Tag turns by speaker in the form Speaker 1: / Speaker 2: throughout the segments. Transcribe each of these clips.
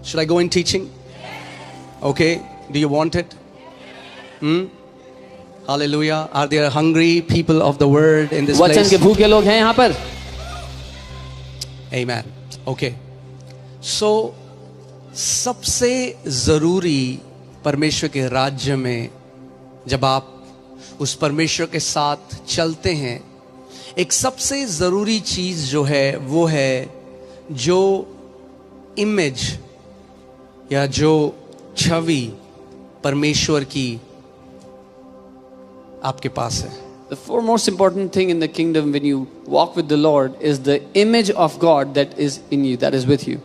Speaker 1: Should I go in teaching? Okay. Do you want it? Hallelujah. Are there hungry people of the word in this
Speaker 2: वचन
Speaker 1: place?
Speaker 2: के भूखे लोग हैं यहाँ पर?
Speaker 1: Amen. Okay. So, सबसे जरूरी परमेश्वर के राज्य में जब आप उस परमेश्वर के साथ चलते हैं, एक सबसे जरूरी चीज जो है वो है जो इमेज या जो छवि परमेश्वर की आपके पास है.
Speaker 2: The foremost important thing in the kingdom when you walk with the Lord is the image of God that is in you, that is with you.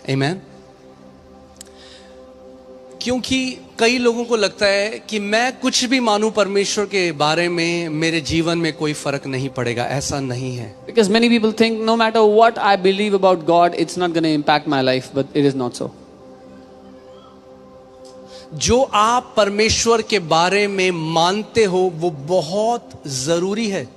Speaker 1: Amen. क्योंकि कई लोगों को लगता है कि मैं कुछ भी मानूं परमेश्वर के बारे में, मेरे जीवन में कोई फर्क नहीं पड़ेगा. ऐसा नहीं है.
Speaker 2: Because many people think no matter what I believe about God, it's not going to impact my life, but it is not so.
Speaker 1: जो आप परमेश्वर के बारे में मानते हो वो बहुत जरूरी है.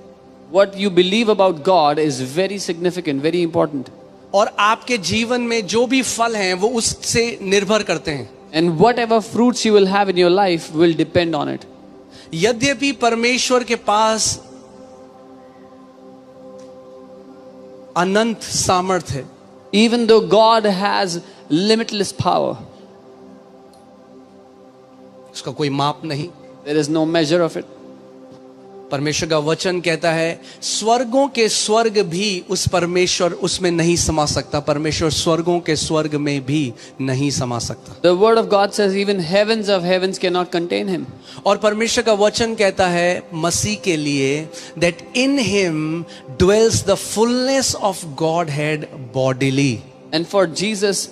Speaker 2: What you believe about God is very significant, very important.
Speaker 1: और आपके जीवन में जो भी फल हैं वो उससे निर्भर करते हैं.
Speaker 2: And whatever fruits you will have in your life will depend on it.
Speaker 1: यद्यपि परमेश्वर के पास अनंत सामर्थ्य है,
Speaker 2: Even though God has limitless power,
Speaker 1: उसका कोई माप नहीं.
Speaker 2: there is no measure of it.
Speaker 1: परमेश्वर का वचन कहता है स्वर्गों के स्वर्ग भी उस परमेश्वर उसमें नहीं समा सकता. परमेश्वर स्वर्गों के स्वर्ग में भी नहीं समा सकता.
Speaker 2: The word of God says even heavens of heavens cannot contain him.
Speaker 1: और परमेश्वर का वचन कहता है मसीह के लिए that in him dwells the fullness of Godhead bodily.
Speaker 2: And for Jesus,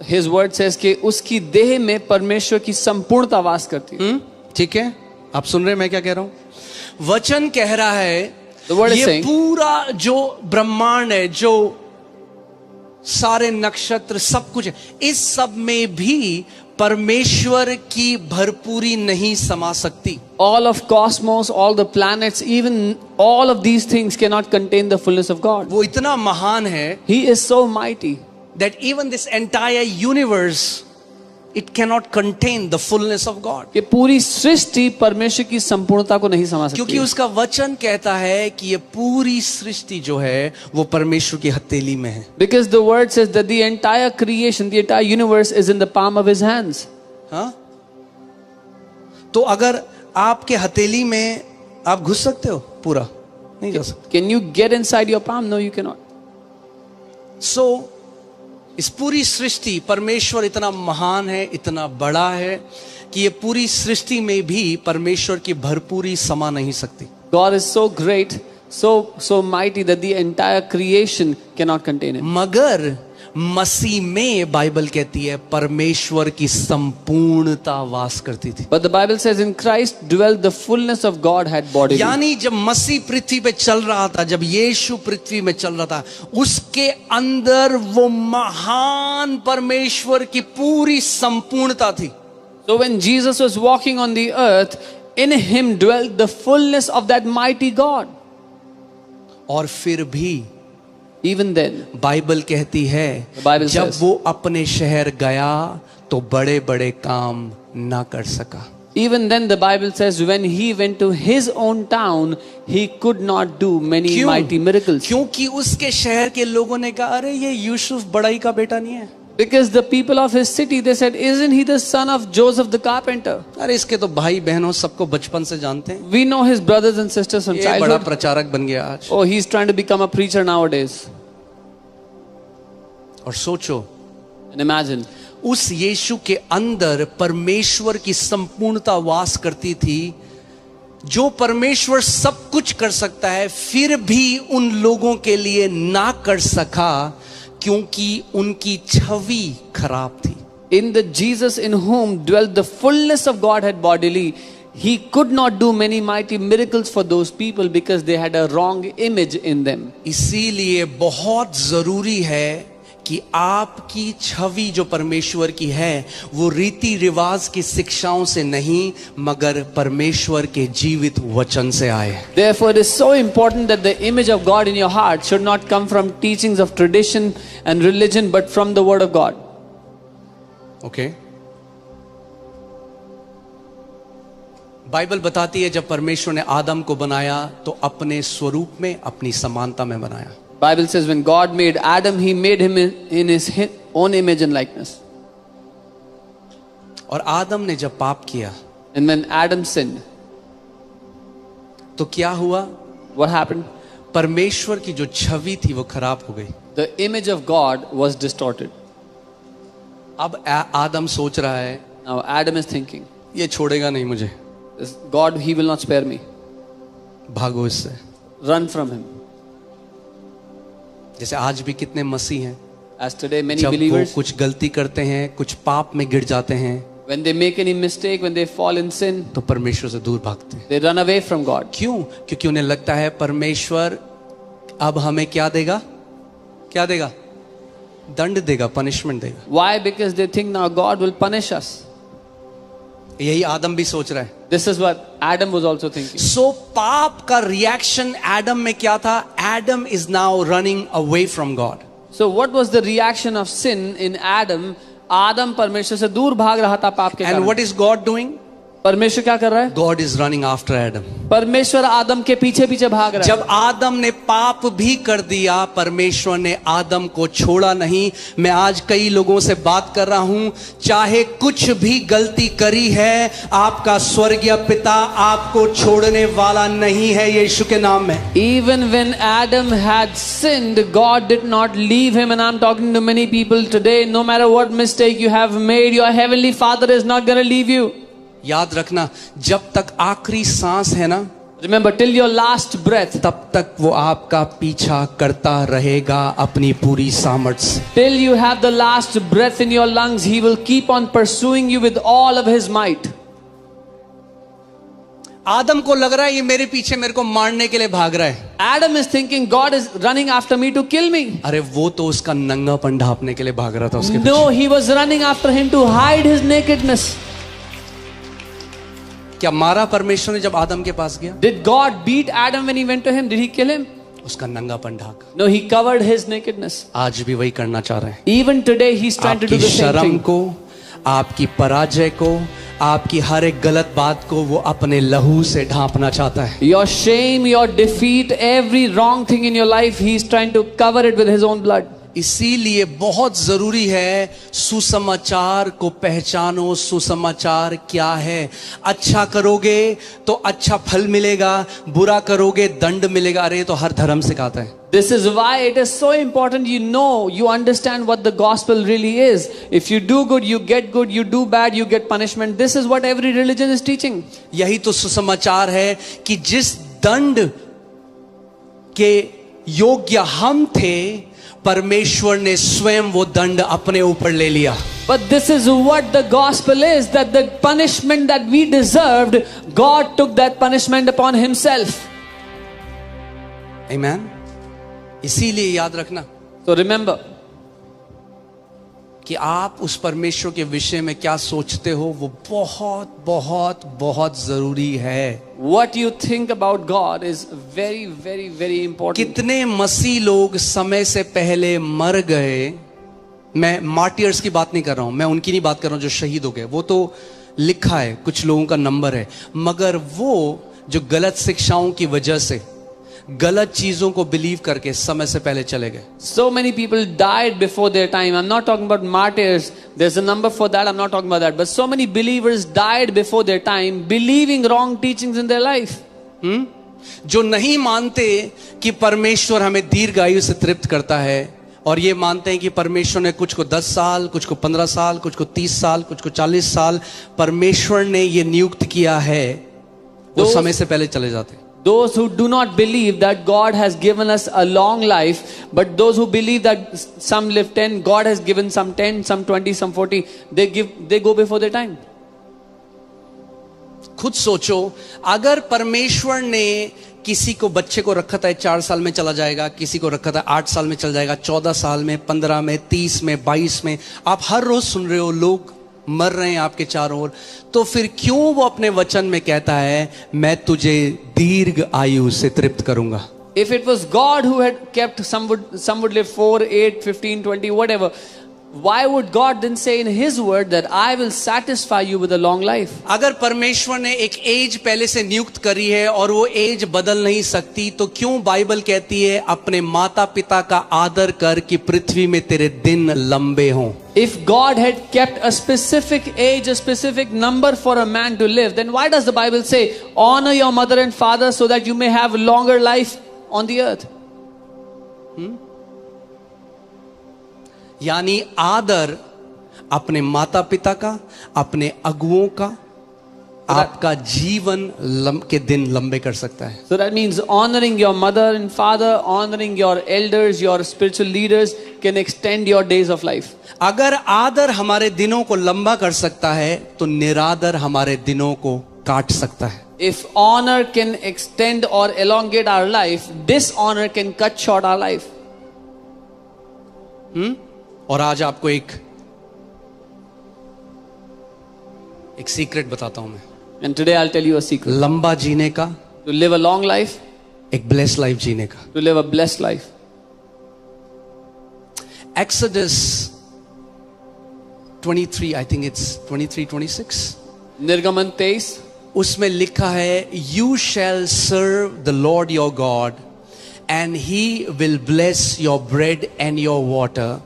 Speaker 2: his word says कि उसकी देह में परमेश्वर की संपूर्णता वास करती है.
Speaker 1: ठीक है, आप सुन रहे हैं मैं क्या कह रहा हूं? वचन कह रहा है
Speaker 2: The word is
Speaker 1: ये
Speaker 2: saying,
Speaker 1: पूरा जो ब्रह्मांड है, जो सारे नक्षत्र सब कुछ है, इस सब में भी परमेश्वर की भरपूरी नहीं समा सकती.
Speaker 2: all of cosmos, all the planets, even all of these things cannot contain the fullness of God.
Speaker 1: वो इतना महान है
Speaker 2: He is so mighty
Speaker 1: that even this entire universe, it cannot contain the fullness of God.
Speaker 2: कि पूरी सृष्टि परमेश्वर की संपूर्णता को नहीं समा सकती.
Speaker 1: क्योंकि उसका वचन कहता है कि ये पूरी सृष्टि जो है वो परमेश्वर की हथेली में है.
Speaker 2: Because the word says that the entire creation, the entire universe is in the palm of his hands.
Speaker 1: हाँ? तो अगर आपके हथेली में आप घुस सकते हो? पूरा नहीं जा सकते.
Speaker 2: Can you get inside your palm? No, you cannot.
Speaker 1: So इस पूरी सृष्टि, परमेश्वर इतना महान है, इतना बड़ा है कि ये पूरी सृष्टि में भी परमेश्वर की भरपूरी समा नहीं सकती.
Speaker 2: God is so great, so mighty that the entire creation cannot contain him.
Speaker 1: मगर मसीह में बाइबल कहती है परमेश्वर की संपूर्णता वास करती थी.
Speaker 2: But the Bible says in Christ dwelt the fullness of Godhead bodily.
Speaker 1: यानी जब मसीह पृथ्वी पे चल रहा था, जब यीशु पृथ्वी में चल रहा था, उसके अंदर वो महान परमेश्वर की पूरी संपूर्णता थी.
Speaker 2: So when Jesus was walking on the earth, in him dwelt the fullness of that mighty God.
Speaker 1: और फिर भी
Speaker 2: Even then,
Speaker 1: बाइबल कहती है
Speaker 2: The Bible
Speaker 1: जब
Speaker 2: says,
Speaker 1: वो अपने शहर गया तो बड़े बड़े काम ना कर सका.
Speaker 2: even then the Bible says when he went to his own town, he could not do many
Speaker 1: क्यों?
Speaker 2: mighty miracles.
Speaker 1: क्योंकि उसके शहर के लोगों ने कहा अरे ये यूसुफ बड़ाई का बेटा नहीं है.
Speaker 2: Because the people of his city, they said, isn't he the son of Joseph the carpenter?
Speaker 1: अरे इसके तो भाई बहनों सबको बचपन से जानते हैं.
Speaker 2: We know his brothers and sisters from
Speaker 1: ये बड़ा
Speaker 2: childhood.
Speaker 1: प्रचारक बन गया आज.
Speaker 2: Oh, he's trying to become a preacher nowadays.
Speaker 1: और सोचो
Speaker 2: And imagine,
Speaker 1: उस यीशु के अंदर परमेश्वर की संपूर्णता वास करती थी. जो परमेश्वर सब कुछ कर सकता है फिर भी उन लोगों के लिए ना कर सका क्योंकि उनकी छवि खराब थी.
Speaker 2: in the Jesus in whom dwelt the fullness of Godhead bodily, he could not do many mighty miracles for those people because they had a wrong image in them.
Speaker 1: इसीलिए बहुत जरूरी है कि आपकी छवि जो परमेश्वर की है वो रीति रिवाज की शिक्षाओं से नहीं मगर परमेश्वर के जीवित वचन से आए.
Speaker 2: Therefore, it is so important that the image of God in your heart should not come from teachings of tradition and religion, but from the Word of God.
Speaker 1: Okay. Bible बताती है जब परमेश्वर ने आदम को बनाया तो अपने स्वरूप में, अपनी समानता में बनाया.
Speaker 2: Bible says when God made Adam, He made him in His own image and likeness.
Speaker 1: और आदम ने जब पाप किया
Speaker 2: And when Adam sinned,
Speaker 1: तो क्या हुआ?
Speaker 2: what happened?
Speaker 1: परमेश्वर की जो छवि थी वो खराब हो गई.
Speaker 2: The image of God was distorted.
Speaker 1: अब आदम सोच रहा है
Speaker 2: Now Adam is thinking,
Speaker 1: ये छोड़ेगा नहीं मुझे,
Speaker 2: God, He will not spare me.
Speaker 1: भागो इससे.
Speaker 2: Run from Him.
Speaker 1: जैसे आज भी कितने मसीह हैं,
Speaker 2: As today many
Speaker 1: जब वो
Speaker 2: believers,
Speaker 1: कुछ गलती करते हैं, कुछ पाप में गिर जाते हैं,
Speaker 2: when they make any mistake, when they fall in sin,
Speaker 1: तो परमेश्वर से दूर भागते हैं.
Speaker 2: they run away from God.
Speaker 1: क्यों? क्योंकि उन्हें लगता है परमेश्वर अब हमें क्या देगा? क्या देगा? दंड देगा, पनिशमेंट देगा.
Speaker 2: Why? Because they think now God will punish us.
Speaker 1: यही आदम भी सोच रहा है.
Speaker 2: This is what Adam was also thinking.
Speaker 1: सो पाप का रिएक्शन एडम में क्या था? Adam is now running away from God.
Speaker 2: So what was the reaction of sin in Adam? आदम परमेश्वर से दूर भाग रहा था पाप के
Speaker 1: एंड
Speaker 2: कारण.
Speaker 1: What is God doing?
Speaker 2: परमेश्वर क्या कर रहा है?
Speaker 1: God is running after Adam.
Speaker 2: परमेश्वर आदम के पीछे पीछे भाग रहा है.
Speaker 1: जब आदम ने पाप भी कर दिया, परमेश्वर ने आदम को छोड़ा नहीं. मैं आज कई लोगों से बात कर रहा हूं, चाहे कुछ भी गलती करी है, आपका स्वर्गीय पिता आपको छोड़ने वाला नहीं है यीशु के नाम में.
Speaker 2: Even when Adam had sinned, God did not leave him. And I'm talking to many people today, no matter what mistake you have made, your heavenly Father is not going to leave you.
Speaker 1: याद रखना, जब तक आखिरी सांस है ना,
Speaker 2: Remember, till your last breath,
Speaker 1: तब तक वो आपका पीछा करता रहेगा अपनी पूरी सामर्थ्य से.
Speaker 2: till you have the last breath in your lungs, He will keep on pursuing you with all of His might.
Speaker 1: आदम को लग रहा है ये मेरे पीछे मेरे को मारने के लिए भाग रहा है.
Speaker 2: Adam is thinking, God is running after me to kill me.
Speaker 1: अरे वो तो उसका नंगापन ढांपने के लिए भाग रहा था उसके
Speaker 2: No,
Speaker 1: पीछे.
Speaker 2: he was running after him to hide his nakedness.
Speaker 1: क्या मारा परमेश्वर ने जब आदम के पास गया?
Speaker 2: Did God beat Adam when he went to him? Did he kill him?
Speaker 1: उसका नंगापन Dhaka.
Speaker 2: No, he covered his nakedness.
Speaker 1: आज भी वही करना चाह रहे हैं.
Speaker 2: Even today, he's trying to do
Speaker 1: आपकी
Speaker 2: the same
Speaker 1: शर्म
Speaker 2: thing.
Speaker 1: को, आपकी पराजय को, आपकी हर एक गलत बात को वो अपने लहू से ढांपना चाहता है.
Speaker 2: Your shame, your defeat, every wrong thing in your life, he's trying to cover it with his own blood.
Speaker 1: इसीलिए बहुत जरूरी है सुसमाचार को पहचानो. सुसमाचार क्या है? अच्छा करोगे तो अच्छा फल मिलेगा, बुरा करोगे दंड मिलेगा. अरे तो हर धर्म सिखाता है.
Speaker 2: This is why it is so important you understand what the gospel really is. If you do good, you get good. You do bad, you get punishment. This is what every religion is teaching.
Speaker 1: यही तो सुसमाचार है कि जिस दंड के योग्य हम थे, परमेश्वर ने स्वयं वो दंड अपने ऊपर ले लिया.
Speaker 2: But this is what the gospel is, that the punishment that we deserved, God took that punishment upon Himself.
Speaker 1: Amen. इसीलिए याद रखना
Speaker 2: So remember,
Speaker 1: कि आप उस परमेश्वर के विषय में क्या सोचते हो वो बहुत बहुत बहुत जरूरी है.
Speaker 2: what you think about God is very, very, very important.
Speaker 1: कितने मसीह लोग समय से पहले मर गए. मैं मार्टियर्स की बात नहीं कर रहा हूं, मैं उनकी नहीं बात कर रहा हूं जो शहीद हो गए. वो तो लिखा है, कुछ लोगों का नंबर है. मगर वो जो गलत शिक्षाओं की वजह से, गलत चीजों को बिलीव करके समय से पहले चले गए.
Speaker 2: So many people died before their time. I'm not talking about martyrs. There's a number for that. I'm not talking about that. But so many believers died before their time, believing wrong teachings in their life.
Speaker 1: जो नहीं मानते कि परमेश्वर हमें दीर्घायु से तृप्त करता है, और ये मानते हैं कि परमेश्वर ने कुछ को 10 साल, कुछ को 15 साल, कुछ को 30 साल, कुछ को 40 साल परमेश्वर ने ये नियुक्त किया है, वो समय से पहले चले जाते.
Speaker 2: Those who do not believe that God has given us a long life, but those who believe that some live 10, God has given some 10, some 20, some 40, they go before their time.
Speaker 1: खुद सोचो, अगर परमेश्वर ने किसी को बच्चे को रखा था 4 साल में चला जाएगा, किसी को रखा था 8 साल में चला जाएगा, 14 साल में, 15 में, 30 में, 22 में। आप हर रोज सुन रहे हो लोग मर रहे हैं आपके चारों ओर। तो फिर क्यों वो अपने वचन में कहता है मैं तुझे दीर्घ आयु से तृप्त करूंगा?
Speaker 2: If it was God who had kept, some would live 4, 8, 15, 20, whatever. Why would God then say in His word that I will satisfy you with a long life?
Speaker 1: अगर परमेश्वर ने एक एज पहले से नियुक्त करी है और वो एज बदल नहीं सकती, तो क्यों बाइबल कहती है अपने माता पिता का आदर कर कि पृथ्वी में तेरे दिन लंबे हों?
Speaker 2: If God had kept a specific age, a specific number for a man to live, then why does the Bible say, honor your mother and father so that you may have longer life on the earth?
Speaker 1: यानी आदर अपने माता पिता का, अपने अगुओं का, आपका जीवन के दिन लंबे कर सकता है।
Speaker 2: So that means honoring your mother and father, honoring your elders, your spiritual leaders can extend your days of life.
Speaker 1: अगर आदर हमारे दिनों को लंबा कर सकता है, तो निरादर हमारे दिनों को काट सकता है।
Speaker 2: If honor can extend or elongate our life, dishonor can cut short our life.
Speaker 1: और आज आपको एक सीक्रेट बताता हूं मैं।
Speaker 2: And today I'll tell you a secret.
Speaker 1: लंबा जीने का,
Speaker 2: To live a long life,
Speaker 1: एक ब्लेस्ड लाइफ जीने का।
Speaker 2: to live a blessed life.
Speaker 1: Exodus 23, I think it's 23, 26.
Speaker 2: Nirgaman 23.
Speaker 1: उसमें लिखा है You shall serve the Lord your God and He will bless your bread and your water.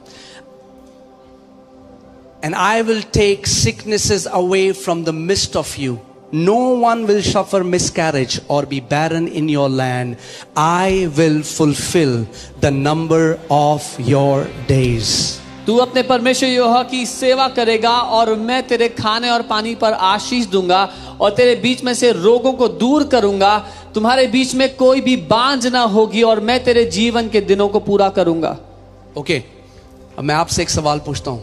Speaker 1: And I will take sicknesses away from the midst of you. No one will suffer miscarriage or be barren in your land. I will fulfill the number of your days.
Speaker 2: तू अपने परमेश्वर यहोवा की सेवा करेगा और मैं तेरे खाने और पानी पर आशीष दूंगा और तेरे बीच में से रोगों को दूर करूंगा। तुम्हारे बीच में कोई भी बांझ ना होगी और मैं तेरे जीवन के दिनों को पूरा करूंगा।
Speaker 1: ओके, अब मैं आपसे एक सवाल पूछता हूं,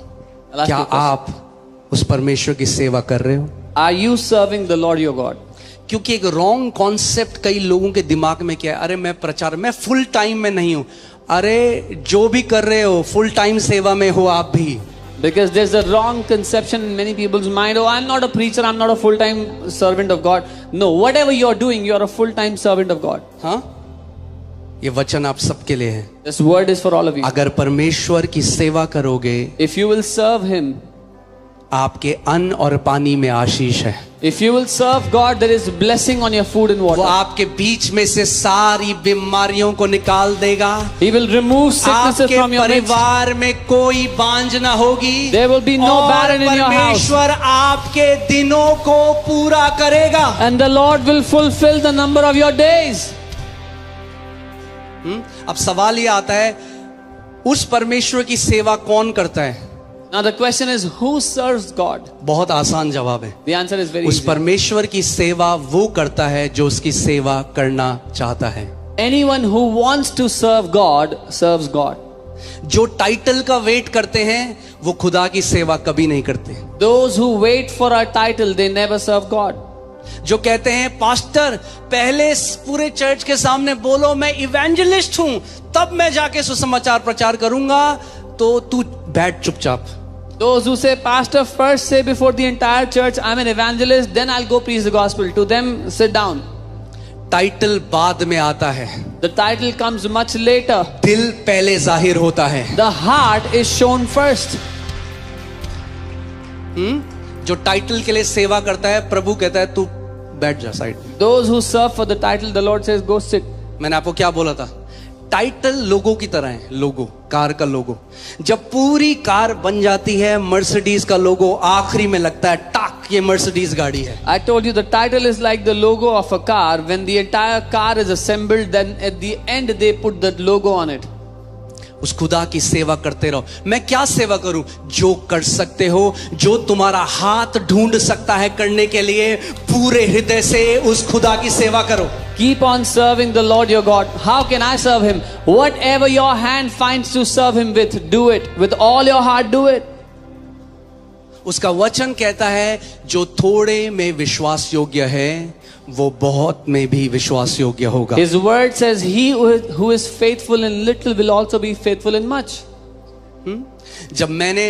Speaker 2: I'll ask
Speaker 1: क्या
Speaker 2: you a question.
Speaker 1: आप उस परमेश्वर की सेवा कर रहे हो?
Speaker 2: Are you serving the Lord your God?
Speaker 1: क्योंकि एक रॉन्ग कॉन्सेप्ट कई लोगों के दिमाग में क्या है, अरे मैं प्रचार, मैं फुल टाइम में नहीं हूं। अरे जो भी कर रहे हो फुल टाइम सेवा में हो आप भी।
Speaker 2: Because there's a wrong conception in many people's mind. Oh, I'm not a preacher. I'm not a full-time servant of God. No, whatever you're doing, you're a full-time servant of God.
Speaker 1: हाँ, ये वचन आप सबके लिए है।
Speaker 2: This word is for all of you.
Speaker 1: अगर परमेश्वर की सेवा करोगे,
Speaker 2: If you will serve Him,
Speaker 1: आपके अन्न और पानी में आशीष है।
Speaker 2: if you will serve God, there is blessing on your food and
Speaker 1: वो
Speaker 2: water.
Speaker 1: आपके बीच में से सारी बीमारियों को निकाल देगा।
Speaker 2: He will remove sicknesses
Speaker 1: आपके
Speaker 2: from your midst.
Speaker 1: परिवार में कोई बांझ ना होगी।
Speaker 2: There will be no
Speaker 1: और
Speaker 2: barren in your house.
Speaker 1: परमेश्वर आपके दिनों को पूरा करेगा।
Speaker 2: And the Lord will fulfill the number of your days.
Speaker 1: अब सवाल ये आता है, उस परमेश्वर की सेवा कौन करता है?
Speaker 2: Now the question is, who serves God?
Speaker 1: बहुत आसान जवाब है।
Speaker 2: The answer is very
Speaker 1: उस
Speaker 2: easy.
Speaker 1: परमेश्वर की सेवा वो करता है जो उसकी सेवा करना चाहता है।
Speaker 2: Anyone who wants to serve God serves God.
Speaker 1: जो टाइटल का वेट करते हैं वो खुदा की सेवा कभी नहीं करते।
Speaker 2: Those who wait for a title, they never serve God.
Speaker 1: जो कहते हैं पास्टर पहले पूरे चर्च के सामने बोलो मैं इवेंजलिस्ट हूं, तब मैं जाके सुसमाचार प्रचार करूंगा, तो तू बैठ चुपचाप।
Speaker 2: Those who say, Pastor, first say before the entire church, I'm an evangelist, then I'll go preach the gospel. To them, sit down.
Speaker 1: Title बाद में आता है,
Speaker 2: The title comes much later.
Speaker 1: दिल पहले जाहिर होता है।
Speaker 2: The heart is shown first.
Speaker 1: जो टाइटल के लिए सेवा करता है, प्रभु कहता है तू बैठ जा साइड में।
Speaker 2: Those who serve for the title, the Lord says, go sit.
Speaker 1: मैंने आपको क्या बोला था? टाइटल लोगो की तरह है, लोगो, कार का लोगो। जब पूरी कार बन जाती है, मर्सिडीज का लोगो आखिरी में लगता है, टाक, ये मर्सिडीज गाड़ी है।
Speaker 2: I told you the title is like the logo of a car. When the entire car is assembled, then at the end they put that logo on it.
Speaker 1: उस खुदा की सेवा करते रहो। मैं क्या सेवा करूं? जो कर सकते हो, जो तुम्हारा हाथ ढूंढ सकता है करने के लिए, पूरे हृदय से उस खुदा की सेवा करो।
Speaker 2: Keep on serving the Lord your God. How can I serve Him? Whatever your hand finds to serve Him with, do it. With all your heart, do it.
Speaker 1: उसका वचन कहता है जो थोड़े में विश्वास योग्य है वो बहुत में भी विश्वास योग्य होगा.
Speaker 2: His word says, he who is faithful in little will also be faithful in much.
Speaker 1: जब मैंने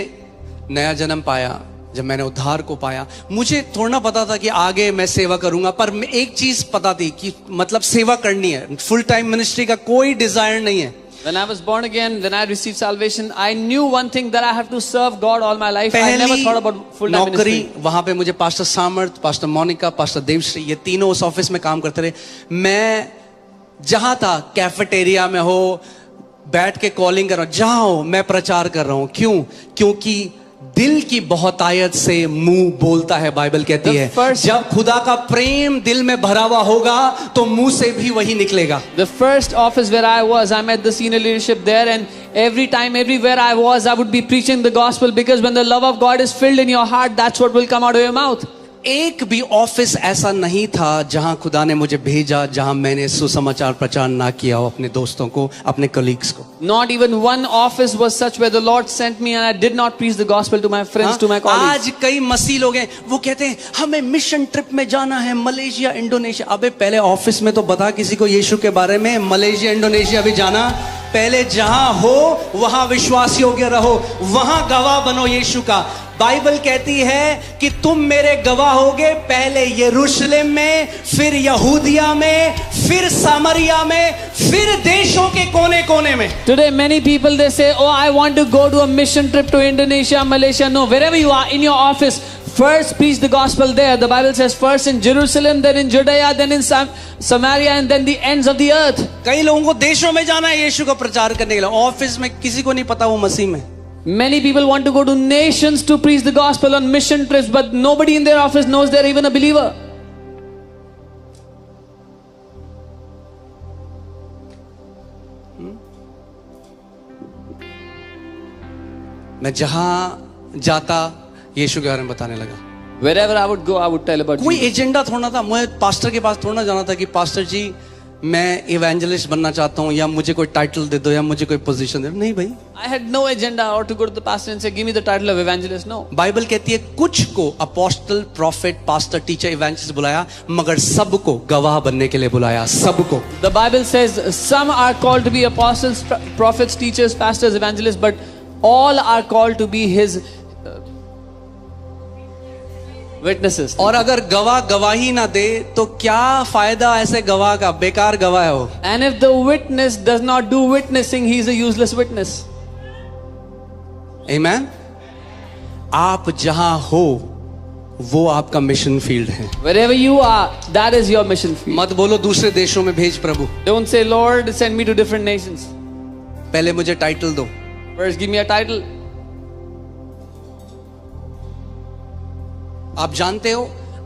Speaker 1: नया जन्म पाया, जब मैंने उद्धार को पाया, मुझे थोड़ा ना पता था कि आगे मैं सेवा करूंगा, पर एक चीज पता थी कि मतलब सेवा करनी है. फुल टाइम मिनिस्ट्री का कोई डिजायर नहीं है.
Speaker 2: When I was born again, when I received salvation, I knew one thing, that I have to serve God all my life. I never thought about full-time
Speaker 1: नौकरी,
Speaker 2: ministry.
Speaker 1: वहां पे मुझे pastor सामर्थ, pastor Monika, pastor Devshri, ये तीनों उस office में काम करते रहे. मैं जहां था, कैफेटेरिया में हो, बैठ के कॉलिंग कर रहा हूं, जहां हो मैं प्रचार कर रहा हूं. क्यों? क्योंकि दिल की बहुतायत से मुंह बोलता है. बाइबल कहती है जब खुदा का प्रेम दिल में भरा हुआ होगा तो मुंह से भी वही निकलेगा.
Speaker 2: The first office where I was, I met the senior leadership there, and every time, everywhere I was, I would be preaching the gospel, because when the love of God is filled in your heart, that's what will come out of your mouth.
Speaker 1: एक भी office ऐसा नहीं था जहां खुदा ने मुझे भेजा जहां मैंने सुसमाचार प्रचार ना किया हो अपने दोस्तों को, अपने कलीग्स को.
Speaker 2: Not even one office was such where the Lord sent me and I did not preach the gospel to my friends, to my colleagues.
Speaker 1: आज कई मसीह लोग हैं, वो कहते हैं हमें मिशन ट्रिप में जाना है, मलेशिया, इंडोनेशिया. अबे पहले ऑफिस में तो बता किसी को यीशु के बारे में. मलेशिया, इंडोनेशिया भी जाना, पहले जहां हो वहां विश्वास योग्य रहो, वहां गवाह बनो यीशु का. बाइबल कहती है कि तुम मेरे गवाह होगे, पहले यरूशलेम में, फिर यहूदिया में, फिर सामरिया में, फिर देशों के कोने कोने में.
Speaker 2: Today many people, they say, oh, I want to go to a mission trip to Indonesia, Malaysia. No, wherever you are in your office, first preach the gospel there. The Bible says first in Jerusalem, then in Judea, then in Samaria, and then the ends of the earth.
Speaker 1: कई लोगों को देशों में जाना है यीशु का प्रचार करने के लिए. ऑफिस में किसी को नहीं पता वो मसीह में.
Speaker 2: Many people want to go to nations to preach the gospel on mission trips, but nobody in their office knows they're even a believer.
Speaker 1: मैं जहां जाता यीशु के बारे में बताने लगा.
Speaker 2: Wherever I would go, I would tell about
Speaker 1: कोई
Speaker 2: Jesus.
Speaker 1: Agenda थोड़ा था. मुझे पास्टर के पास थोड़ा जाना था कि पास्टर जी मैं इवेंजलिस्ट बनना चाहता हूं, या मुझे कोई टाइटल दे दो, या मुझे कोई पोजीशन दे दो. नहीं भाई,
Speaker 2: I had no agenda or to go to the pastor and say, give me the title of evangelist. No.
Speaker 1: Bible कहती है कुछ को apostle, profit, pastor, teacher, evangelist बुलाया, मगर सबको गवाह बनने के लिए बुलाया. सबको.
Speaker 2: The Bible says some are called to be apostles, prophets, teachers, pastors, evangelists, but all are called to be his witnesses.
Speaker 1: और अगर गवाह गवाही ना दे तो क्या फायदा ऐसे गवाह का? बेकार गवाह है वो.
Speaker 2: And if the witness does not do witnessing, he is a useless witness.
Speaker 1: Amen. आप जहां हो वो आपका मिशन फील्ड है.
Speaker 2: Wherever you are, that is your mission field.
Speaker 1: मत बोलो दूसरे देशों में भेज प्रभु.
Speaker 2: Don't say, Lord, send me to different nations.
Speaker 1: पहले मुझे टाइटल दो.
Speaker 2: First, give me a title.
Speaker 1: आप जानते हो,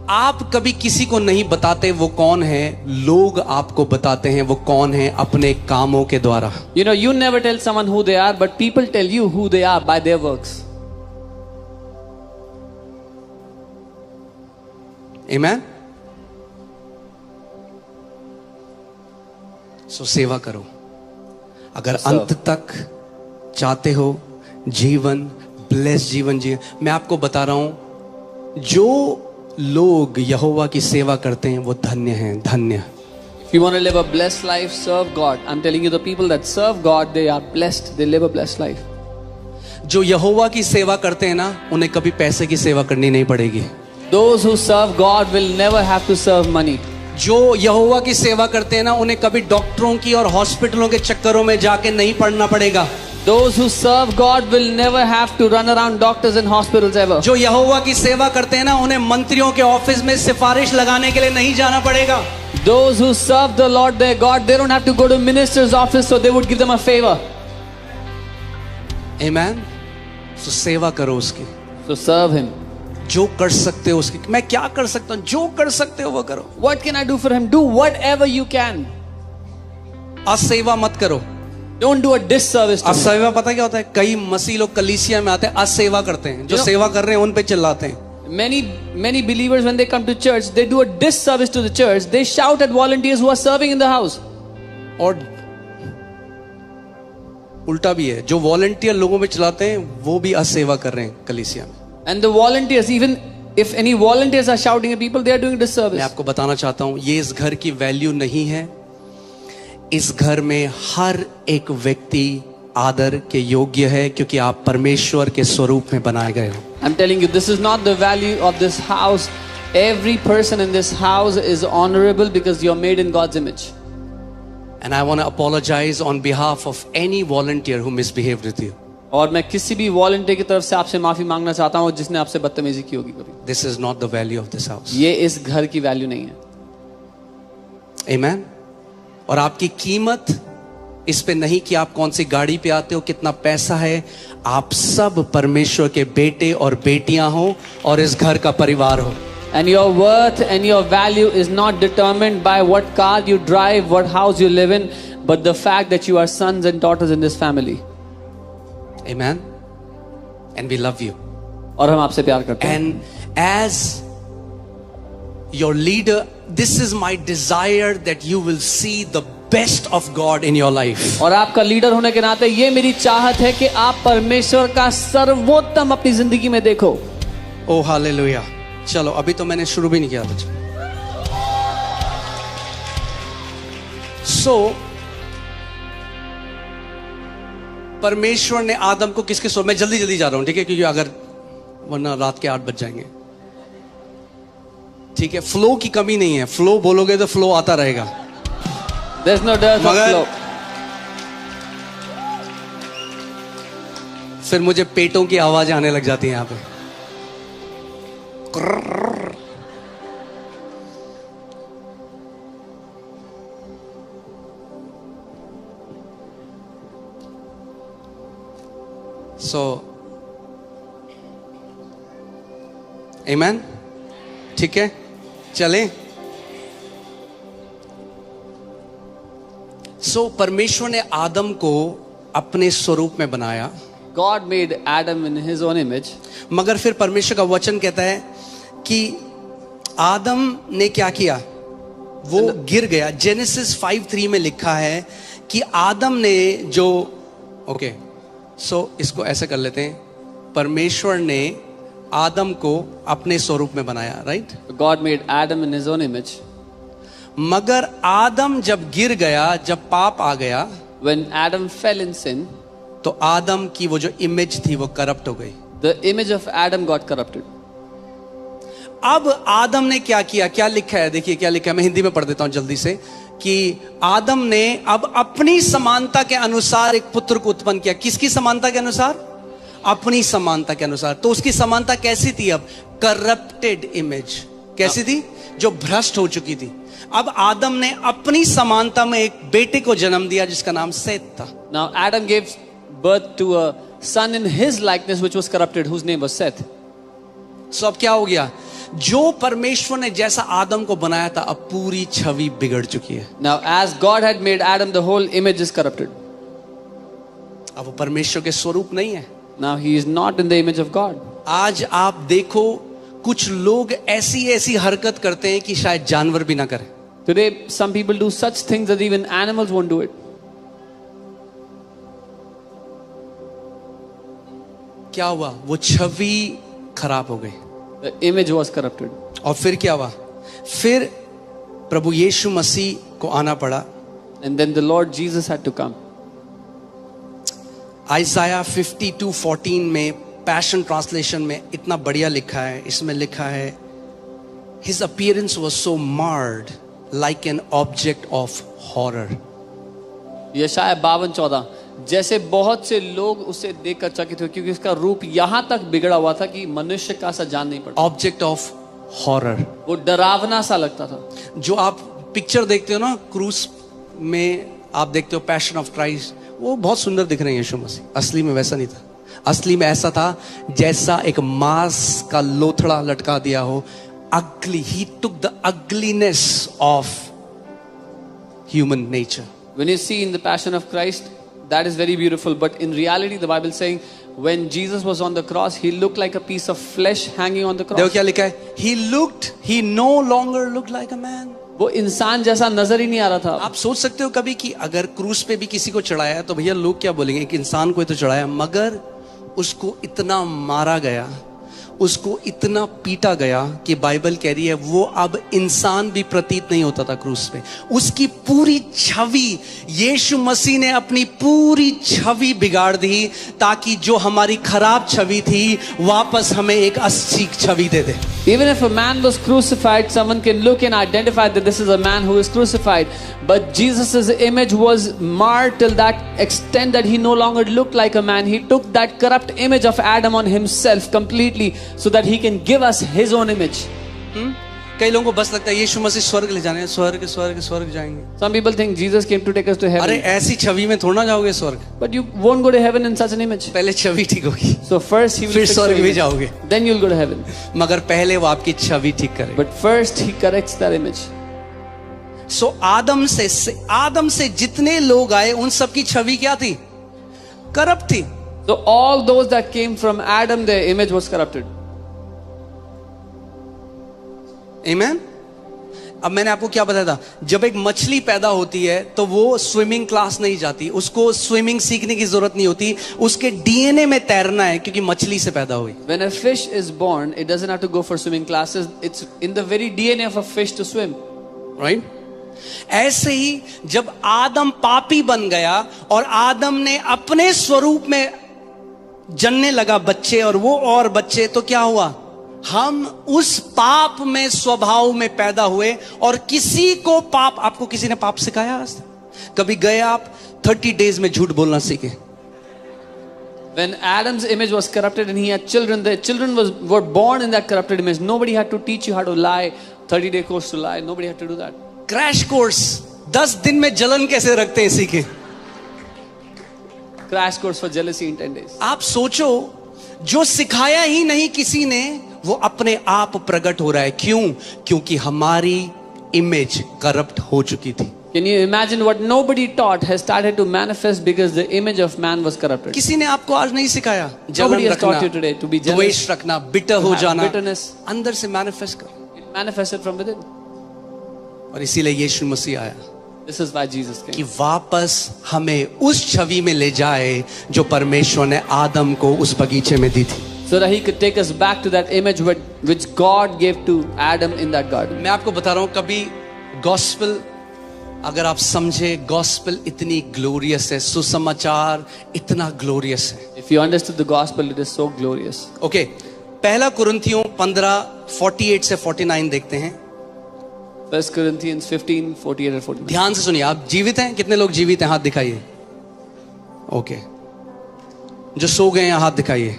Speaker 1: आप कभी किसी को नहीं बताते वो कौन है, लोग आपको बताते हैं वो कौन है अपने कामों के द्वारा.
Speaker 2: You know, you never tell someone who they are, but people tell you who they are by their works.
Speaker 1: Amen. सो सेवा करो. अगर अंत तक चाहते हो जीवन, ब्लेस जीवन जिए. मैं आपको बता रहा हूं, जो लोग यहोवा की सेवा करते हैं वो धन्य हैं. धन्य.
Speaker 2: If you want to live a blessed life, serve God. I'm telling you, the people that serve God, they are blessed. They live a blessed life.
Speaker 1: जो यहोवा की सेवा करते हैं ना, उन्हें कभी पैसे की सेवा करनी नहीं पड़ेगी.
Speaker 2: Those who serve God will never have to serve money.
Speaker 1: जो यहोवा की सेवा करते हैं ना, उन्हें कभी डॉक्टरों की और हॉस्पिटलों के चक्करों में जाके नहीं पड़ना पड़ेगा.
Speaker 2: Those who serve God will never have to run around doctors and hospitals ever.
Speaker 1: जो यहोवा की सेवा करते हैं ना, उन्हें मंत्रियों के ऑफिस में सिफारिश लगाने के लिए नहीं जाना पड़ेगा.
Speaker 2: Those who serve the Lord their God, they don't have to go to minister's office, so they would give them a favor.
Speaker 1: Amen. So सेवा करो उसकी.
Speaker 2: So serve him.
Speaker 1: जो कर सकते हो उसकी. मैं क्या कर सकता हूं? जो कर सकते हो वो करो.
Speaker 2: What can I do for him? Do whatever you can.
Speaker 1: असेवा मत करो.
Speaker 2: Don't do a disservice to him.
Speaker 1: असेवा पता क्या होता है? कई मसीह लोग कलीसिया में आते हैं, असेवा करते हैं. जो सेवा कर रहे हैं उन पे चिल्लाते हैं.
Speaker 2: Many believers, when they come to church, they do a disservice to the church. They shout at volunteers who are serving in the house.
Speaker 1: और उल्टा भी है, जो वॉलंटियर लोगों पे चिल्लाते हैं वो भी असेवा कर रहे हैं कलीसिया में.
Speaker 2: And the volunteers, even if any volunteers are shouting at people, they are doing
Speaker 1: मैं
Speaker 2: disservice.
Speaker 1: आपको बताना चाहता हूं, ये इस घर की वैल्यू नहीं है. इस घर में हर एक व्यक्ति आदर के योग्य है, क्योंकि आप परमेश्वर के स्वरूप में बनाए गए हो.
Speaker 2: I'm telling you, this is not the value of this house. Every person in this house is honorable because you're made in God's image.
Speaker 1: And I want to apologize on behalf of any volunteer who misbehaved with you.
Speaker 2: और मैं किसी भी volunteer की तरफ से आपसे माफी मांगना चाहता हूँ जिसने आपसे बदतमीजी की होगी कभी.
Speaker 1: This is not the value of this house.
Speaker 2: ये इस घर की वैल्यू नहीं है.
Speaker 1: Amen. और आपकी कीमत इस पे नहीं कि आप कौन सी गाड़ी पे आते हो, कितना पैसा है. आप सब परमेश्वर के बेटे और बेटियां हो और इस घर का परिवार हो.
Speaker 2: And your worth and your value is not determined by what car you drive, what house you live in, but the fact that you are sons and daughters in this family.
Speaker 1: Amen. And we love you.
Speaker 2: और हम आपसे प्यार करते हैं.
Speaker 1: And as your leader, this is my desire that you will see the best of God in your life.
Speaker 2: और आपका leader होने के नाते ये मेरी चाहत है कि आप परमेश्वर का सर्वोत्तम अपनी जिंदगी में देखो.
Speaker 1: Oh hallelujah. चलो, अभी तो मैंने शुरू भी नहीं किया था. So परमेश्वर ने आदम को किसके स्वरूप, मैं जल्दी जल्दी जा रहा हूं, ठीक है, क्योंकि अगर वरना रात के 8 बज जाएंगे. ठीक है, फ्लो की कमी नहीं है. फ्लो बोलोगे तो फ्लो आता रहेगा.
Speaker 2: There's no dearth of
Speaker 1: मगर
Speaker 2: flow.
Speaker 1: फिर मुझे पेटों की आवाज आने लग जाती है यहां पे. So, amen. ठीक है, चलें. So, परमेश्वर ने आदम को अपने स्वरूप में बनाया.
Speaker 2: God made Adam in his own image.
Speaker 1: मगर फिर परमेश्वर का वचन कहता है कि आदम ने क्या किया, वो गिर गया. जेनेसिस 5:3 में लिखा है कि आदम ने जो, ओके, सो इसको ऐसे कर लेते हैं. परमेश्वर ने आदम को अपने स्वरूप में बनाया, right?
Speaker 2: God made Adam in his own image.
Speaker 1: मगर आदम जब गिर गया, जब पाप आ गया,
Speaker 2: When Adam fell in sin,
Speaker 1: तो आदम की वो जो इमेज थी वो करप्ट हो गई.
Speaker 2: the image of Adam got corrupted.
Speaker 1: अब आदम ने क्या किया, क्या लिखा है, देखिए क्या लिखा है. मैं हिंदी में पढ़ देता हूं जल्दी से. कि आदम ने अब अपनी समानता के अनुसार एक पुत्र को उत्पन्न किया. किसकी समानता के अनुसार? अपनी समानता के अनुसार. तो उसकी समानता कैसी थी? अब करप्टेड इमेज. कैसी थी? जो भ्रष्ट हो चुकी थी. अब आदम ने अपनी समानता में एक बेटे को जन्म दिया जिसका नाम सेत था.
Speaker 2: Now Adam gave birth to a son in his likeness which was corrupted, whose name was Seth.
Speaker 1: सो अब क्या हो गया? जो परमेश्वर ने जैसा आदम को बनाया था, अब पूरी छवि बिगड़ चुकी है.
Speaker 2: Now as God had made Adam, the whole image is corrupted.
Speaker 1: अब वो परमेश्वर के स्वरूप नहीं है.
Speaker 2: Now he is not in the image of God.
Speaker 1: आज आप देखो, कुछ लोग ऐसी ऐसी हरकत करते हैं कि शायद जानवर भी ना करें.
Speaker 2: Today some people do such things that even animals won't do it.
Speaker 1: क्या हुआ? वो छवि खराब हो गई.
Speaker 2: The image was corrupted.
Speaker 1: और फिर क्या हुआ? फिर प्रभु यीशु मसीह को आना पड़ा.
Speaker 2: And then the Lord Jesus had to come.
Speaker 1: आइसाया 52:14 में, पैशन ट्रांसलेशन में इतना बढ़िया लिखा है. इसमें लिखा है, His appearance was so marred like an object of horror.
Speaker 2: यशाया 52:14, जैसे बहुत से लोग उसे देखकर चकित हुए क्योंकि उसका रूप यहां तक बिगड़ा हुआ था कि मनुष्य का सा जान नहीं पड़ता.
Speaker 1: Object of horror.
Speaker 2: वो डरावना सा लगता था.
Speaker 1: जो आप पिक्चर देखते हो ना क्रूज में, आप देखते हो पैशन ऑफ क्राइस्ट, वो बहुत सुंदर दिख रहे हैं यीशु मसीह. असली में वैसा नहीं था. असली में ऐसा था जैसा एक मांस का लोथड़ा लटका दिया हो. Ugly, he took the ugliness of human nature.
Speaker 2: When you see in the Passion of Christ, that is very beautiful. But in reality, the Bible is saying, when Jesus was on the cross, he looked like a piece of flesh hanging on the cross.
Speaker 1: देखो क्या लिखा है, he no longer looked like a man.
Speaker 2: वो इंसान जैसा नजर ही नहीं आ रहा था.
Speaker 1: आप सोच सकते हो कभी कि अगर क्रूस पे भी किसी को चढ़ाया तो भैया लोग क्या बोलेंगे, एक इंसान को ही तो चढ़ाया. मगर उसको इतना मारा गया, उसको इतना पीटा गया कि बाइबल कह रही है वो अब इंसान भी प्रतीत नहीं होता था क्रूस पे। उसकी पूरी छवि, यीशु मसीह ने अपनी पूरी छवि बिगाड़ दी ताकि जो हमारी खराब छवि थी वापस हमें एक अच्छी छवि दे दे।
Speaker 2: Even if a man was crucified, someone can look and identify that this is a man who is crucified. But Jesus' image was marred till that extent that he no longer looked like a man. He took that corrupt image of Adam on himself completely so that he can give us his own image.
Speaker 1: कई लोगों को बस लगता है यीशु मसीह स्वर्ग ले जाने, स्वर्ग स्वर्ग स्वर्ग जाएंगे।
Speaker 2: Some people think Jesus came to take us to heaven.
Speaker 1: अरे ऐसी छवि में थोड़ा ना जाओगे स्वर्ग,
Speaker 2: But you won't go to heaven in such an image.
Speaker 1: पहले छवि ठीक होगी,
Speaker 2: So first he will
Speaker 1: फिर
Speaker 2: fix
Speaker 1: स्वर्ग
Speaker 2: your
Speaker 1: भी
Speaker 2: image.
Speaker 1: जाओगे।
Speaker 2: Then you'll go to heaven.
Speaker 1: मगर पहले वो आपकी छवि ठीक करे।
Speaker 2: But first he corrects that image.
Speaker 1: सो आदम से जितने लोग आए उन सब की छवि क्या थी? करप्ट थी।
Speaker 2: So all those that came from Adam, their image was corrupted.
Speaker 1: आमेन। अब मैंने आपको क्या बताया था, जब एक मछली पैदा होती है तो वो स्विमिंग क्लास नहीं जाती, उसको स्विमिंग सीखने की जरूरत नहीं होती, उसके डीएनए में तैरना है क्योंकि मछली से पैदा हुई।
Speaker 2: When a fish is born, it doesn't have to go for swimming classes. It's in the very DNA of a fish to swim.
Speaker 1: Right? ऐसे ही जब आदम पापी बन गया और आदम ने अपने स्वरूप में जन्ने लगा बच्चे और वो और बच्चे, तो क्या हुआ? हम उस पाप में स्वभाव में पैदा हुए और किसी को पाप, आपको किसी ने पाप सिखाया आज तक? कभी गए आप 30 डेज में झूठ बोलना सीखे?
Speaker 2: When Adam's image was corrupted and he had children, the children were born in that corrupted image. Nobody had to teach you how to lie, 30-day course to lie. Nobody had to do that.
Speaker 1: Crash course, 10 दिन में जलन कैसे रखते हैं सीखे।
Speaker 2: Crash course for jealousy in 10 days.
Speaker 1: आप सोचो, जो सिखाया ही नहीं किसी ने वो अपने आप प्रकट हो रहा है। क्यों? क्योंकि हमारी इमेज करप्ट हो चुकी थी।
Speaker 2: Can you imagine what nobody taught has started to manifest because the image of man was corrupted?
Speaker 1: किसी ने आपको आज नहीं सिखाया जलन
Speaker 2: Nobody has
Speaker 1: रखना,
Speaker 2: taught you today to be jealous,
Speaker 1: द्वेष रखना, बिटर हो
Speaker 2: have
Speaker 1: जाना,
Speaker 2: bitterness.
Speaker 1: अंदर से मैनिफेस्ट कर।
Speaker 2: It manifested from within.
Speaker 1: और इसीलिए यीशु मसीह आया
Speaker 2: This is why Jesus came.
Speaker 1: कि वापस हमें उस छवि में ले जाए जो परमेश्वर ने आदम को उस बगीचे में दी थी।
Speaker 2: So that he could take us back to that image which God gave to Adam in that garden.
Speaker 1: मैं आपको बता रहा हूं, कभी गॉस्पेल अगर आप समझे, गॉस्पेल इतनी ग्लोरियस है, सुसमाचार इतना ग्लोरियस है।
Speaker 2: If you understood the gospel, it is so glorious.
Speaker 1: Okay, पहला कुरिन्थियों 15:48 से 49 देखते हैं।
Speaker 2: 1 Corinthians 15:48 and 49.
Speaker 1: ध्यान से सुनिए। आप जीवित हैं? कितने लोग जीवित हैं? हाथ दिखाइए। ओके, जो सो गए हैं हाथ दिखाइए।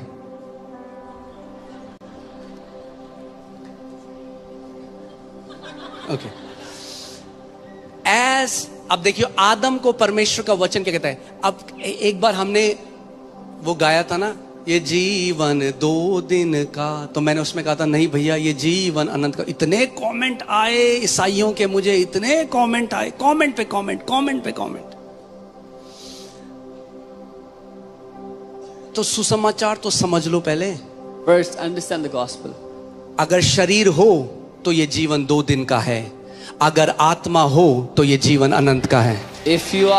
Speaker 1: ओके, अब देखिए आदम को परमेश्वर का वचन क्या कहता है। अब एक बार हमने वो गाया था ना, ये जीवन 2 दिन का, तो मैंने उसमें कहा था नहीं भैया ये जीवन अनंत का। इतने कमेंट आए ईसाइयों के, मुझे इतने कमेंट आए, कमेंट पे कमेंट, कमेंट पे कमेंट। तो सुसमाचार तो समझ लो पहले।
Speaker 2: First, understand the gospel.
Speaker 1: अगर शरीर हो तो ये जीवन 2 दिन का है, अगर आत्मा हो तो ये जीवन अनंत का है।
Speaker 2: If you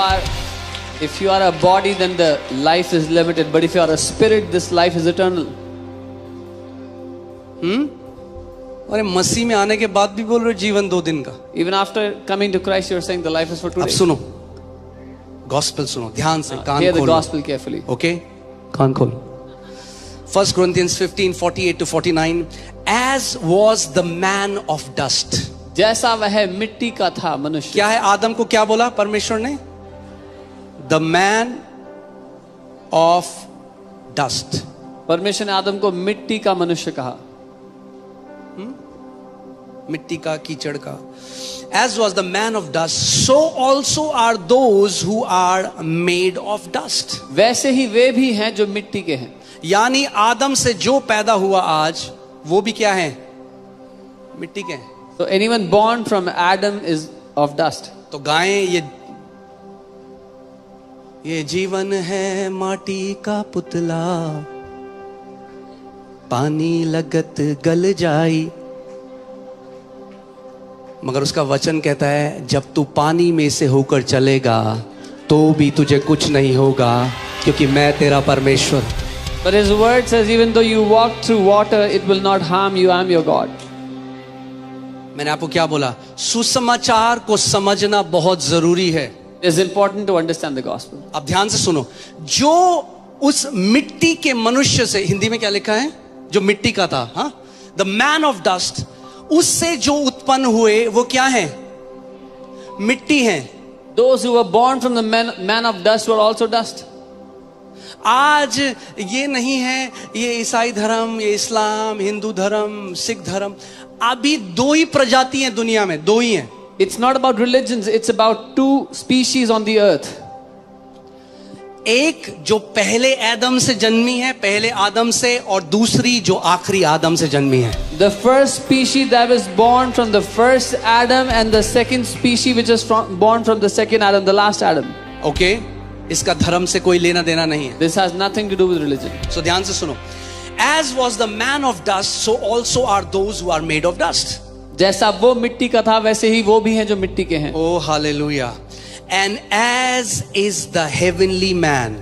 Speaker 2: are a body, then the life is limited. But if you are a spirit, this life is eternal.
Speaker 1: अरे मसीह में आने के बाद भी बोल रहे हो जीवन 2 दिन का।
Speaker 2: Even after coming to Christ, you are saying the life is for
Speaker 1: अब
Speaker 2: today.
Speaker 1: सुनो, गॉस्पेल सुनो ध्यान से, कान
Speaker 2: Hear the
Speaker 1: खोलो।
Speaker 2: gospel carefully.
Speaker 1: ओके, कान खोलो। 1 Corinthians 15:48 to 49, as was the man of dust.
Speaker 2: जैसा वह मिट्टी का था मनुष्य।
Speaker 1: क्या है? आदम को क्या बोला परमेश्वर ने? The man of dust.
Speaker 2: परमेश्वर ने आदम को मिट्टी का मनुष्य कहा।
Speaker 1: मिट्टी का, कीचड़ का। As was the man of dust, so also are those who are made of dust.
Speaker 2: वैसे ही वे भी हैं जो मिट्टी के हैं।
Speaker 1: यानी आदम से जो पैदा हुआ आज, वो भी क्या है? मिट्टी के हैं।
Speaker 2: So anyone born from Adam is of dust.
Speaker 1: तो गाएं ये जीवन है माटी का पुतला, पानी लगत गल जाई। मगर उसका वचन कहता है जब तू पानी में से होकर चलेगा तो भी तुझे कुछ नहीं होगा, क्योंकि मैं तेरा परमेश्वर।
Speaker 2: But his word says, even though you walk through water, it will not harm you. I am your God.
Speaker 1: मैंने आपको क्या बोला? सुसमाचार को समझना बहुत जरूरी है।
Speaker 2: It's important to understand the gospel.
Speaker 1: अब ध्यान से सुनो, जो उस मिट्टी के मनुष्य से, हिंदी में क्या लिखा है, जो मिट्टी का था, हाँ, द मैन ऑफ डस्ट, उससे जो उत्पन्न हुए वो क्या है? मिट्टी हैं।
Speaker 2: Those who were born from the man of dust were also dust.
Speaker 1: आज ये नहीं है ये ईसाई धर्म, ये इस्लाम, हिंदू धर्म, सिख धर्म, अभी दो ही प्रजाति हैं दुनिया में, दो ही हैं।
Speaker 2: It's not about religions, it's about two species on the earth.
Speaker 1: एक जो पहले आदम से जन्मी है, पहले आदम से, और दूसरी जो आखिरी आदम से जन्मी है।
Speaker 2: The first species that was born from the first Adam, and the second species which is born from the second Adam, the last Adam.
Speaker 1: Okay, इसका धर्म से कोई लेना देना नहीं है।
Speaker 2: This has nothing to do with religion.
Speaker 1: So ध्यान से सुनो, as was the man of dust, so also are those who are made of dust.
Speaker 2: जैसा वो मिट्टी का था, वैसे ही वो भी हैं जो मिट्टी के हैं।
Speaker 1: Oh hallelujah. And as is the heavenly man,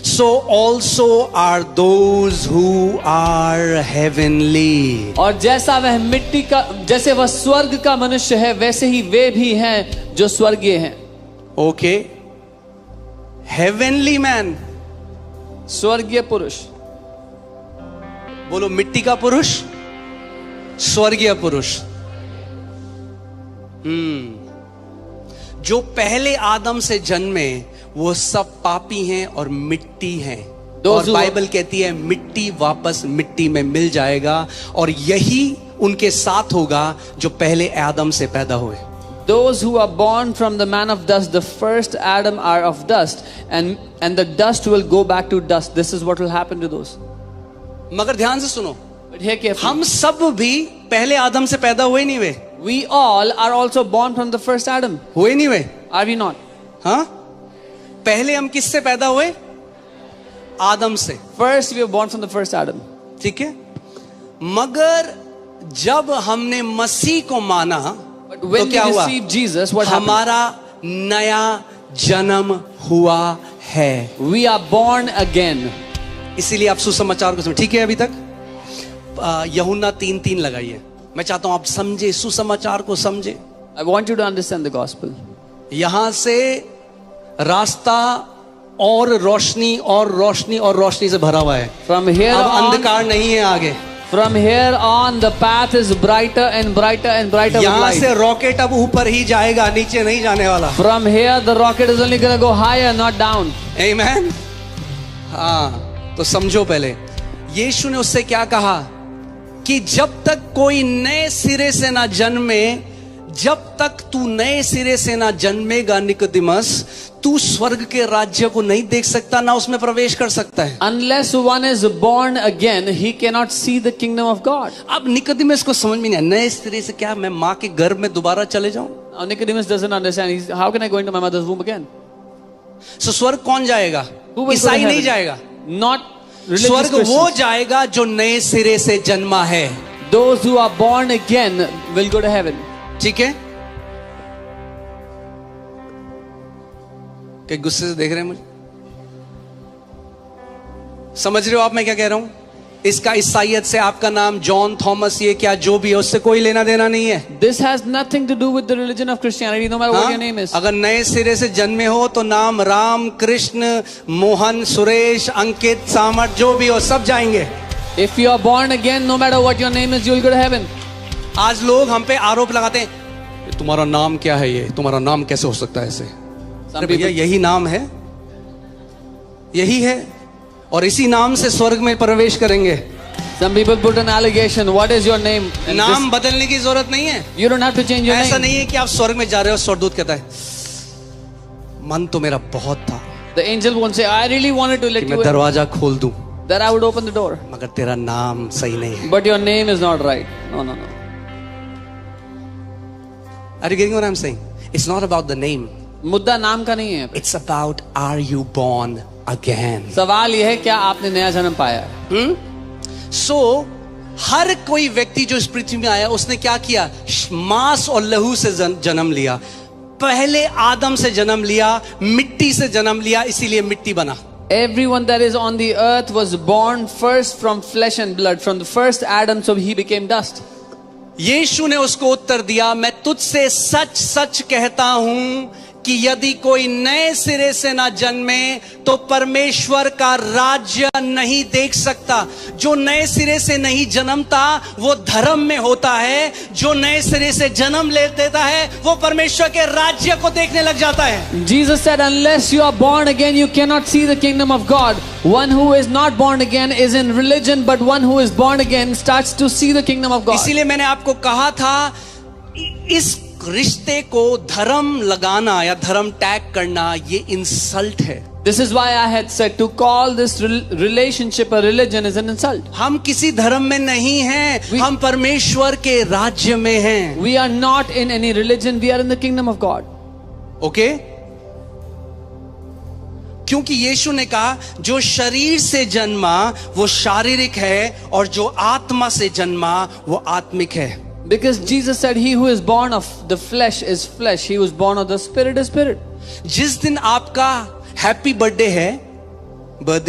Speaker 1: so also are those who are heavenly.
Speaker 2: और जैसा वह मिट्टी का, जैसे वह स्वर्ग का मनुष्य है, वैसे ही वे भी हैं जो स्वर्गीय हैं।
Speaker 1: Okay, heavenly man,
Speaker 2: स्वर्गीय पुरुष।
Speaker 1: बोलो, मिट्टी का पुरुष, स्वर्गीय पुरुष। जो पहले आदम से जन्मे वो सब पापी हैं और मिट्टी हैं, और बाइबल कहती है मिट्टी वापस मिट्टी में मिल जाएगा, और यही उनके साथ होगा जो पहले आदम से पैदा हुए।
Speaker 2: Those who are born from the man of dust, the first Adam, are of dust, and the dust will go back to dust. This is what will happen to those.
Speaker 1: मगर ध्यान से सुनो,
Speaker 2: But here carefully,
Speaker 1: हम सब भी पहले आदम से पैदा हुए नहीं हुए?
Speaker 2: we all are also born from the first Adam.
Speaker 1: हुए नहीं हुए?
Speaker 2: Are we not?
Speaker 1: हाँ, पहले हम किससे पैदा हुए? आदम से।
Speaker 2: First we were born from the first Adam.
Speaker 1: ठीक है, मगर जब हमने मसीह को माना,
Speaker 2: But
Speaker 1: तो
Speaker 2: when we
Speaker 1: क्या हुआ?
Speaker 2: received Jesus, what happened?
Speaker 1: हमारा नया जन्म हुआ है।
Speaker 2: We are born again.
Speaker 1: इसीलिए आप सुसमाचार को समझ, ठीक है? अभी तक यूहन्ना 3:3 लगाइए। मैं चाहता हूं आप समझे, सुसमाचार को समझे।
Speaker 2: I want you to understand the gospel.
Speaker 1: यहां से रास्ता और रोशनी और रोशनी और रोशनी से भरा हुआ है।
Speaker 2: From here
Speaker 1: अब
Speaker 2: on,
Speaker 1: अंधकार नहीं है आगे।
Speaker 2: from here on, the path is brighter and brighter and brighter with
Speaker 1: यहां
Speaker 2: light.
Speaker 1: से रॉकेट अब ऊपर ही जाएगा, नीचे नहीं जाने वाला।
Speaker 2: From here, the rocket is only going to go higher, not down.
Speaker 1: आमेन। हाँ, तो समझो, पहले यीशु ने उससे क्या कहा कि जब तक कोई नए सिरे से ना जन्मे, जब तक तू नए सिरे से ना जन्मेगा निकोदेमस, तू स्वर्ग के राज्य को नहीं देख सकता, ना उसमें प्रवेश कर सकता है।
Speaker 2: Unless one is born again, he cannot see the kingdom of God.
Speaker 1: अब निकोदेमस को समझ में नहीं आया, नए सिरे से क्या मैं माँ के गर्भ में दोबारा चले जाऊं?
Speaker 2: Now Nicodemus doesn't understand. How can I go into my mother's womb again?
Speaker 1: So स्वर्ग कौन जाएगा?
Speaker 2: Who will go to
Speaker 1: ईसाई नहीं
Speaker 2: heaven?
Speaker 1: जाएगा।
Speaker 2: Not religious
Speaker 1: स्वर्ग वो
Speaker 2: Christians.
Speaker 1: जाएगा जो नए सिरे से जन्मा है।
Speaker 2: Those who are born again will go to heaven.
Speaker 1: ठीक है? क्या गुस्से से देख रहे हैं मुझे? समझ रहे हो आप मैं क्या कह रहा हूं? इसका ईसाइयत से आपका नाम जॉन, थॉमस, ये क्या जो भी है, उससे कोई लेना देना नहीं है।
Speaker 2: This has nothing to do with the religion of Christianity, no matter what your name is.
Speaker 1: अगर नए सिरे से जन्मे हो तो नाम राम, कृष्ण, मोहन, सुरेश, अंकित, सामर्थ, जो भी हो सब जाएंगे।
Speaker 2: If you are born again, no matter what your name is, you will go to heaven.
Speaker 1: आज लोग हम पे आरोप लगाते हैं, तुम्हारा नाम क्या है, ये तुम्हारा नाम कैसे हो सकता है ऐसे? अरे भैया, यही नाम है, यही है, और इसी नाम से स्वर्ग में प्रवेश करेंगे।
Speaker 2: Some people put an allegation. What is your name? And
Speaker 1: नाम बदलने की जरूरत नहीं है।
Speaker 2: you don't have to change your
Speaker 1: ऐसा
Speaker 2: name.
Speaker 1: नहीं है कि आप स्वर्ग में जा रहे हो, स्वर्गदूत कहता है मन तो मेरा बहुत था
Speaker 2: The angel won't say, I really wanted to let
Speaker 1: कि
Speaker 2: you
Speaker 1: मैं
Speaker 2: in,
Speaker 1: दरवाजा खोल दूं,
Speaker 2: that I would open the door.
Speaker 1: मगर तेरा नाम सही नहीं है।
Speaker 2: But your name is not right. No, no, no.
Speaker 1: Are you getting what I'm saying? It's not about the name.
Speaker 2: मुद्दा नाम का नहीं है.
Speaker 1: It's about are you born again?
Speaker 2: सवाल यह है, क्या आपने नया जन्म पाया है?
Speaker 1: So हर कोई व्यक्ति जो इस पृथ्वी में आया उसने क्या किया? मांस और लहू से जन्म लिया। पहले आदम से जन्म लिया, मिट्टी से जन्म लिया, इसीलिए मिट्टी बना।
Speaker 2: Everyone that is on the earth was born first from flesh and blood, from the first Adam, so he became dust.
Speaker 1: यीशु ने उसको उत्तर दिया, मैं तुझसे सच सच कहता हूं कि यदि कोई नए सिरे से ना जन्मे तो परमेश्वर का राज्य नहीं देख सकता। जो नए सिरे से नहीं जन्मता वो धर्म में होता है, जो नए सिरे से जन्म ले देता है वो परमेश्वर के राज्य को देखने लग जाता है।
Speaker 2: Jesus said, unless you are born again, you cannot see the kingdom of God. One who is not born again is in religion, but one who is born again starts to see the kingdom of God.
Speaker 1: इसीलिए मैंने आपको कहा था, इस रिश्ते को धर्म लगाना या धर्म टैग करना ये इंसल्ट है।
Speaker 2: This is why I had said to call this relationship a religion is an insult.
Speaker 1: हम किसी धर्म में नहीं हैं, हम परमेश्वर के राज्य में हैं।
Speaker 2: We are not in any religion, we are in the kingdom of God.
Speaker 1: Okay? क्योंकि यीशु ने कहा जो शरीर से जन्मा वो शारीरिक है और जो आत्मा से जन्मा वो आत्मिक है।
Speaker 2: Because Jesus said, he who is born of the flesh is flesh, he who is born of the spirit is spirit.
Speaker 1: जिस दिन आपका हैप्पी बर्थडे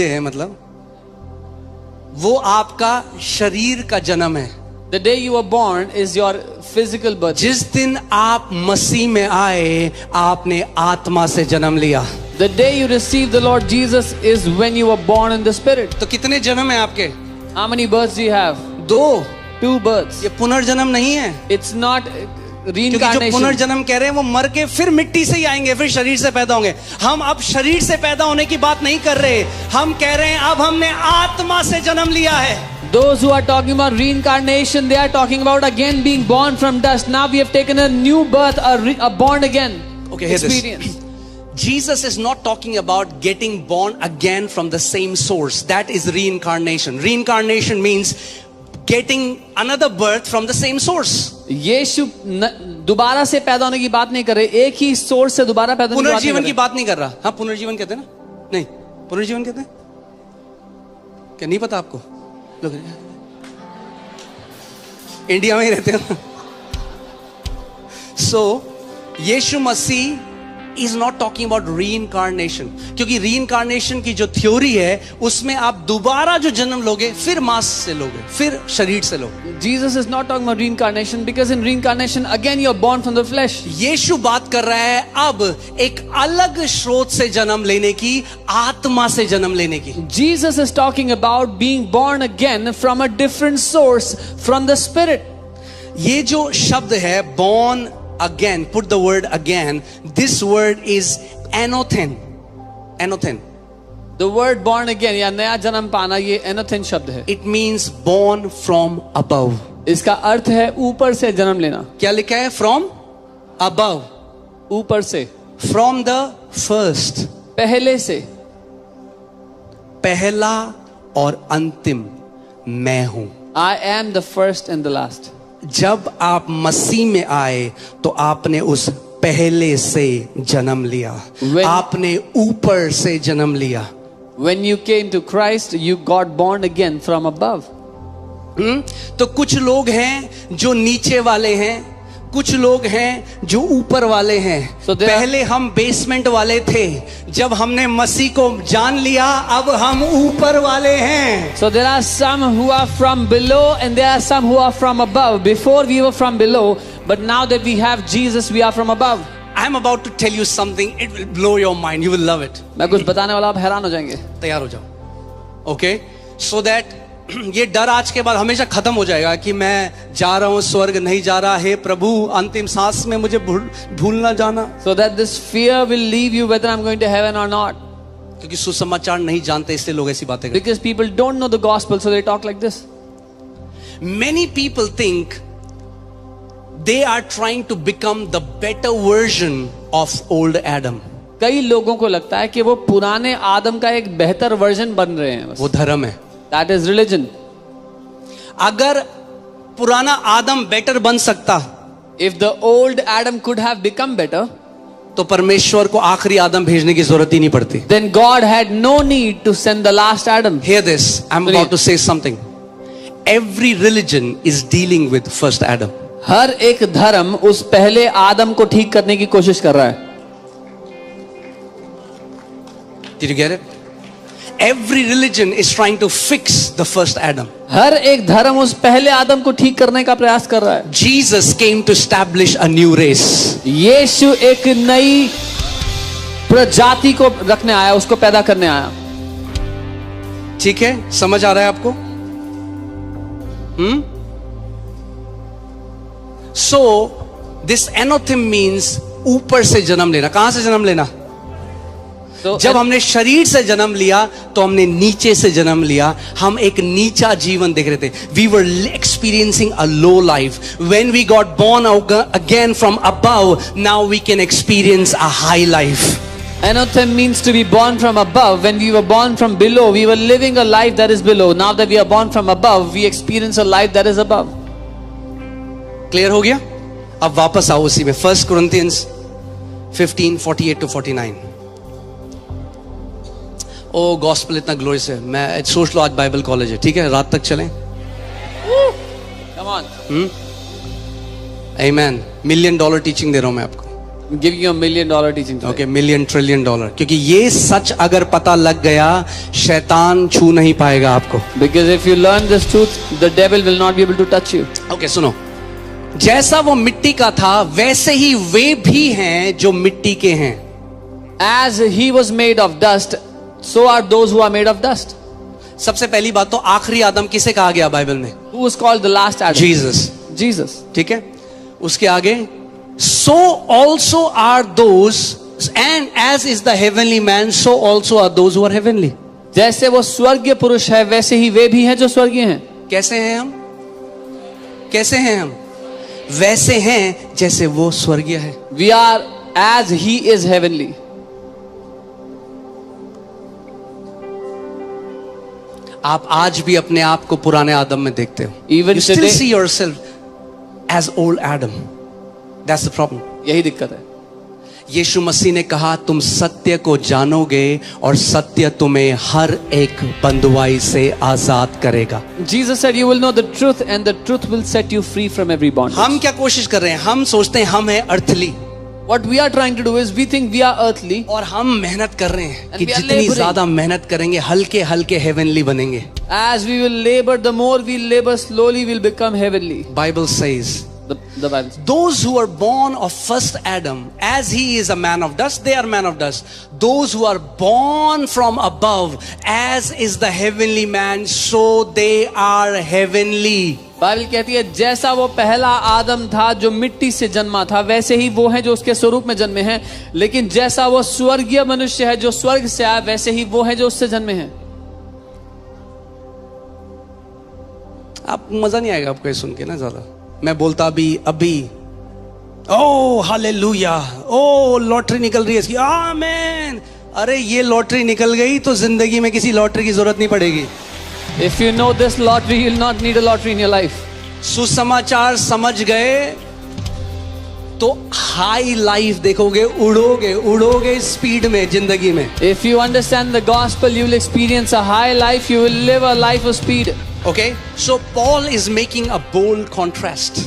Speaker 1: है मतलब वो आपका शरीर का जन्म है।
Speaker 2: The day you were born is your physical birth.
Speaker 1: जिस दिन आप मसीह में आए आपने आत्मा से जन्म लिया।
Speaker 2: The day you receive the Lord Jesus is when you were born in the spirit.
Speaker 1: तो कितने जन्म है आपके?
Speaker 2: How many births do you have?
Speaker 1: 2।
Speaker 2: 2 births.
Speaker 1: ये पुनर्जन्म नहीं है।
Speaker 2: It's not
Speaker 1: क्योंकि जो
Speaker 2: reincarnation.
Speaker 1: पुनर्जन्म कह रहे हैं वो मर के फिर मिट्टी से ही आएंगे, फिर शरीर से पैदा होंगे। हम अब शरीर से पैदा होने की बात नहीं कर रहे, हम कह रहे हैं अब हमने आत्मा से जन्म लिया है।
Speaker 2: Those who are talking about reincarnation, they are talking about again being born from dust. Now we have taken a new birth, a born again experience.
Speaker 1: Jesus is not talking about getting born again from the same source. That is reincarnation. Reincarnation means getting another birth from the same source.
Speaker 2: यीशु दोबारा से पैदा होने की बात नहीं कर रहे, एक ही सोर्स से दोबारा पैदा होने की बात नहीं कर रहे।
Speaker 1: पुनर्जीवन की बात नहीं कर रहा। हाँ, पुनर्जीवन कहते हैं ना? नहीं, पुनर्जीवन कहते हैं क्या? नहीं पता आपको? लोग इंडिया में ही रहते हैं। सो यीशु मसीह is not talking about reincarnation, क्योंकि reincarnation की जो थ्योरी है उसमें आप दोबारा जो जन्म लोगे फिर मांस से लोगे, फिर शरीर से लोगे।
Speaker 2: Jesus is not talking about reincarnation because in reincarnation again you are born from the flesh.
Speaker 1: यीशु बात कर रहा है अब एक अलग स्रोत से जन्म लेने की, आत्मा से जन्म लेने की।
Speaker 2: Jesus is talking about being born again from a different source, from the spirit.
Speaker 1: ये जो शब्द है born again, put the word again, this word is anothen. Anothen.
Speaker 2: The word born again या नया जन्म पाना, ये anothen शब्द है।
Speaker 1: It means born from above.
Speaker 2: इसका अर्थ है ऊपर से जन्म लेना।
Speaker 1: क्या लिखा है? From above.
Speaker 2: ऊपर से।
Speaker 1: From the first.
Speaker 2: पहले से।
Speaker 1: पहला और अंतिम मैं हूं।
Speaker 2: I am the first and the last.
Speaker 1: जब आप मसीह में आए तो आपने उस पहले से जन्म लिया, आपने ऊपर से जन्म लिया।
Speaker 2: When you came to Christ, you got born again from above.
Speaker 1: तो कुछ लोग हैं जो नीचे वाले हैं, कुछ लोग हैं जो ऊपर वाले हैं। पहले हम बेसमेंट वाले थे, जब हमने मसीह को जान लिया अब हम ऊपर वाले हैं।
Speaker 2: So there are some who are from below and there are some who are from above. Before we were from below, but now that we have Jesus, we are from above.
Speaker 1: I am about to tell you something, it will blow your mind, you will love it.
Speaker 2: मैं कुछ बताने वाला, आप हैरान हो जाएंगे।
Speaker 1: तैयार हो जाओ। Okay, so that ये डर आज के बाद हमेशा खत्म हो जाएगा कि मैं जा रहा हूं स्वर्ग, नहीं जा रहा, हे प्रभु अंतिम सांस में मुझे भूल ना जाना।
Speaker 2: So that this fear will leave you whether I'm going to heaven or not.
Speaker 1: क्योंकि सुसमाचार नहीं जानते इसलिए लोग ऐसी बातें करते हैं।
Speaker 2: Because people don't know the gospel, so they talk like this.
Speaker 1: Many people think they are trying to become the better version of old Adam.
Speaker 2: कई लोगों को लगता है कि वो पुराने आदम का एक बेहतर वर्जन बन रहे हैं।
Speaker 1: वो धर्म है।
Speaker 2: That is religion.
Speaker 1: अगर पुराना आदम बेटर बन सकता,
Speaker 2: if the old Adam could have become better,
Speaker 1: तो परमेश्वर को आखिरी आदम भेजने की जरूरत ही नहीं पड़ती।
Speaker 2: then God had no need to send the last Adam.
Speaker 1: Hear this, I'm about to say something. Every religion is dealing with first Adam.
Speaker 2: हर एक धर्म उस पहले आदम को ठीक करने की कोशिश कर रहा है।
Speaker 1: Did you get it? Every religion is trying to fix the first Adam.
Speaker 2: हर एक धर्म उस पहले आदम को ठीक करने का प्रयास कर रहा है।
Speaker 1: Jesus came to establish a new race.
Speaker 2: यीशु एक नई प्रजाति को रखने आया, उसको पैदा करने आया।
Speaker 1: ठीक है, समझ आ रहा है आपको? So this enothim means ऊपर से जन्म लेना। कहां से जन्म लेना?
Speaker 2: तो
Speaker 1: जब हमने शरीर से जन्म लिया तो हमने नीचे से जन्म लिया। हम एक नीचा जीवन देख रहे थे। We were experiencing a low life. When we got born again from above, now we can experience a high life.
Speaker 2: Anathema means to be born from above. When we were born from below, we were living a life that is below. Now that we are born from above, we experience a life that is above.
Speaker 1: Clear हो गया? अब वापस आओ उसी में। 1 Corinthians 15:48 to 49। O gospel इतना glorious है। मैं सोच लो आज बाइबल कॉलेज है, ठीक है, रात तक चलें।
Speaker 2: Come on.
Speaker 1: Amen. $1 million teaching दे रहा हूं मैं आपको।
Speaker 2: I'm giving you $1 million teaching today.
Speaker 1: Okay, $1 million trillion। क्योंकि ये सच अगर पता लग गया, शैतान छू नहीं पाएगा आपको।
Speaker 2: Because if you learn this truth, the devil will not be able to touch you.
Speaker 1: Okay, सुनो। जैसा वो मिट्टी का था वैसे ही वे भी हैं जो मिट्टी के हैं।
Speaker 2: As he was made of dust, so are those who are made of dust.
Speaker 1: सबसे पहली बात तो आखिरी आदम किसे कहा गया बाइबल में?
Speaker 2: Who was called the last Adam?
Speaker 1: Jesus.
Speaker 2: Jesus.
Speaker 1: ठीक है, उसके आगे so also are those, and as is the heavenly man, so also are those who are heavenly.
Speaker 2: जैसे वो स्वर्गीय पुरुष है, वैसे ही वे भी हैं जो स्वर्गीय हैं।
Speaker 1: कैसे हैं हम? कैसे हैं हम? वैसे हैं जैसे वो स्वर्गीय है।
Speaker 2: We are as he is heavenly.
Speaker 1: आप आज भी अपने आप को पुराने आदम में देखते हो।
Speaker 2: Even
Speaker 1: You still
Speaker 2: today-
Speaker 1: see yourself as old Adam. That's the problem.
Speaker 2: यही दिक्कत है।
Speaker 1: यीशु मसीह ने कहा तुम सत्य को जानोगे और सत्य तुम्हें हर एक बंधुआई से आजाद करेगा।
Speaker 2: Jesus said, "You will know the truth, and the truth will set you free from every bondage."
Speaker 1: हम क्या कोशिश कर रहे हैं? हम सोचते हैं हम हैं earthly,
Speaker 2: What we are trying to do is we think we are earthly,
Speaker 1: और हम मेहनत कर रहे हैं
Speaker 2: And
Speaker 1: कि
Speaker 2: we are
Speaker 1: जितनी
Speaker 2: laboring.
Speaker 1: ज्यादा मेहनत करेंगे हल्के हल्के हेवनली बनेंगे।
Speaker 2: as we will labor. The more we labor, slowly we'll become heavenly.
Speaker 1: Bible says
Speaker 2: The Bible says.
Speaker 1: those who are born of first Adam, as he is a man of dust, they are man of dust. Those who are born from above, as is the heavenly man, so they are heavenly.
Speaker 2: Bible कहती है जैसा वो पहला आदम था जो मिट्टी से जन्मा था, वैसे ही वो है जो उसके स्वरूप में जन्मे हैं। लेकिन जैसा वो स्वर्गीय मनुष्य है जो स्वर्ग से आया, वैसे ही वो है जो उससे जन्मे हैं।
Speaker 1: आपको मजा नहीं आएगा आपको ये सुन के ना ज्यादा। मैं बोलता अभी ओ हालेलुया, ओ लॉटरी निकल रही है इसकी, आमेन। अरे ये लॉटरी निकल गई तो जिंदगी में किसी लॉटरी की जरूरत नहीं पड़ेगी।
Speaker 2: If you know this lottery, you'll not need a lottery in your life.
Speaker 1: सुसमाचार समझ गए तो हाई लाइफ देखोगे, उड़ोगे स्पीड में जिंदगी में।
Speaker 2: If you understand the gospel, you will experience a high life. You will live a life of speed.
Speaker 1: Okay, so Paul is making a bold contrast.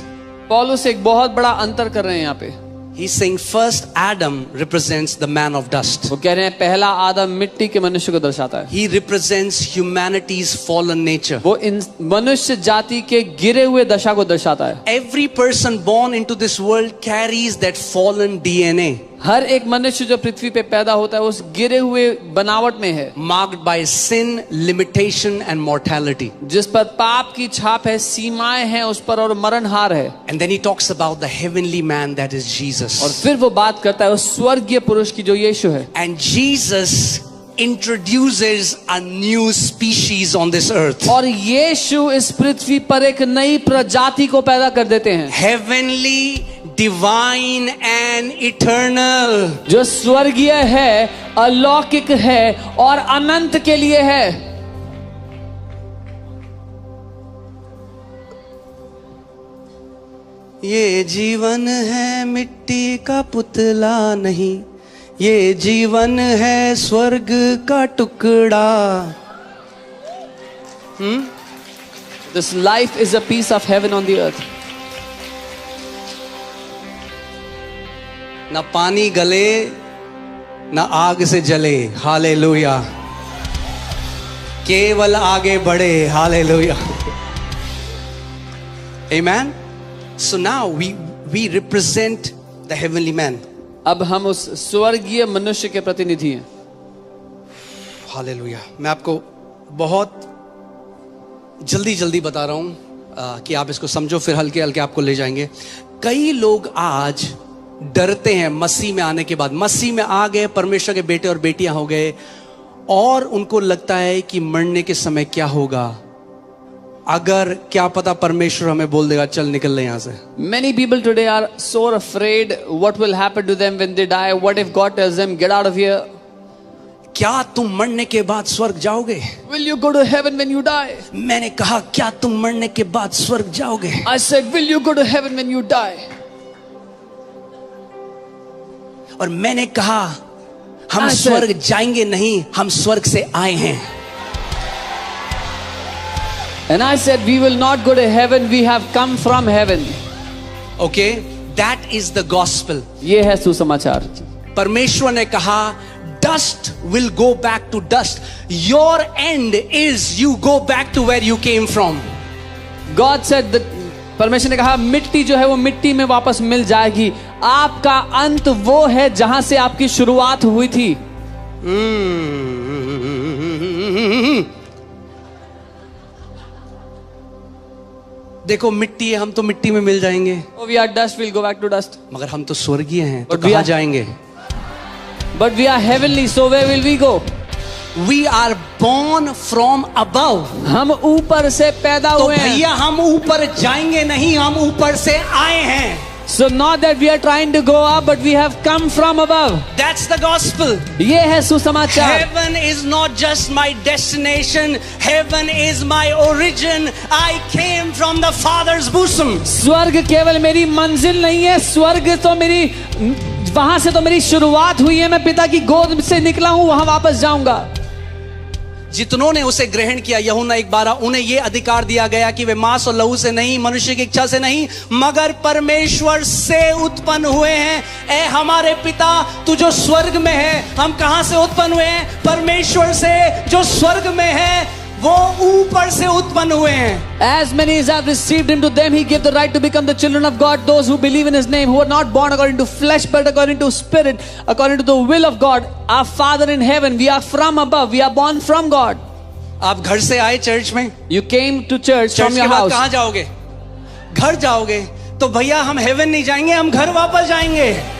Speaker 2: पौलुस एक बहुत बड़ा अंतर कर रहे हैं यहाँ पे।
Speaker 1: He's saying first Adam represents the man of dust.
Speaker 2: वो कह रहे हैं पहला आदम मिट्टी के मनुष्य को दर्शाता है।
Speaker 1: He represents humanity's fallen nature.
Speaker 2: वो इन मनुष्य जाति के गिरे हुए दशा को दर्शाता है।
Speaker 1: Every person born into this world carries that fallen DNA,
Speaker 2: हर एक मनुष्य जो पृथ्वी पे पैदा होता है उस गिरे हुए बनावट में है,
Speaker 1: marked by sin, limitation and mortality.
Speaker 2: जिस पर पाप की छाप है, सीमाएं हैं उस पर और मरणहार है।
Speaker 1: And then he talks about the heavenly man that is Jesus.
Speaker 2: और फिर वो बात करता है उस स्वर्गीय पुरुष की जो यीशु है।
Speaker 1: And Jesus introduces a new species on this earth.
Speaker 2: और यीशु इस पृथ्वी पर एक नई प्रजाति को पैदा कर देते हैं,
Speaker 1: Heavenly, divine and eternal.
Speaker 2: जो स्वर्गीय है, अलौकिक है और अनंत के लिए है।
Speaker 1: ये जीवन है मिट्टी का पुतला नहीं, ये जीवन है स्वर्ग का टुकड़ा।
Speaker 2: This life is a piece of heaven on the earth.
Speaker 1: ना पानी गले ना आग से जले। हालेलुया। केवल आगे बढ़े। Hallelujah. Amen. So now we represent the heavenly man.
Speaker 2: अब हम उस स्वर्गीय मनुष्य के प्रतिनिधि हैं।
Speaker 1: हालेलुया। मैं आपको बहुत जल्दी बता रहा हूं कि आप इसको समझो, फिर हल्के हल्के आपको ले जाएंगे। कई लोग आज डरते हैं मसीह में आने के बाद। मसीह में आ गए, परमेश्वर के बेटे और बेटियां हो गए, और उनको लगता है कि मरने के समय क्या होगा, अगर क्या पता परमेश्वर हमें बोल देगा चल निकल ले यहां से।
Speaker 2: Many people today are so afraid what will happen to them when they die. What if God tells them get out of here?
Speaker 1: क्या तुम मरने के बाद स्वर्ग जाओगे?
Speaker 2: Will you go to heaven when you die?
Speaker 1: मैंने कहा क्या तुम मरने के बाद स्वर्ग जाओगे?
Speaker 2: I said will you go to heaven when you die?
Speaker 1: और मैंने कहा हम
Speaker 2: I said-
Speaker 1: स्वर्ग जाएंगे नहीं, हम स्वर्ग से आए हैं।
Speaker 2: And I said we will not go to heaven, we have come from heaven.
Speaker 1: Okay, that is the gospel.
Speaker 2: ये है सुसमाचार।
Speaker 1: परमेश्वर ने कहा dust will go back to dust. Your end is you go back to where you came from.
Speaker 2: God said that परमेश्वर ने कहा मिट्टी जो है वो मिट्टी में वापस मिल जाएगी। आपका अंत वो है जहां से आपकी शुरुआत हुई थी।
Speaker 1: देखो मिट्टी है, हम तो मिट्टी में मिल जाएंगे,
Speaker 2: Oh, we are dust, we'll go back to dust.
Speaker 1: मगर हम तो स्वर्गीय हैं, तो
Speaker 2: But we
Speaker 1: कहाँ
Speaker 2: are-
Speaker 1: जाएंगे?
Speaker 2: But we are heavenly, so where will we go?
Speaker 1: We are born from above.
Speaker 2: हम ऊपर से पैदा
Speaker 1: तो
Speaker 2: हुए हैं।
Speaker 1: भैया हम ऊपर जाएंगे नहीं, हम ऊपर से आए हैं।
Speaker 2: So not that we are trying to go up, but we have come from above.
Speaker 1: That's the gospel.
Speaker 2: ये है सुसमाचार।
Speaker 1: Heaven is not just my destination. Heaven is my origin. I came from the Father's bosom.
Speaker 2: स्वर्ग केवल मेरी मंजिल नहीं है, स्वर्ग तो मेरी, वहां से तो मेरी शुरुआत हुई है। मैं पिता की गोद से निकला हूं, वहां वापस जाऊंगा।
Speaker 1: जितनों ने उसे ग्रहण किया, यूहन्ना 1:12, उन्हें यह अधिकार दिया गया कि वे मांस और लहू से नहीं, मनुष्य की इच्छा से नहीं, मगर परमेश्वर से उत्पन्न हुए हैं। ए हमारे पिता तू जो स्वर्ग में है, हम कहां से उत्पन्न हुए हैं? परमेश्वर से जो स्वर्ग में है, वो ऊपर से उत्पन्न हुए हैं।
Speaker 2: As many as have received him, to them he gave the right to become the children of God, those who believe in his name, who are not born according to flesh but according to spirit, according to the will of God. Our Father in heaven, we are from above, we are born from God.
Speaker 1: आप घर से आए church में,
Speaker 2: You came to church from
Speaker 1: church
Speaker 2: your
Speaker 1: के बाद
Speaker 2: house.
Speaker 1: कहां जाओगे? घर जाओगे। तो भैया हम हेवन नहीं जाएंगे, हम घर वापस जाएंगे।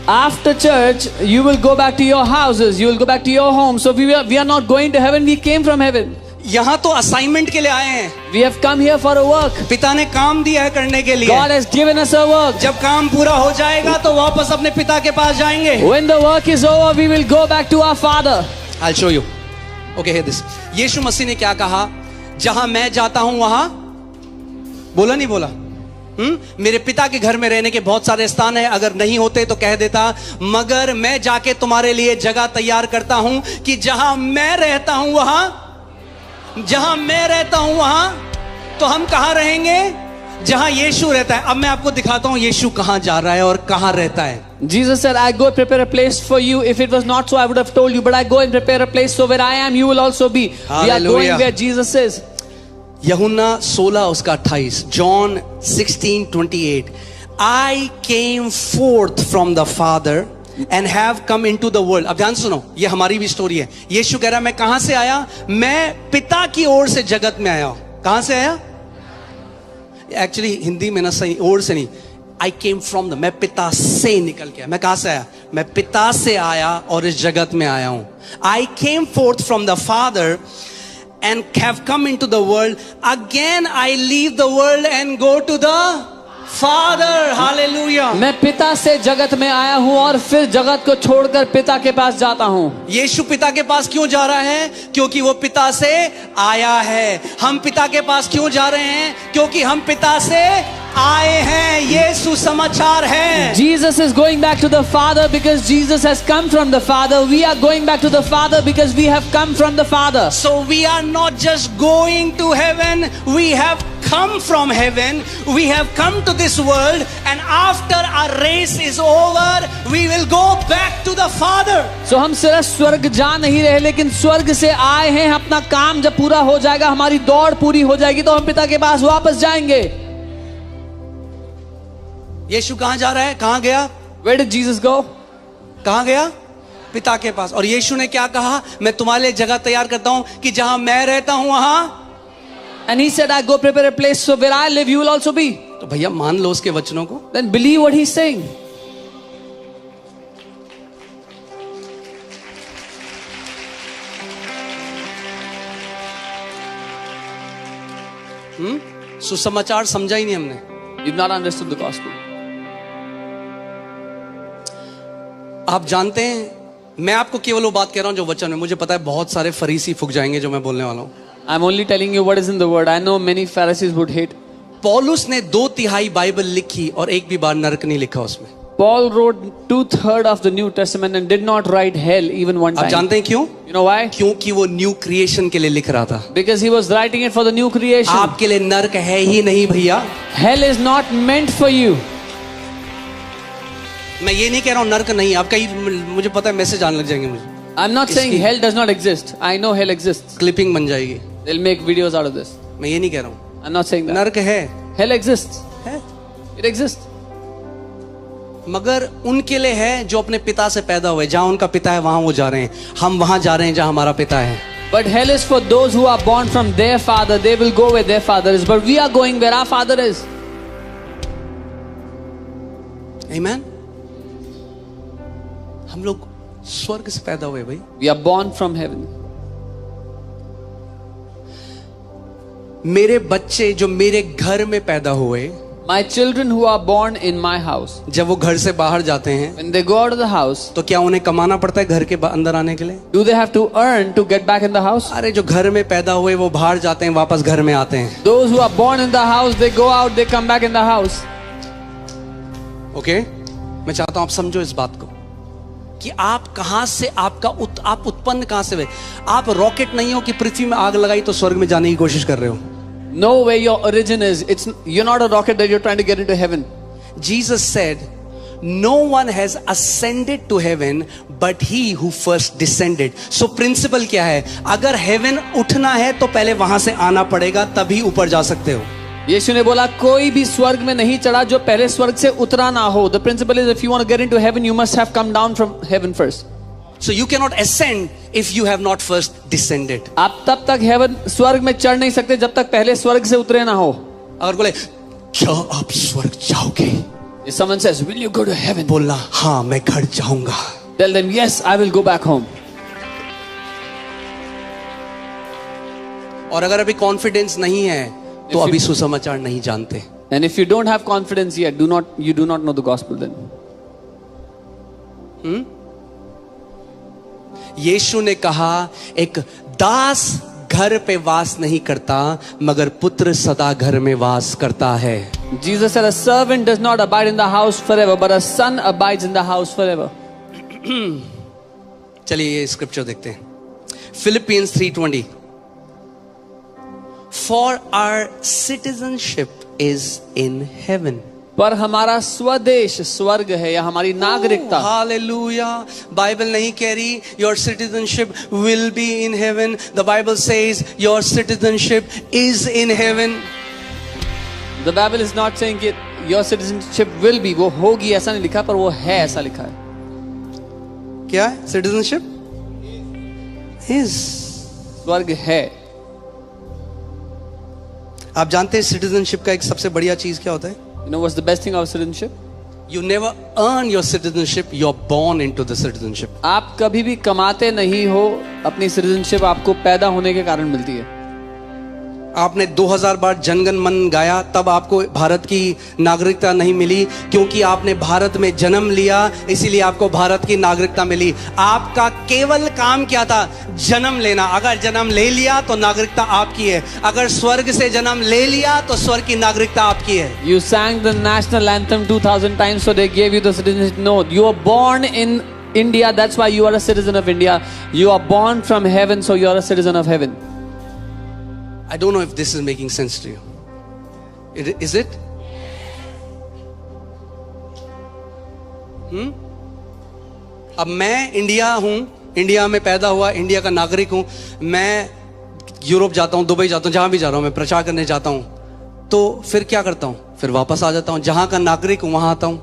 Speaker 2: After church, you will go back to your houses, you will go back to your home. So we are not going to heaven, we came from heaven.
Speaker 1: यहां तो असाइनमेंट के लिए आए हैं।
Speaker 2: We have come here for a work.
Speaker 1: पिता ने काम दिया है करने के लिए।
Speaker 2: God has given us a work.
Speaker 1: जब काम पूरा हो जाएगा तो वापस अपने पिता के पास जाएंगे।
Speaker 2: When the work is over, we will go back to our Father.
Speaker 1: I'll show you. Okay, hear this. यीशु मसीह ने क्या कहा? जहां मैं जाता हूं वहां, बोला नहीं बोला? मेरे पिता के घर में रहने के बहुत सारे स्थान हैं, अगर नहीं होते तो कह देता, मगर मैं जाके तुम्हारे लिए जगह तैयार करता हूं कि जहां मैं रहता हूं वहां तो हम कहां रहेंगे? जहां यीशु रहता है। अब मैं आपको दिखाता हूं यीशु कहां जा रहा है और कहां रहता है।
Speaker 2: Jesus said, I go prepare a place for you. If it was not so, I would have told you, but I go and prepare a place, so where I am, you will also be. We are
Speaker 1: Hallelujah.
Speaker 2: going where Jesus is.
Speaker 1: यूहन्ना 16 उसका 28, John 16:28, I came forth from the Father and have come into the world. अब ध्यान सुनो, ये हमारी भी story है। यीशु कह रहा है मैं कहां से आया? मैं पिता की ओर से जगत में आया। कहां से आया? एक्चुअली हिंदी में ना सही, ओर से नहीं, I came from the, मैं पिता से निकल के आया। मैं कहां से आया? मैं पिता से आया और इस जगत में आया हूं। I came forth from the Father and have come into the world. Again I leave the world and go to the Father. Hallelujah.
Speaker 2: मैं पिता से जगत में आया हूं और फिर जगत को छोड़कर पिता के पास जाता हूं।
Speaker 1: यीशु पिता के पास क्यों जा रहा है? क्योंकि वो पिता से आया है। हम पिता के पास क्यों जा रहे हैं? क्योंकि हम पिता से आए हैं। ये सुसमाचार है।
Speaker 2: Jesus is going back to the Father because Jesus has come from the Father. We are going back to the Father because we have come from the Father.
Speaker 1: So we are not just going to heaven, we have come from heaven, we have come to this world, and after our race is over, we will go back to the Father.
Speaker 2: So हम सिर्फ स्वर्ग जा नहीं रहे, लेकिन स्वर्ग से आए हैं। अपना काम जब पूरा हो जाएगा, हमारी दौड़ पूरी हो जाएगी, तो हम पिता के पास वापस जाएंगे।
Speaker 1: यीशु कहां जा रहा है? कहां गया?
Speaker 2: Where did Jesus go?
Speaker 1: कहां गया? पिता के पास। और यीशु ने क्या कहा? मैं तुम्हारे लिए जगह तैयार करता हूं कि जहां मैं रहता हूं वहां।
Speaker 2: And he said, I go prepare a place, so where I live, you will also be.
Speaker 1: तो भैया मान लो उसके वचनों को।
Speaker 2: Then believe what he's saying.
Speaker 1: सुसमाचार समझा ही नहीं हमने।
Speaker 2: You've not understood the gospel.
Speaker 1: आप जानते हैं, मैं आपको केवल वो बात कह रहा हूं जो वचन में, मुझे पता है बहुत सारे फरीसी फूक जाएंगे जो मैं बोलने वाला हूं।
Speaker 2: I'm only telling you what is in the word. I know many Pharisees would hate.
Speaker 1: पौलुस ने 2/3 बाइबल लिखी और एक भी बार नरक नहीं लिखा उसमें।
Speaker 2: Paul wrote 2/3 of the New Testament and did not write hell even one
Speaker 1: आप
Speaker 2: time.
Speaker 1: जानते हैं क्यों?
Speaker 2: You know why?
Speaker 1: क्योंकि वो न्यू क्रिएशन के लिए लिख रहा था।
Speaker 2: Because he was writing it for the new creation.
Speaker 1: आपके लिए नरक है ही नहीं भैया।
Speaker 2: Hell is not meant for you.
Speaker 1: मैं ये नहीं कह रहा हूं नरक नहीं, आप कहीं, मुझे पता है मैसेज आने लग जाएंगे मुझे।
Speaker 2: I'm not saying hell does not exist. I know hell exists.
Speaker 1: Clipping बन जाएगी।
Speaker 2: They'll make videos out of this.
Speaker 1: मैं ये नहीं कह रहा हूं।
Speaker 2: I'm not saying that.
Speaker 1: नरक है,
Speaker 2: Hell exists.
Speaker 1: है,
Speaker 2: It exists.
Speaker 1: मगर उनके लिए है जो अपने पिता से पैदा हुए। जहां उनका पिता है वहां वो जा रहे हैं, हम वहां जा रहे हैं जहां हमारा पिता है।
Speaker 2: But hell is for those who are born from their father. They will go where their father is. But we are going where our father is.
Speaker 1: Amen? हम लोग स्वर्ग से पैदा हुए भाई।
Speaker 2: We are born from heaven.
Speaker 1: मेरे बच्चे जो मेरे घर में पैदा हुए,
Speaker 2: My children who are born in my house,
Speaker 1: जब वो घर से बाहर जाते हैं
Speaker 2: when they go out of the house,
Speaker 1: तो क्या उन्हें कमाना पड़ता है घर के अंदर आने के लिए?
Speaker 2: do they have to earn to get back in the house?
Speaker 1: अरे जो घर में पैदा हुए वो बाहर जाते हैं, वापस घर में आते हैं।
Speaker 2: Those who are born in the house, they go out, they come back in the house.
Speaker 1: Okay? मैं चाहता हूं आप समझो इस बात को कि आप कहां से, आप उत्पन्न कहां से हुए। आप रॉकेट नहीं हो कि पृथ्वी में आग लगाई तो स्वर्ग में जाने की कोशिश कर रहे हो।
Speaker 2: Know where your origin is. You're not a rocket that you're trying to get into heaven.
Speaker 1: Jesus said, no one has ascended to heaven but he who first descended. So principle क्या है? अगर heaven उठना है तो पहले वहां से आना पड़ेगा, तभी ऊपर जा सकते हो।
Speaker 2: यीशु ने बोला कोई भी स्वर्ग में नहीं चढ़ा जो पहले स्वर्ग से उतरा ना हो. The principle is if you want to get into heaven, you must have come down from heaven first.
Speaker 1: So you cannot ascend if you have not first descended.
Speaker 2: आप तब तक हेवन स्वर्ग में चढ़ नहीं सकते जब तक पहले स्वर्ग से उतरे ना हो.
Speaker 1: अगर बोले क्या आप स्वर्ग जाओगे?
Speaker 2: If someone says, will you go to heaven?
Speaker 1: बोलना हाँ मैं घर जाऊंगा.
Speaker 2: Tell them, yes, I will go back home.
Speaker 1: और अगर अभी कॉन्फिडेंस नहीं है तो अभी सुसमाचार नहीं जानते.
Speaker 2: And if you don't have confidence yet, you do not know the gospel then.
Speaker 1: यीशु ने कहा एक दास घर पे वास नहीं करता मगर पुत्र सदा घर में वास करता है.
Speaker 2: Jesus said a servant does not abide in the house forever, but a son abides in the house forever.
Speaker 1: चलिए ये स्क्रिप्चर देखते हैं. Philippians 3:20. For our citizenship is in heaven.
Speaker 2: पर हमारा स्वदेश स्वर्ग है या हमारी नागरिकता.
Speaker 1: हालेलुया. बाइबल नहीं कह रही your citizenship will be in heaven. The Bible says your citizenship is in heaven.
Speaker 2: The Bible is not saying that your citizenship will be, वो होगी ऐसा नहीं लिखा, पर वो है ऐसा लिखा है.
Speaker 1: क्या है? Citizenship is.
Speaker 2: स्वर्ग है.
Speaker 1: आप जानते हैं सिटीजनशिप का एक सबसे बढ़िया चीज क्या होता है?
Speaker 2: You know what's the best thing about citizenship?
Speaker 1: You never earn your citizenship, you're born into the citizenship.
Speaker 2: आप कभी भी कमाते नहीं हो अपनी citizenship, आपको पैदा होने के कारण मिलती है.
Speaker 1: आपने 2000 बार जनगण मन गाया तब आपको भारत की नागरिकता नहीं मिली, क्योंकि आपने भारत में जन्म लिया इसीलिए आपको भारत की नागरिकता मिली. आपका केवल काम क्या था? जन्म लेना. अगर जन्म ले लिया तो नागरिकता आपकी है. अगर स्वर्ग से जन्म ले लिया तो स्वर्ग की नागरिकता आपकी है.
Speaker 2: You sang the national anthem 2000 times, so they gave you the citizenship. No, you were born in India, that's why you are a citizen of India. You are born from heaven, so you are a citizen of heaven.
Speaker 1: I don't know if this is making sense to you. Is it? अब मैं India हूं, India में पैदा हुआ, India का नागरिक हूं, मैं यूरोप जाता हूं, दुबई जाता हूं, जहां भी जा रहा हूं, मैं प्रचार करने जाता हूं, तो फिर क्या करता हूं? फिर वापस आ जाता हूं, जहां का नागरिक हूं वहां आता हूं,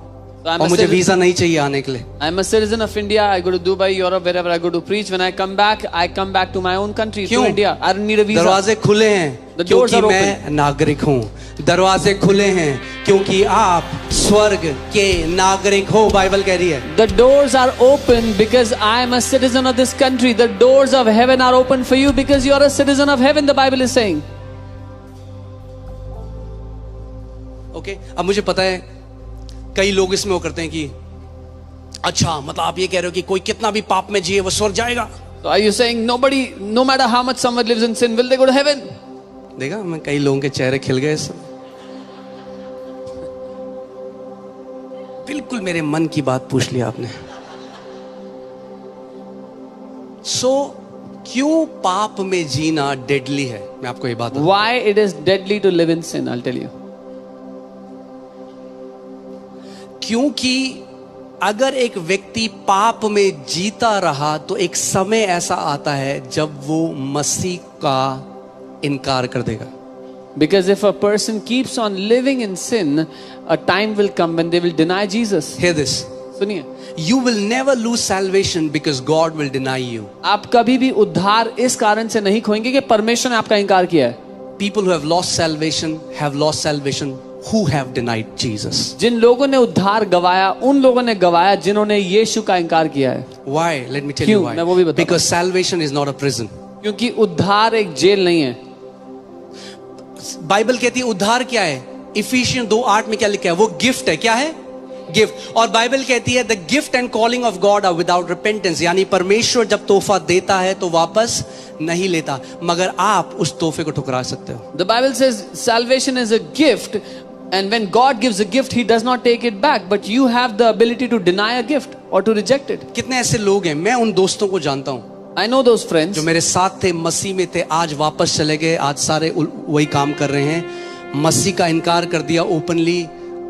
Speaker 1: और मुझे वीजा नहीं चाहिए आने के लिए.
Speaker 2: I'm a citizen of India. I go to Dubai, Europe, wherever I go to preach. When I come back to my own country, to India. I don't need a visa.
Speaker 1: दरवाजे खुले हैं क्योंकि मैं नागरिक हूं. दरवाजे खुले हैं क्योंकि आप स्वर्ग के नागरिक हो, बाइबल कह रही है.
Speaker 2: The doors are open because I am a citizen of this country. The doors of heaven are open for you because you are a citizen of heaven, the Bible is saying.
Speaker 1: Okay, अब मुझे पता है कई लोग इसमें वो करते हैं कि अच्छा, मतलब आप ये कह रहे हो कि कोई कितना भी पाप में जिए वो स्वर्ग जाएगा.
Speaker 2: So are you saying nobody, no matter how much someone lives in sin, will they go to heaven?
Speaker 1: देखा, मैं कई लोगों के चेहरे खिल गए इस समय. बिल्कुल मेरे मन की बात पूछ लिया आपने. क्यों पाप में जीना डेडली है? मैं आपको ये बात.
Speaker 2: Why it is deadly to live in sin? I'll tell you.
Speaker 1: क्योंकि अगर एक व्यक्ति पाप में जीता रहा तो एक समय ऐसा आता है जब वो मसीह का इनकार कर देगा.
Speaker 2: Because if a person keeps on living in sin, a time will come when they will deny Jesus.
Speaker 1: Hear this.
Speaker 2: सुनिए,
Speaker 1: You will never lose salvation because God will deny you.
Speaker 2: आप कभी भी उद्धार इस कारण से नहीं खोएंगे कि परमेश्वर ने आपका इनकार किया है.
Speaker 1: People who have lost salvation who have denied Jesus.
Speaker 2: जिन लोगों ने उद्धार गवाया, उन लोगों ने गवाया जिन्होंने यीशु का इनकार किया है.
Speaker 1: Why? Let me tell you why.
Speaker 2: मैं वो भी बताऊं.
Speaker 1: Because salvation is not a prison.
Speaker 2: क्योंकि उद्धार एक जेल नहीं है.
Speaker 1: बाइबल कहती है उद्धार क्या है? इफिशियंस 2:8 में क्या लिखा है? वो गिफ्ट है. क्या है? गिफ्ट. और बाइबल कहती है the gift and calling of God are without repentance. यानी परमेश्वर जब तोहफा देता है तो वापस नहीं लेता, मगर आप उस तोहफे को ठुकरा सकते हो.
Speaker 2: The Bible says salvation is a gift, and when God gives a gift, He does not take it back, but you have the ability to deny a gift or to reject it.
Speaker 1: कितने ऐसे लोग हैं, मैं उन दोस्तों को जानता हूं
Speaker 2: I know those friends
Speaker 1: जो मेरे साथ थे, मसीह में थे, आज वापस चले गए, आज सारे वही काम कर रहे हैं. मसीह का इनकार कर दिया ओपनली,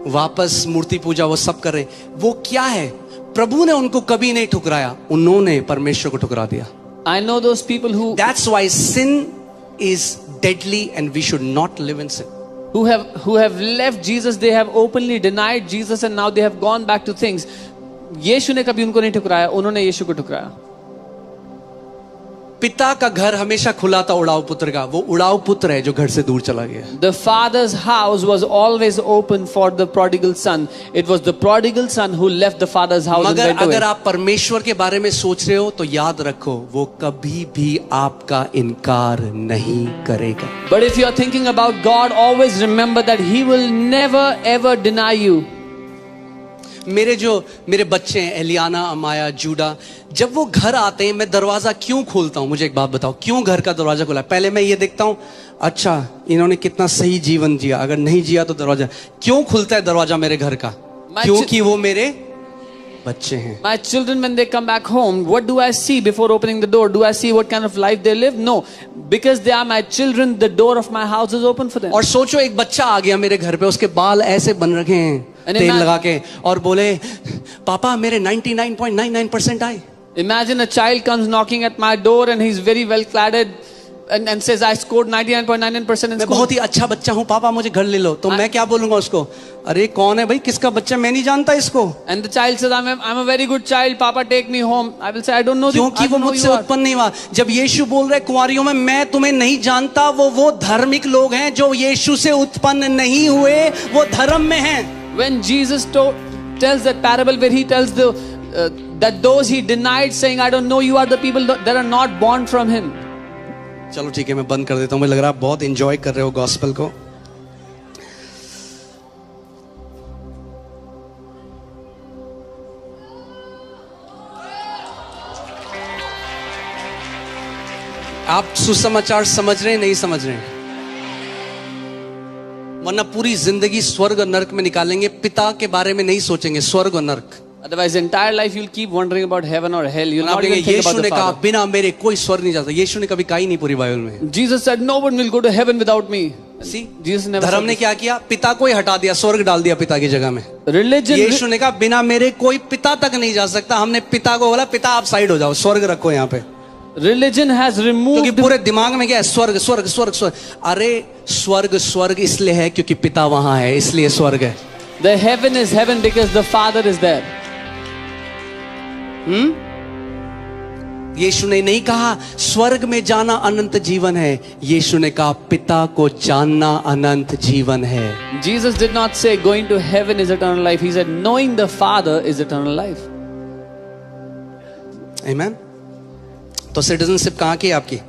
Speaker 1: वापस मूर्ति पूजा वो सब कर रहे हैं. वो क्या है? प्रभु ने उनको कभी नहीं ठुकराया, उन्होंने परमेश्वर को ठुकरा दिया.
Speaker 2: I know those people who
Speaker 1: That's why sin is deadly and we should not live in sin.
Speaker 2: who have left Jesus. They have openly denied Jesus and now they have gone back to things. यीशु ने कभी उनको नहीं ठुकराया, उन्होंने यीशु को ठुकराया.
Speaker 1: पिता का घर हमेशा खुला था उड़ाऊ पुत्र का. वो उड़ाऊ पुत्र है जो घर से दूर चला गया.
Speaker 2: The father's house was always open for the prodigal son. It was the prodigal son who left the father's house and
Speaker 1: मगर
Speaker 2: went away.
Speaker 1: अगर आप परमेश्वर के बारे में सोच रहे हो तो याद रखो, वो कभी भी आपका इनकार नहीं करेगा.
Speaker 2: But if you are thinking about God, always remember that He will never ever deny you.
Speaker 1: मेरे बच्चे हैं, एलियाना, अमाया, जूडा, जब वो घर आते हैं मैं दरवाजा क्यों खोलता हूं? मुझे एक बात बताओ, क्यों घर का दरवाजा खोला? पहले मैं ये देखता हूं, अच्छा इन्होंने कितना सही जीवन जिया, अगर नहीं जिया तो दरवाजा क्यों खुलता है? दरवाजा मेरे घर का क्योंकि वो मेरे बच्चे हैं.
Speaker 2: My children, when they come back home, what do I see before opening the door? Do I see what kind of life they live? No, because they are my children, the door of my house is open for them.
Speaker 1: और सोचो एक बच्चा आ गया मेरे घर पे, उसके बाल ऐसे बन रखे हैं तेल लगा के, और बोले पापा मेरे 99.99% आए.
Speaker 2: Imagine a child comes knocking at my door and he's very well cladded and says I scored 99.99% in
Speaker 1: मैं
Speaker 2: school.
Speaker 1: बहुत ही अच्छा बच्चा हूँ पापा, मुझे घर ले लो. तो मैं क्या बोलूंगा उसको? अरे कौन है भाई, किसका बच्चा, मैं नहीं जानता इसको.
Speaker 2: And the child says I'm a very good child, Papa take me home. I will say I don't know you.
Speaker 1: क्योंकि वो मुझसे उत्पन्न नहीं हुआ. जब यीशु बोल रहे कुंवारियों में मैं तुम्हें नहीं जानता, वो धार्मिक लोग हैं जो यीशु से उत्पन्न नहीं हुए, वो धर्म में हैं.
Speaker 2: When Jesus tells that parable where he tells that those he denied, saying I don't know you, are the people that are not born from him.
Speaker 1: चलो ठीक है, मैं बंद कर देता हूं. मुझे लग रहा है आप बहुत एंजॉय कर रहे हो गॉस्पेल को. आप सुसमाचार समझ रहे हैं, नहीं समझ रहे हैं? वरना पूरी जिंदगी स्वर्ग और नरक में निकालेंगे. पिता के बारे में नहीं सोचेंगे, स्वर्ग और नरक.
Speaker 2: Otherwise, entire life you'll keep wondering about heaven or hell. You'll
Speaker 1: आप
Speaker 2: not even
Speaker 1: देखेंगे
Speaker 2: think about
Speaker 1: यीशु ने
Speaker 2: the
Speaker 1: कहा
Speaker 2: Father.
Speaker 1: बिना मेरे कोई स्वर्ग नहीं जाता। यीशु ने कभी कहा ही नहीं पूरी बाइबल में।
Speaker 2: Jesus said, "No one will go to heaven without me."
Speaker 1: See?
Speaker 2: Jesus never
Speaker 1: धर्म
Speaker 2: said
Speaker 1: ने
Speaker 2: this.
Speaker 1: क्या किया? पिता को ही हटा दिया, स्वर्ग डाल दिया पिता की जगह में।
Speaker 2: Religion,
Speaker 1: यीशु ने कहा बिना मेरे कोई पिता तक नहीं जा सकता। हमने पिता को बोला पिता आप साइड हो जाओ, स्वर्ग रखो यहाँ पे।
Speaker 2: religion has
Speaker 1: क्योंकि
Speaker 2: removed.
Speaker 1: पूरे दिमाग में क्या है? स्वर्ग स्वर्ग स्वर्ग स्वर्ग। अरे स्वर्ग स्वर्ग इसलिए है क्योंकि पिता वहां है, इसलिए स्वर्ग है।
Speaker 2: The heaven is heaven because the Father is there.
Speaker 1: यीशु ने नहीं कहा स्वर्ग में जाना अनंत जीवन है। यीशु ने कहा पिता को जानना अनंत जीवन है।
Speaker 2: Jesus did not say going to heaven is eternal life. He said knowing the Father is eternal life.
Speaker 1: आमीन। तो सिटीजनशिप कहां की है आपकी?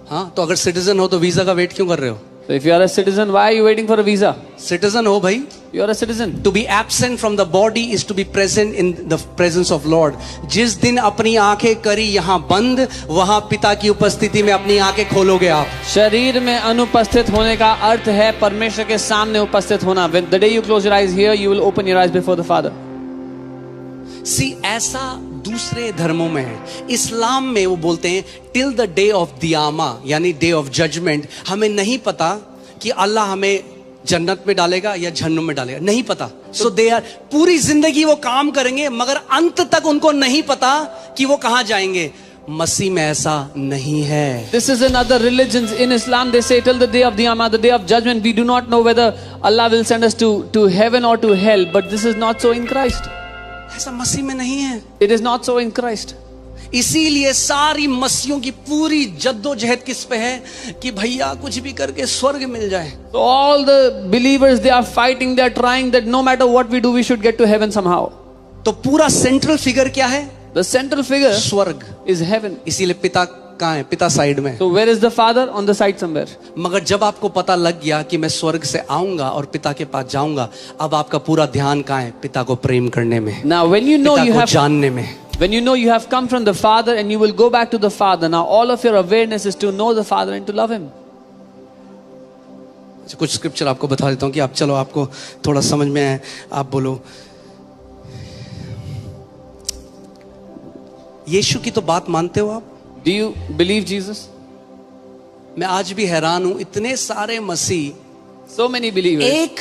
Speaker 1: हाँ, तो अगर सिटीजन हो तो वीजा का वेट क्यों कर रहे हो?
Speaker 2: So if you are a citizen, why are you waiting for a visa?
Speaker 1: Citizen हो भाई।
Speaker 2: You are a citizen.
Speaker 1: To be absent from the body is to be present in the presence of Lord. जिस दिन अपनी आंखें करी यहाँ बंद, वहां पिता की उपस्थिति में अपनी आंखें खोलोगे आप।
Speaker 2: शरीर में अनुपस्थित होने का अर्थ है परमेश्वर के सामने उपस्थित होना. When the day you close your eyes here, you will open your eyes before the Father.
Speaker 1: सी ऐसा दूसरे धर्मों में है। इस्लाम में वो बोलते हैं टिल द डे ऑफ दियामा, यानी डे ऑफ जजमेंट, हमें नहीं पता कि अल्लाह हमें जन्नत में डालेगा या जहन्नुम में डालेगा, नहीं पता। सो दे आर, पूरी जिंदगी वो काम करेंगे मगर अंत तक उनको नहीं पता कि वो कहां जाएंगे। मसीह में ऐसा नहीं है।
Speaker 2: This is in other religions. In Islam, they say till the day of Qiyamah, the day of judgment, we do not know whether Allah will send us to heaven or to hell. But this is not so in Christ.
Speaker 1: ऐसा मसीह में नहीं है।
Speaker 2: It is not so in Christ.
Speaker 1: इसीलिए सारी मसीहों की पूरी जद्दोजहद किस पे है कि भैया कुछ भी करके स्वर्ग मिल जाए।
Speaker 2: So all the believers, they are fighting, they are trying that no matter what we do, we should get to heaven somehow.
Speaker 1: तो पूरा सेंट्रल फिगर क्या है?
Speaker 2: The central figure
Speaker 1: स्वर्ग।
Speaker 2: is heaven.
Speaker 1: इसीलिए पिता कहाँ है? पिता साइड में।
Speaker 2: So where is the Father? On the side somewhere.
Speaker 1: मगर जब आपको पता लग गया कि मैं स्वर्ग से आऊंगा और पिता के पास जाऊंगा, अब आपका पूरा ध्यान कहाँ है? पिता को प्रेम करने में,
Speaker 2: Now when you know
Speaker 1: पिता
Speaker 2: you
Speaker 1: को
Speaker 2: have,
Speaker 1: जानने में।
Speaker 2: when you know you have come from the Father and you will go back to the Father, now all of your awareness is to know the Father and to love Him.
Speaker 1: कुछ scripture आपको बता देता हूँ कि आप चलो आपको थोड़ा समझ में आए, आप बोलो। यीशु की तो बात मानते हो आप?
Speaker 2: Do you believe Jesus?
Speaker 1: मैं आज भी हैरान हूं, इतने सारे मसीह
Speaker 2: So many believers.
Speaker 1: एक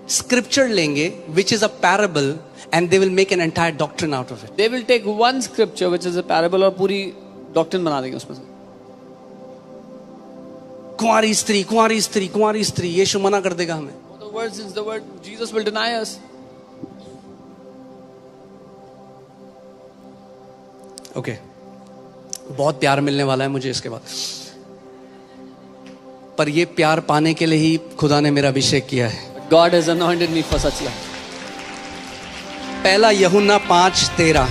Speaker 1: स्क्रिप्चर लेंगे which is a parable and they will make an entire doctrine out of it.
Speaker 2: They will take one scripture which is a parable और पूरी doctrine बना देंगे उसमें से.
Speaker 1: कुंवारी स्त्री कुंवारी स्त्री कुंवारी स्त्री, यीशु मना कर देगा हमें।
Speaker 2: The word, since the word Jesus will deny us.
Speaker 1: Okay, बहुत प्यार मिलने वाला है मुझे इसके बाद, पर ये प्यार पाने के लिए ही खुदा ने मेरा अभिषेक किया है।
Speaker 2: God has anointed me for such love.
Speaker 1: पहला यूहन्ना 5:13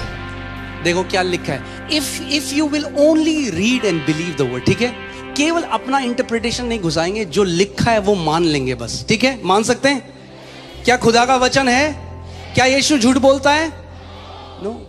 Speaker 1: देखो क्या लिखा है। If you will only read and believe the word, ठीक है, केवल अपना इंटरप्रिटेशन नहीं घुसाएंगे, जो लिखा है वो मान लेंगे बस, ठीक है? मान सकते हैं? क्या खुदा का वचन है? क्या यीशु झूठ बोलता है? नो।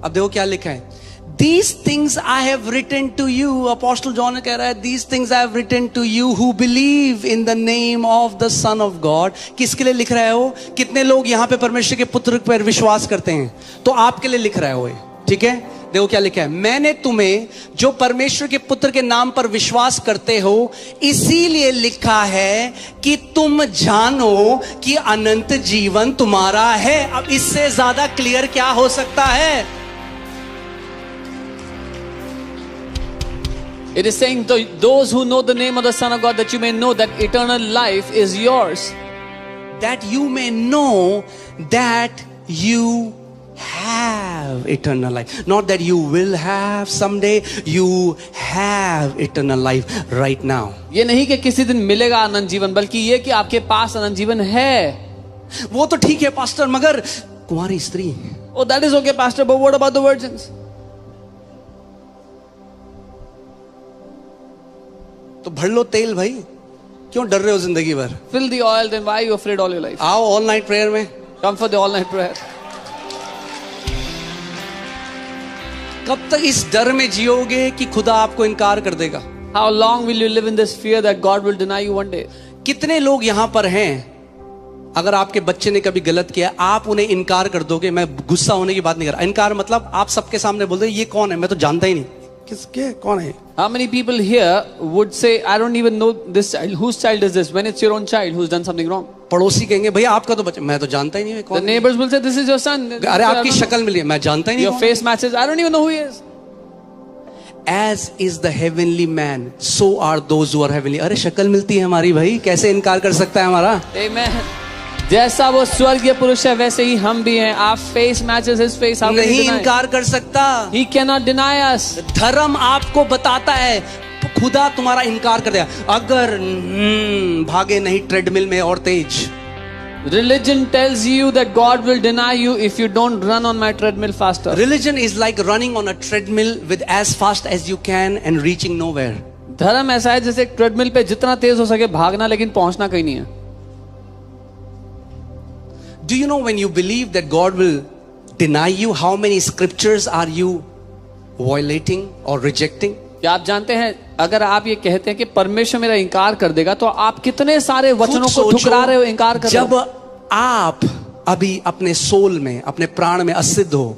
Speaker 1: अब देखो क्या लिखा है। These things I have written to you, apostle John कह रहा है, these things I have written to you who believe in the name of the Son of God. किसके लिए लिख रहा है वो? कितने लोग यहाँ पे परमेश्वर के पुत्र पर विश्वास करते हैं? तो आपके लिए लिख रहा है वो, ठीक है? देखो क्या लिखा है। मैंने तुम्हें जो परमेश्वर के पुत्र के नाम पर विश्वास करते हो इसीलिए लिखा है कि तुम जानो कि अनंत जीवन तुम्हारा है। अब इससे ज्यादा क्लियर क्या हो सकता है?
Speaker 2: It is saying to those who know the name of the Son of God, that you may know that eternal life is yours.
Speaker 1: That you may know that you have eternal life. Not that you will have someday, you have eternal life right now.
Speaker 2: ये नहीं कि किसी दिन मिलेगा अनंत जीवन, बल्कि ये कि आपके पास अनंत जीवन है।
Speaker 1: वो तो ठीक है पास्टर, मगर कुंवारी स्त्री।
Speaker 2: Oh, that is okay, Pastor, but what about the virgins?
Speaker 1: तो भर लो तेल भाई, क्यों डर रहे हो जिंदगी भर?
Speaker 2: Fill the oil, then why are you afraid all your life?
Speaker 1: आओ ऑल नाइट प्रेयर में।
Speaker 2: Come for the all night prayer.
Speaker 1: कब तक इस डर में जियोगे कि खुदा आपको इनकार कर देगा?
Speaker 2: How long will you live in this fear that God will deny you one day?
Speaker 1: कितने लोग यहां पर हैं अगर आपके बच्चे ने कभी गलत किया, आप उन्हें इनकार कर दोगे, मैं गुस्सा होने की बात नहीं कर रहा, इनकार मतलब आप सबके सामने बोल दो ये कौन है, मैं तो जानता ही नहीं, किसके कौन है।
Speaker 2: How many people here would say, I don't even know this child. Whose child is this? When it's your own child who's done something wrong.
Speaker 1: पड़ोसी कहेंगे भैया आपका तो बच्चा, मैं तो जानता ही नहीं है
Speaker 2: The
Speaker 1: कौन है।
Speaker 2: neighbors will say, this is your son.
Speaker 1: अरे आपकी शक्ल मिली है, मैं जानता ही नहीं
Speaker 2: Your
Speaker 1: कौन
Speaker 2: face matches. I don't even know who he is.
Speaker 1: है। As is the heavenly man, so are those who are heavenly। अरे शक्ल मिलती है हमारी भाई, कैसे इनकार कर सकता है हमारा।
Speaker 2: Amen. जैसा वो स्वर्गीय पुरुष है वैसे ही हम भी हैं। Our face matches his face. How can
Speaker 1: नहीं
Speaker 2: he deny?
Speaker 1: इनकार कर सकता।
Speaker 2: He cannot deny us.
Speaker 1: धर्म आपको बताता है, खुदा तुम्हारा इनकार कर दिया अगर भागे नहीं ट्रेडमिल में और तेज।
Speaker 2: Religion tells you that God will deny you if you don't run on my treadmill faster.
Speaker 1: Religion is like running on a treadmill with as fast as you can and reaching nowhere.
Speaker 2: धर्म ऐसा है जैसे एक treadmill पे जितना तेज हो सके भागना, लेकिन पहुंचना कहीं नहीं है।
Speaker 1: Do you know when you believe that God will deny you, how many scriptures are you violating or rejecting?
Speaker 2: क्या आप जानते हैं अगर आप ये कहते हैं कि परमेश्वर मेरा इनकार कर देगा, तो आप कितने सारे वचनों को ठुकरा रहे हो, इनकार कर रहे हो।
Speaker 1: जब आप अभी अपने सोल में, अपने प्राण में असिद्ध हो,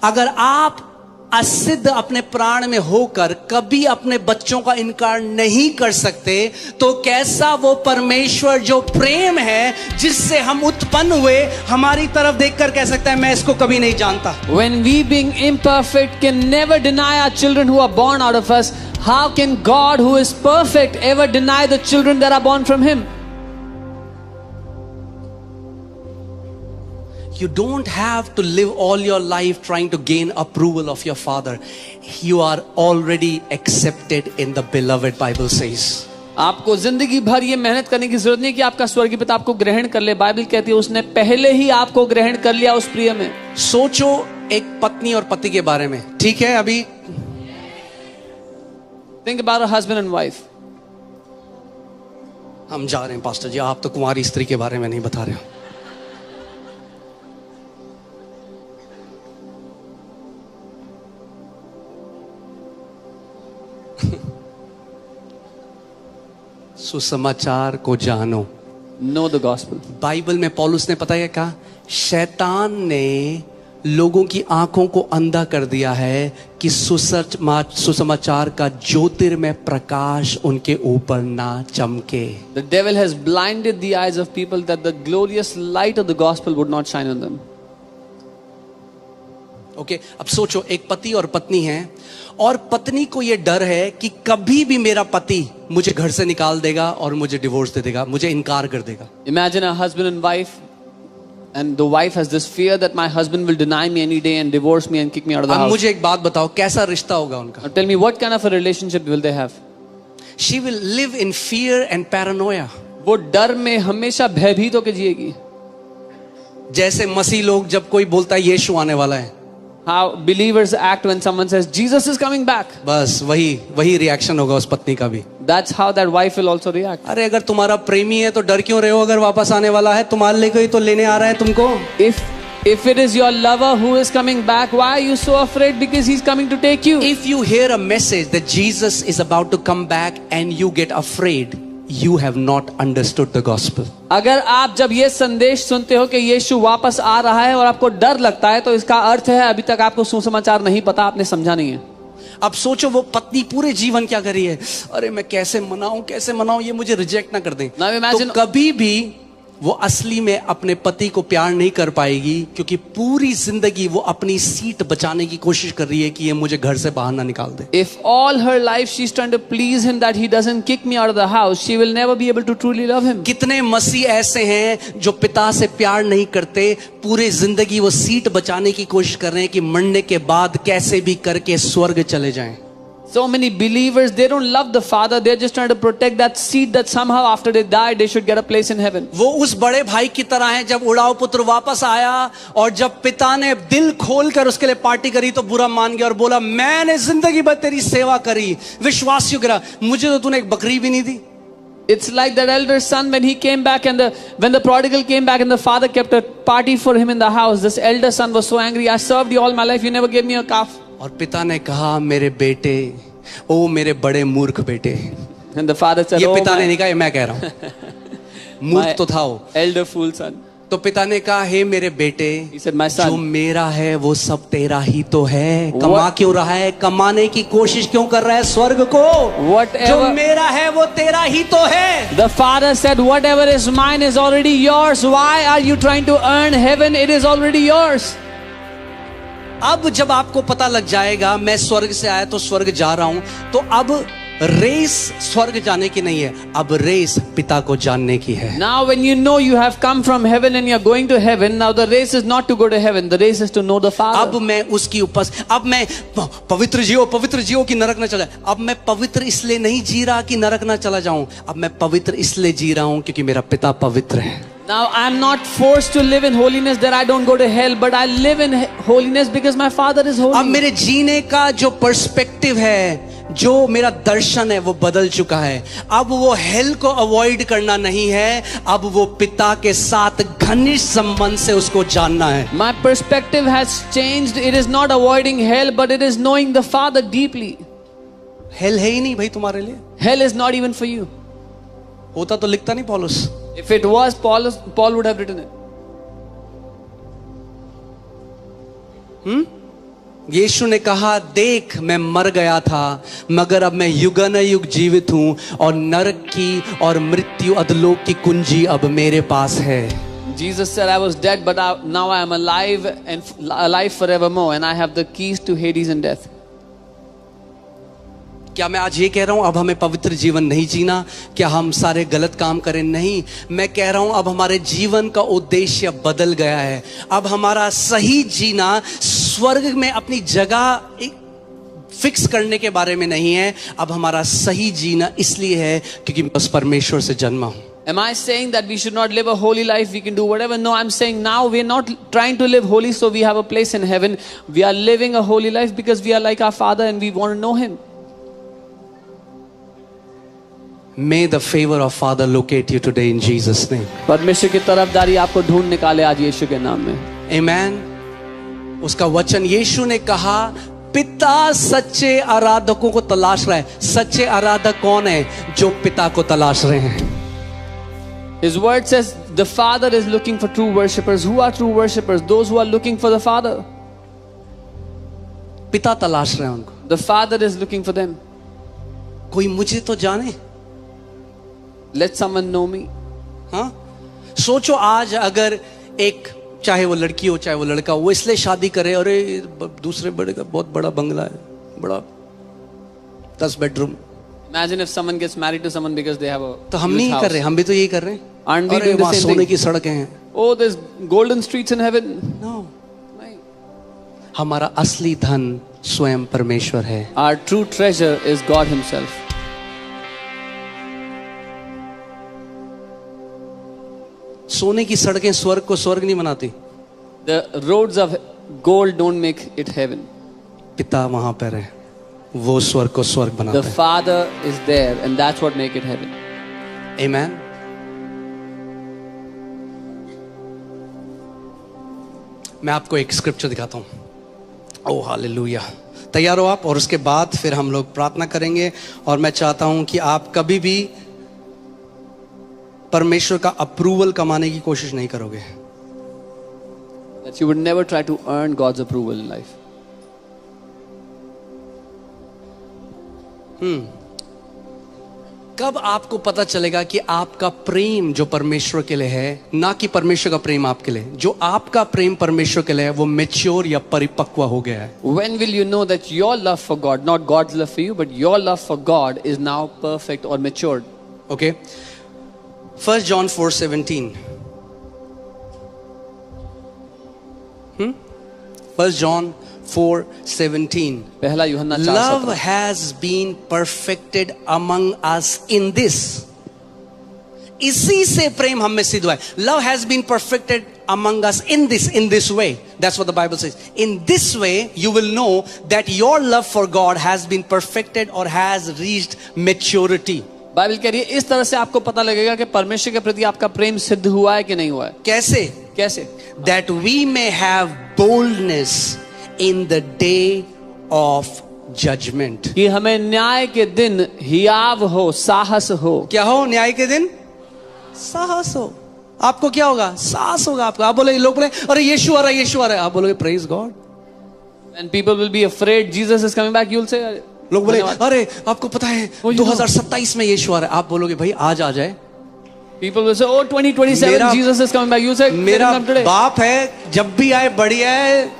Speaker 1: अगर आप असिद्ध अपने प्राण में होकर कभी अपने बच्चों का इनकार नहीं कर सकते, तो कैसा वो परमेश्वर जो प्रेम है, जिससे हम उत्पन्न हुए, हमारी तरफ देखकर कह सकता है मैं इसको कभी नहीं जानता।
Speaker 2: When we being imperfect can never deny our children who are born out of us, how can God who is perfect ever deny the children that are born from him?
Speaker 1: You don't have to live all your life trying to gain approval of your father. You are already accepted in the beloved, Bible says.
Speaker 2: आपको जिंदगी भर ये मेहनत करने की जरूरत नहीं कि आपका स्वर्गीय पिता आपको ग्रहण कर ले। बाइबल कहती है उसने पहले ही आपको ग्रहण कर लिया उस प्रिय में।
Speaker 1: सोचो एक पत्नी और पति के बारे में, ठीक है? अभी
Speaker 2: Think about a husband and wife.
Speaker 1: हम जा रहे हैं पास्टर जी, आप तो कुंवारी स्त्री के बारे में नहीं बता रहे हो। सुसमाचार को जानो।
Speaker 2: Know the gospel.
Speaker 1: बाइबल में पौलुस ने पता है क्या कहा? शैतान ने लोगों की आंखों को अंधा कर दिया है कि सुसमाचार का ज्योतिर्मय प्रकाश उनके ऊपर ना चमके।
Speaker 2: The devil has blinded the eyes of people that the glorious light of the gospel would not shine on them.
Speaker 1: Okay, अब सोचो एक पति और पत्नी हैं, और पत्नी को यह डर है कि कभी भी मेरा पति मुझे घर से निकाल देगा और मुझे डिवोर्स दे देगा, मुझे इनकार कर देगा।
Speaker 2: Imagine a husband and wife, and the wife has this fear that my husband will deny me any day and divorce me and kick me out of the
Speaker 1: अब
Speaker 2: house.
Speaker 1: मुझे एक बात बताओ, कैसा रिश्ता होगा उनका?
Speaker 2: Now tell me, what kind of a relationship will they have?
Speaker 1: She will live in fear and paranoia.
Speaker 2: वो डर में हमेशा भयभीत होकर जिएगी।
Speaker 1: जैसे मसीह लोग जब कोई बोलता है यीशु आने वाला है,
Speaker 2: How believers act when someone says Jesus is coming back.
Speaker 1: बस वही रिएक्शन होगा उस पत्नी का भी।
Speaker 2: That's how that wife will also react.
Speaker 1: अरे अगर तुम्हारा प्रेमी है तो डर क्यों रहे हो? अगर वापस आने वाला है, तुम्हारे लिए कोई तो लेने आ रहा है तुमको।
Speaker 2: If it is your lover who is coming back, why are you so afraid? Because he's coming to take you.
Speaker 1: If you hear a message that Jesus is about to come back and you get afraid, you have not understood the gospel.
Speaker 2: अगर आप जब ये संदेश सुनते हो कि यीशु वापस आ रहा है और आपको डर लगता है, तो इसका अर्थ है अभी तक आपको सुसमाचार नहीं पता, आपने समझा नहीं है।
Speaker 1: अब सोचो वो पत्नी पूरे जीवन क्या करी है, अरे मैं कैसे मनाऊं ये मुझे रिजेक्ट ना कर दें।
Speaker 2: Now imagine,
Speaker 1: तो कभी भी वो असली में अपने पति को प्यार नहीं कर पाएगी, क्योंकि पूरी जिंदगी वो अपनी सीट बचाने की कोशिश कर रही है कि ये मुझे घर से बाहर ना निकाल दे।
Speaker 2: if all her life she's trying to please him that he doesn't kick me out of the house, she will never be able to truly love him.
Speaker 1: कितने मसीह ऐसे हैं जो पिता से प्यार नहीं करते, पूरे जिंदगी वो सीट बचाने की कोशिश कर रहे हैं कि मरने के बाद कैसे भी करके स्वर्ग चले जाएं।
Speaker 2: So many believers, they don't love the Father, they're just trying to protect that seed that somehow after they die they should get a place in heaven.
Speaker 1: वो उस बड़े भाई की तरह है, जब उड़ाऊ पुत्र वापस आया और जब पिता ने दिल खोलकर उसके लिए पार्टी करी तो बुरा मान गया और बोला मैंने जिंदगी भर तेरी सेवा करी, विश्वास करा, मुझे तो तूने एक बकरी भी नहीं दी।
Speaker 2: It's like that elder son when he came back and when the prodigal came back and the father kept a party for him in the house. This elder son was so angry. I served you all my life, you never gave me a calf.
Speaker 1: और पिता ने कहा मेरे बेटे, ओ मेरे बड़े मूर्ख बेटे।
Speaker 2: And the father said,
Speaker 1: ये
Speaker 2: oh
Speaker 1: पिता ने
Speaker 2: my,
Speaker 1: नहीं कहा, ये मैं कह रहा हूं। मूर्ख तो था वो।
Speaker 2: elder fool son.
Speaker 1: तो पिता ने कहा, हे मेरे बेटे,
Speaker 2: He said, my
Speaker 1: जो
Speaker 2: son,
Speaker 1: मेरा है वो सब तेरा ही तो है। कमा क्यों रहा है? कमाने की कोशिश क्यों कर रहा है स्वर्ग को?
Speaker 2: Whatever-
Speaker 1: जो मेरा है वो तेरा ही तो है।
Speaker 2: the father said, whatever is mine is already yours. Why are you trying to earn heaven? It is already yours.
Speaker 1: अब जब आपको पता लग जाएगा मैं स्वर्ग से आया तो स्वर्ग जा रहा हूं, तो अब रेस स्वर्ग जाने की नहीं है, अब रेस पिता को जानने की है।
Speaker 2: Now when you know you have come from heaven and you are going to heaven, now the race is not to go to heaven, the race is to know the Father.
Speaker 1: अब मैं उसकी अब मैं पवित्र जियो कि नरक ना चला। अब मैं पवित्र इसलिए नहीं जी रहा कि नरक ना चला जाऊं, अब मैं पवित्र इसलिए जी रहा हूं क्योंकि मेरा पिता पवित्र है।
Speaker 2: Now I am not forced to live in holiness that I don't go to hell, but I live in holiness because my Father is holy.
Speaker 1: अब मेरे जीने का जो पर्सपेक्टिव है, जो मेरा दर्शन है, वो बदल चुका है। अब वो हेल को अवॉइड करना नहीं है, अब वो पिता के साथ घनिष्ठ संबंध से उसको जानना है।
Speaker 2: My perspective has changed. It is not avoiding hell, but it is knowing the Father deeply.
Speaker 1: Hello है ही नहीं भाई तुम्हारे लिए।
Speaker 2: Hell is not even for you.
Speaker 1: होता तो लिखता नहीं पौलुस।
Speaker 2: If it was, Paul would have written it.
Speaker 1: यीशु ने कहा, देख मैं मर गया था मगर अब मैं युगानुयुग जीवित हूं, और नरक की और मृत्यु अधोलोक की कुंजी अब मेरे पास है।
Speaker 2: Jesus said, I was dead, but now I am alive and alive forevermore, and I have the keys to Hades and death.
Speaker 1: क्या मैं आज ये कह रहा हूं अब हमें पवित्र जीवन नहीं जीना, क्या हम सारे गलत काम करें? नहीं, मैं कह रहा हूं अब हमारे जीवन का उद्देश्य बदल गया है। अब हमारा सही जीना स्वर्ग में अपनी जगह फिक्स करने के बारे में नहीं है, अब हमारा सही जीना इसलिए है क्योंकि मैं उस परमेश्वर से जन्मा हूं।
Speaker 2: Am I saying that we should not live a holy life, we can do whatever? No, I'm saying now we're not trying to live holy so we have a place in heaven. We are living a holy life because we are like our Father and we want to know Him.
Speaker 1: May the favor of Father locate you today in Jesus' name.
Speaker 2: परमेश्वर की तरफदारी आपको ढूंढ निकाले आज यीशु के नाम में।
Speaker 1: Amen. उसका वचन, यीशु ने कहा, पिता सच्चे आराधकों को तलाश रहा है। सच्चे आराधक कौन है? जो पिता को तलाश रहे हैं।
Speaker 2: His word says the Father is looking for true worshippers. Who are true worshippers? Those who are looking for the Father.
Speaker 1: पिता तलाश रहे हैं उनको।
Speaker 2: The Father is looking for them.
Speaker 1: कोई मुझे तो जाने।
Speaker 2: Let someone know me.
Speaker 1: हाँ, सोचो आज अगर एक, चाहे वो लड़की हो चाहे वो लड़का हो, वो इसलिए शादी करे, अरे दूसरे बड़े का बहुत बड़ा बंगला है, बड़ा 10 bedroom.
Speaker 2: Imagine if someone gets married to someone because they have a
Speaker 1: तो हम
Speaker 2: huge
Speaker 1: नहीं
Speaker 2: house.
Speaker 1: कर रहे, हम भी तो यही कर रहे हैं।
Speaker 2: Aren't we
Speaker 1: अरे
Speaker 2: doing the
Speaker 1: वहाँ
Speaker 2: same
Speaker 1: सोने
Speaker 2: thing?
Speaker 1: की सड़कें हैं।
Speaker 2: Oh, there's golden streets in heaven.
Speaker 1: No,
Speaker 2: नहीं.
Speaker 1: हमारा असली धन स्वयं परमेश्वर है।
Speaker 2: Our true treasure is God Himself.
Speaker 1: सोने की सड़कें स्वर्ग को स्वर्ग नहीं बनाती।
Speaker 2: The roads of gold don't make it heaven.
Speaker 1: पिता वहां पर है, वो स्वर्ग को स्वर्ग बनाता
Speaker 2: The
Speaker 1: है।
Speaker 2: Father is there, and that's what make it heaven.
Speaker 1: Amen. मैं आपको एक स्क्रिप्चर दिखाता हूं। Oh hallelujah. तैयार हो आप? और उसके बाद फिर हम लोग प्रार्थना करेंगे, और मैं चाहता हूं कि आप कभी भी परमेश्वर का अप्रूवल कमाने की कोशिश नहीं करोगे।
Speaker 2: That you would never try to earn God's approval in life.
Speaker 1: कब आपको पता चलेगा कि आपका प्रेम जो परमेश्वर के लिए है, ना कि परमेश्वर का प्रेम आपके लिए, जो आपका प्रेम परमेश्वर के लिए है वो मैच्योर या परिपक्व हो गया है?
Speaker 2: When will you know that your love for God, not God's love for you, but your love for God is now perfect or matured?
Speaker 1: Okay. 1 John 4:17. 1 John 4:17.
Speaker 2: पहला यूहन्ना 4:17.
Speaker 1: Love has been perfected among us in this. इसी से प्रेम हम में सिद्ध हुआ है। Love has been perfected among us in this way. That's what the Bible says. In this way you will know that your love for God has been perfected or has reached maturity.
Speaker 2: Bible कह रही है इस तरह से आपको पता लगेगा कि परमेश्वर के प्रति आपका प्रेम सिद्ध हुआ है कि नहीं हुआ है।
Speaker 1: कैसे?
Speaker 2: कैसे?
Speaker 1: That we may have boldness in the day of judgment.
Speaker 2: कि हमें न्याय के दिन हियाव हो, साहस हो।
Speaker 1: क्या हो न्याय के दिन? साहस हो। आपको क्या होगा? साहस होगा आपको। आप बोले, लोग बोले अरे यीशु आ रहा है, यीशु आ रहा है, आप बोलोगे praise God.
Speaker 2: And people will be afraid Jesus is coming back. You'll say,
Speaker 1: लोग बोले अरे आपको पता है 2027 में यीशु आ रहा है, आप बोलोगे भाई आज आ जाए।
Speaker 2: people will say, oh 2027 Jesus is coming back. You say,
Speaker 1: मेरा
Speaker 2: come today.
Speaker 1: बाप है, जब भी आए बढ़िया है,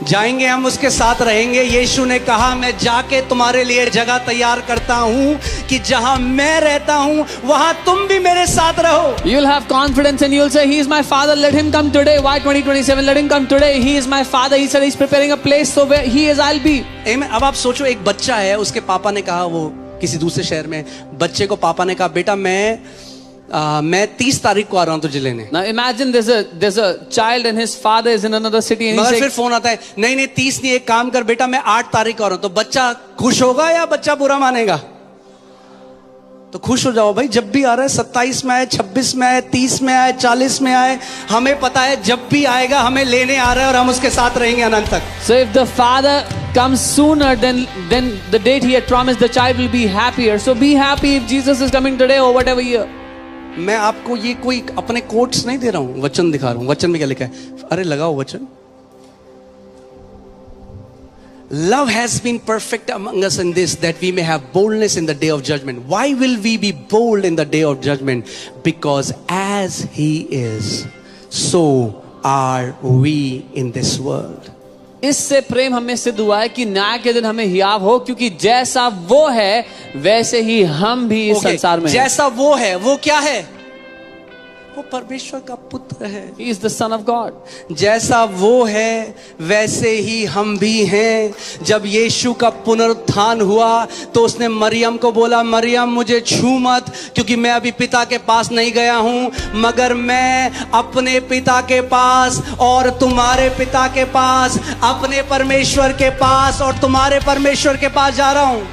Speaker 1: जाएंगे हम उसके साथ रहेंगे। यीशु ने कहा मैं जाके तुम्हारे लिए जगह तैयार करता हूं कि जहां मैं रहता हूं वहां तुम भी मेरे साथ रहो।
Speaker 2: You'll have confidence and you'll say, he is my father, let him come today. Why 2027? Let him come today. He is my father. He said he's preparing a place, so where he is, I'll be.
Speaker 1: अब आप सोचो, एक बच्चा है, उसके पापा ने कहा, वो किसी दूसरे शहर में, बच्चे को पापा ने कहा बेटा मैं 30 तारीख को आ रहा हूं तुझे लेने।
Speaker 2: Now imagine there's a child and his father is in another city and
Speaker 1: मगर
Speaker 2: he's
Speaker 1: फिर फोन आता है, नहीं 30 नहीं, एक काम कर बेटा मैं 8 तारीख को आ रहा हूं। तो बच्चा खुश होगा या बच्चा बुरा मानेगा? तो खुश हो जाओ भाई, जब भी आ रहा है, 27 में आए, 26 में आए, 30 में आए, 40 में आए, हमें पता है जब भी आएगा हमें लेने आ रहा है और हम उसके साथ रहेंगे अनंत तक।
Speaker 2: So if the father comes sooner than the date he had promised, the child will be happier. So be happy if Jesus is coming today or whatever year.
Speaker 1: मैं आपको ये कोई अपने कोट्स नहीं दे रहा हूं, वचन दिखा रहा हूं। वचन में क्या लिखा है? अरे लगाओ वचन। Love has been perfect among us in this, that we may have boldness in the day of judgment. Why will we be bold in the day of judgment? Because as He is, so are we in this world.
Speaker 2: इससे प्रेम हमें सिद्ध हुआ है कि न्याय के दिन हमें हियाव हो, क्योंकि जैसा वो है वैसे ही हम भी इस संसार में।
Speaker 1: जैसा वो है, वो क्या है? वो परमेश्वर का पुत्र है।
Speaker 2: He is the son of God.
Speaker 1: जैसा वो है वैसे ही हम भी हैं। जब यीशु का पुनरुत्थान हुआ तो उसने मरियम को बोला, मरियम मुझे छू मत, क्योंकि मैं अभी पिता के पास नहीं गया हूं, मगर मैं अपने पिता के पास और तुम्हारे पिता के पास, अपने परमेश्वर के पास और तुम्हारे परमेश्वर के पास जा रहा हूं।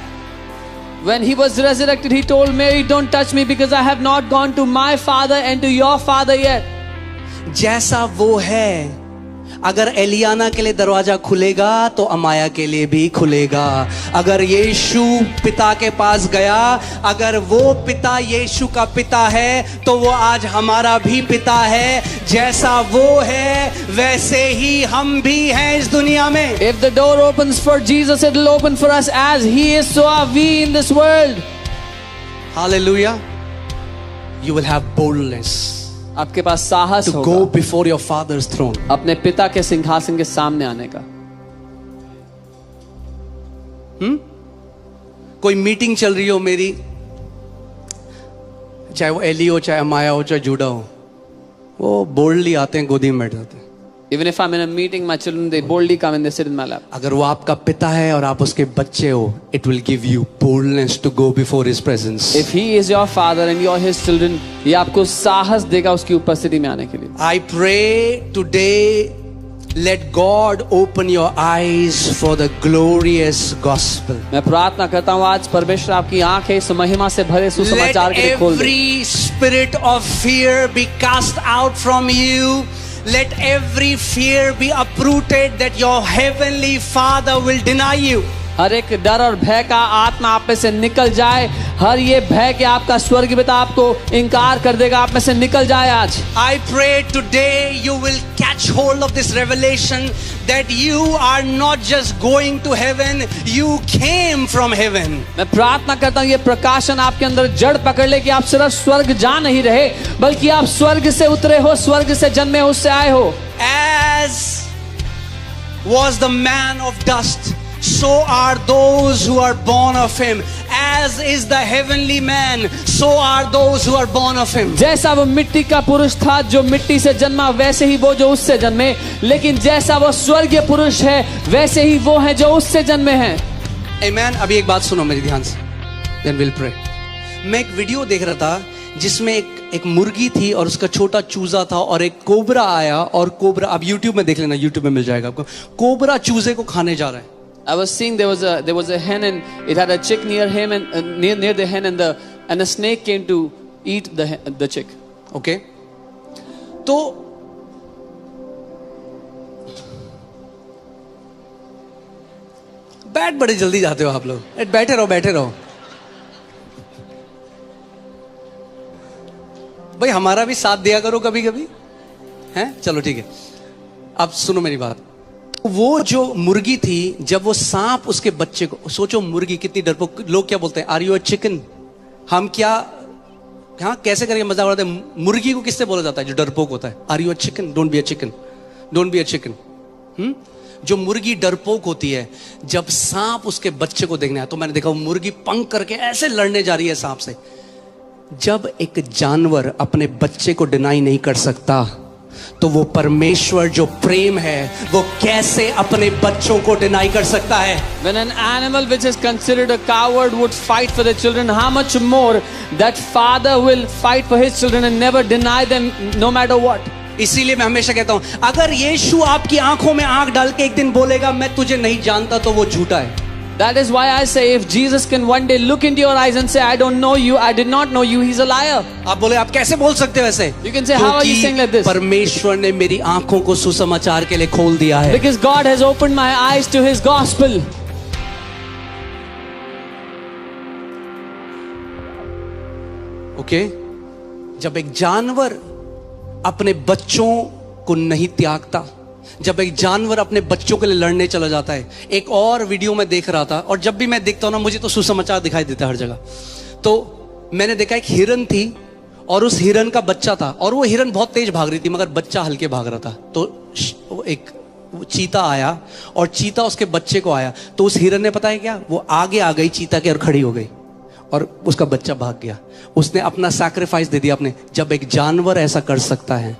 Speaker 2: When he was resurrected, he told Mary, don't touch me because I have not gone to my father and to your father yet.
Speaker 1: जैसा वो है, अगर एलियाना के लिए दरवाजा खुलेगा तो अमाया के लिए भी खुलेगा। अगर यीशु पिता के पास गया, अगर वो पिता यीशु का पिता है, तो वो आज हमारा भी पिता है। जैसा वो है वैसे ही हम भी हैं इस दुनिया में।
Speaker 2: If the door opens for Jesus, it will open for us. As he is, so are we in this world.
Speaker 1: Hallelujah. You will have boldness
Speaker 2: आपके पास साहस
Speaker 1: to
Speaker 2: होगा
Speaker 1: go before your father's throne.
Speaker 2: अपने पिता के सिंहासन के सामने आने का।
Speaker 1: कोई मीटिंग चल रही हो मेरी, चाहे वो एली हो, चाहे अमाया हो, चाहे जूडा हो, वो बोल्डली आते हैं, गोदी में बैठ जाते हैं।
Speaker 2: Even if I'm in a meeting, my children, they boldly come and they sit in my lap.
Speaker 1: अगर वो आपका पिता है और आप उसके बच्चे हो, it will give you boldness to go before his presence.
Speaker 2: If he is your father and you're his children, ये आपको साहस देगा उसकी उपस्थिति में आने के लिए।
Speaker 1: I pray today, let God open your eyes for the glorious gospel.
Speaker 2: मैं प्रार्थना करता हूँ आज परमेश्वर आपकी आंखें इस महिमा से भरे
Speaker 1: Let
Speaker 2: सुसमाचार के लिए खोल दे।
Speaker 1: every spirit of fear be cast out from you. Let every fear be uprooted that your heavenly Father will deny you.
Speaker 2: हर एक डर और भय का आत्मा आप में से निकल जाए। हर ये भय कि आपका स्वर्ग पिता आपको इनकार कर देगा, आप में से निकल जाए आज।
Speaker 1: I pray today you will catch hold of this revelation that you are not just going to heaven, you came from heaven.
Speaker 2: मैं प्रार्थना करता हूँ ये प्रकाशन आपके अंदर जड़ पकड़ ले कि आप सिर्फ स्वर्ग जा नहीं रहे, बल्कि आप स्वर्ग से उतरे हो, स्वर्ग से जन्मे हो, उससे आए हो।
Speaker 1: As was the man of dust, so are those who are born of him. As is the heavenly man, so are those who are born of him.
Speaker 2: जैसा वो मिट्टी का पुरुष था जो मिट्टी से जन्मा, वैसे ही वो जो उससे जन्मे, लेकिन जैसा वो स्वर्गीय पुरुष है वैसे ही वो है जो उससे जन्मे हैं।
Speaker 1: Amen. अभी एक बात सुनो मेरी ध्यान से, then we'll pray. मैं एक वीडियो देख रहा था जिसमें एक मुर्गी थी और उसका छोटा चूजा था और एक कोबरा आया, और कोबरा, आप YouTube में देख लेना, YouTube में मिल जाएगा आपको। कोबरा चूजे को खाने जा रहा है।
Speaker 2: I was seeing there was a hen and it had a chick near him and near the hen and a snake came to eat the chick.
Speaker 1: Okay? तो बैठ बड़े जल्दी जाते हो आप लोग, बैठे रहो बैठे रहो। भाई हमारा भी साथ दिया करो कभी कभी, हैं? चलो ठीक है, अब सुनो मेरी बात। वो जो मुर्गी थी, जब वो सांप उसके बच्चे को, सोचो मुर्गी कितनी डरपोक, लोग क्या बोलते हैं, आर यू अ चिकन? हम क्या, हाँ कैसे करके मजाक उड़ाते हैं। मुर्गी को किससे बोला जाता है जो डरपोक होता है? Are you a chicken? Don't be a chicken, don't be a chicken. जो मुर्गी डरपोक होती है, जब सांप उसके बच्चे को देखने आया, तो मैंने देखा वो मुर्गी पंख करके ऐसे लड़ने जा रही है सांप से। जब एक जानवर अपने बच्चे को डिनाई नहीं कर सकता, तो वो परमेश्वर जो प्रेम है वो कैसे अपने बच्चों को डिनाई कर सकता है?
Speaker 2: When an animal which is considered a coward would fight for the children, how much more that father will fight for his children and never deny them no matter what.
Speaker 1: इसीलिए मैं हमेशा कहता हूं, अगर यीशु आपकी आंखों में आंख डाल के एक दिन बोलेगा मैं तुझे नहीं जानता, तो वो झूठा है।
Speaker 2: That is why I say, if Jesus can one day look into your eyes and say, I don't know you, I did not know you, he's a liar.
Speaker 1: आप बोले आप कैसे बोल सकते हो ऐसे?
Speaker 2: You can say, how are you saying like this?
Speaker 1: परमेश्वर ने मेरी आंखों को सुसमाचार के लिए खोल दिया है।
Speaker 2: Because God has opened my eyes to his gospel.
Speaker 1: Okay, जब एक जानवर अपने बच्चों को नहीं त्यागता, जब एक जानवर अपने बच्चों के लिए लड़ने चला जाता है। एक और वीडियो में देख रहा था, और जब भी मैं देखता हूं ना, मुझे तो सुसमाचार दिखाई देता है हर जगह। तो मैंने देखा एक हिरन थी और उस हिरन का बच्चा था, और वो हिरन बहुत तेज भाग रही थी मगर बच्चा हल्के भाग रहा था। तो एक चीता आया और चीता उसके बच्चे को आया, तो उस हिरन ने पता है क्या, वो आगे आ गई चीता के और खड़ी हो गई और उसका बच्चा भाग गया। उसने अपना सैक्रिफाइस दे दिया अपने। जब एक जानवर ऐसा कर सकता है,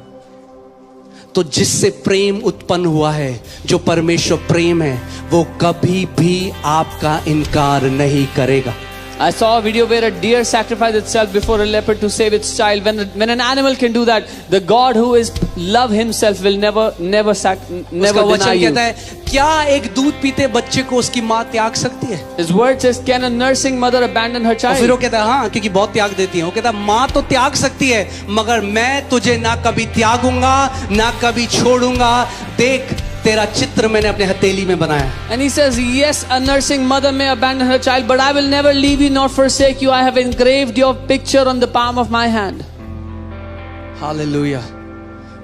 Speaker 1: तो जिससे प्रेम उत्पन्न हुआ है, जो परमेश्वर प्रेम है, वो कभी भी आपका इनकार नहीं करेगा।
Speaker 2: I saw a video where a deer sacrificed itself before a leopard to save its child. When an animal can do that, the God who is love himself will never deny you.
Speaker 1: कहता है, क्या एक दूध पीते बच्चे को उसकी माँ त्याग सकती है?
Speaker 2: His word says, can a nursing mother abandon her child?
Speaker 1: फिर वो कहता है हाँ, क्योंकि बहुत त्याग देती है। वो कहता है माँ तो त्याग सकती है, मगर मैं तुझे ना कभी त्यागूंगा ना कभी छोड़ूंगा। देख, तेरा चित्र मैंने अपने हथेली में बनाया।
Speaker 2: And he says, yes, a nursing mother may abandon her child, but I will never leave you nor forsake you. I have engraved your picture on the palm of my hand.
Speaker 1: Hallelujah.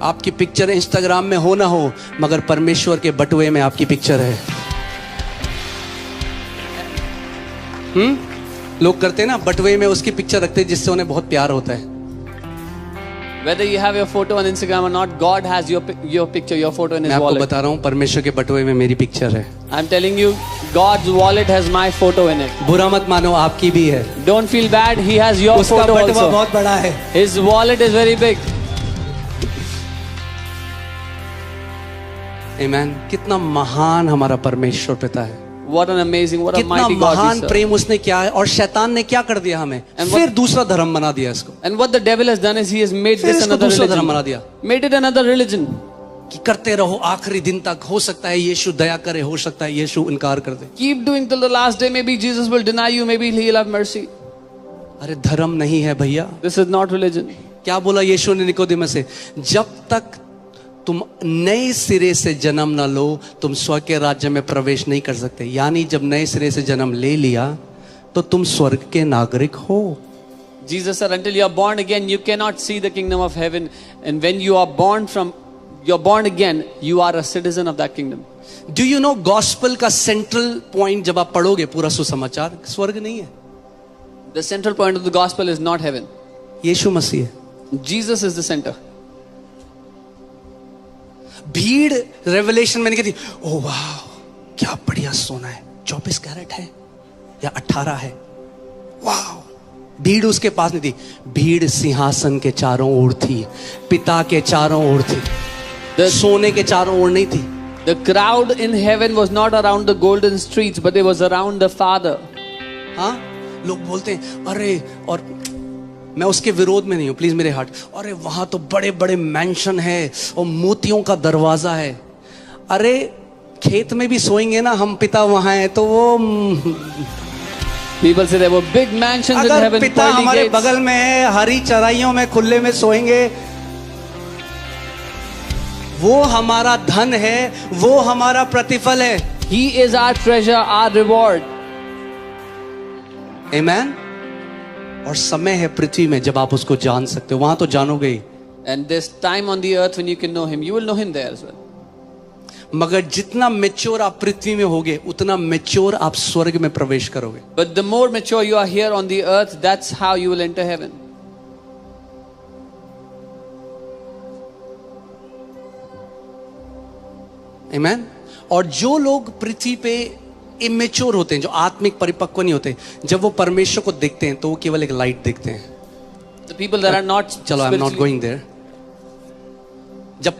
Speaker 1: आपकी picture Instagram में हो ना हो, मगर परमेश्वर के बटुए में आपकी पिक्चर है। लोग करते हैं ना, बटुए में उसकी पिक्चर रखते हैं जिससे उन्हें बहुत प्यार होता है।
Speaker 2: Whether you have your photo on Instagram or not, God has your picture, your photo in his
Speaker 1: मैं आपको
Speaker 2: wallet.
Speaker 1: बता रहा हूँ, परमेश्वर के बटुए में मेरी पिक्चर है।
Speaker 2: I'm telling you, God's wallet has my photo in it.
Speaker 1: बुरा मत मानो, आपकी भी है।
Speaker 2: Don't feel bad, he has your
Speaker 1: उसका
Speaker 2: photo
Speaker 1: बटुआ
Speaker 2: also.
Speaker 1: बहुत बड़ा है।
Speaker 2: His wallet is very big.
Speaker 1: आमीन। कितना महान हमारा परमेश्वर पिता है।
Speaker 2: What an amazing, what a
Speaker 1: कितना
Speaker 2: mighty God we
Speaker 1: महान
Speaker 2: serve.
Speaker 1: प्रेम उसने किया है, और शैतान ने क्या कर दिया हमें, फिर दूसरा धर्म बना दिया इसको।
Speaker 2: And what the devil has done is he has made
Speaker 1: फिर
Speaker 2: this
Speaker 1: इसको
Speaker 2: another
Speaker 1: दूसरा धर्म बना
Speaker 2: religion.
Speaker 1: दिया
Speaker 2: Made it another religion.
Speaker 1: कि करते रहो आखिरी दिन तक। हो सकता है यीशु दया करे, हो सकता है यीशु इनकार कर दे।
Speaker 2: Keep doing till the last day. Maybe Jesus will deny you. Maybe he'll have mercy.
Speaker 1: अरे धर्म नहीं है भैया।
Speaker 2: This is not religion.
Speaker 1: क्या बोला यीशु ने निकोदेमस से, जब तक तुम नए सिरे से जन्म ना लो, तुम स्वर्ग के राज्य में प्रवेश नहीं कर सकते। यानी जब नए सिरे से जन्म ले लिया तो तुम स्वर्ग के नागरिक हो।
Speaker 2: Jesus said, until you are born again, you cannot see the kingdom of heaven. And when you are you're born again, you are a citizen of that kingdom.
Speaker 1: Do you know, gospel का central point जब आप पढ़ोगे पूरा सुसमाचार, स्वर्ग नहीं है,
Speaker 2: The central point of the gospel is not heaven.
Speaker 1: यीशु मसीह है।
Speaker 2: Jesus is the center.
Speaker 1: भीड़ रेवलेशन मैंने कहती, ओ वाह क्या बढ़िया सोना है, 24 कैरेट है या 18 है, वाह। भीड़ उसके पास नहीं थी, भीड़ सिंहासन के चारों ओर थी, पिता के चारों ओर थी, सोने के चारों ओर नहीं थी।
Speaker 2: The crowd in heaven was not around the golden streets, but it was around the Father.
Speaker 1: हाँ, लोग बोलते हैं अरे, और मैं उसके विरोध में नहीं हूं, प्लीज मेरे हार्ट, अरे वहां तो बड़े बड़े मैंशन है और मोतियों का दरवाजा है। अरे खेत में भी सोएंगे ना हम, पिता वहां है तो वो
Speaker 2: People say there were big mansions in
Speaker 1: अगर
Speaker 2: heaven.
Speaker 1: पिता
Speaker 2: pearly
Speaker 1: हमारे
Speaker 2: gates.
Speaker 1: बगल में है, हरी चराइयों में खुले में सोएंगे, वो हमारा धन है, वो हमारा प्रतिफल है।
Speaker 2: He is our treasure, our reward.
Speaker 1: आमीन। और समय है पृथ्वी में जब आप उसको जान सकते हो, वहां तो जानोगे ही।
Speaker 2: And there's time on the earth when you can know him. You will know him there as well.
Speaker 1: मगर जितना मैच्योर आप पृथ्वी में होगे उतना मैच्योर आप स्वर्ग में प्रवेश करोगे।
Speaker 2: But the more mature you are here on the earth, that's how you will enter heaven.
Speaker 1: आमीन। और जो लोग पृथ्वी पे इमेच्योर होते हैं, जो आत्मिक परिपक्व नहीं होते, जब वो परमेश्वर को देखते हैं तो वो केवल एक लाइट देखते हैं।
Speaker 2: The people that are not
Speaker 1: चलो, I am not going there. जब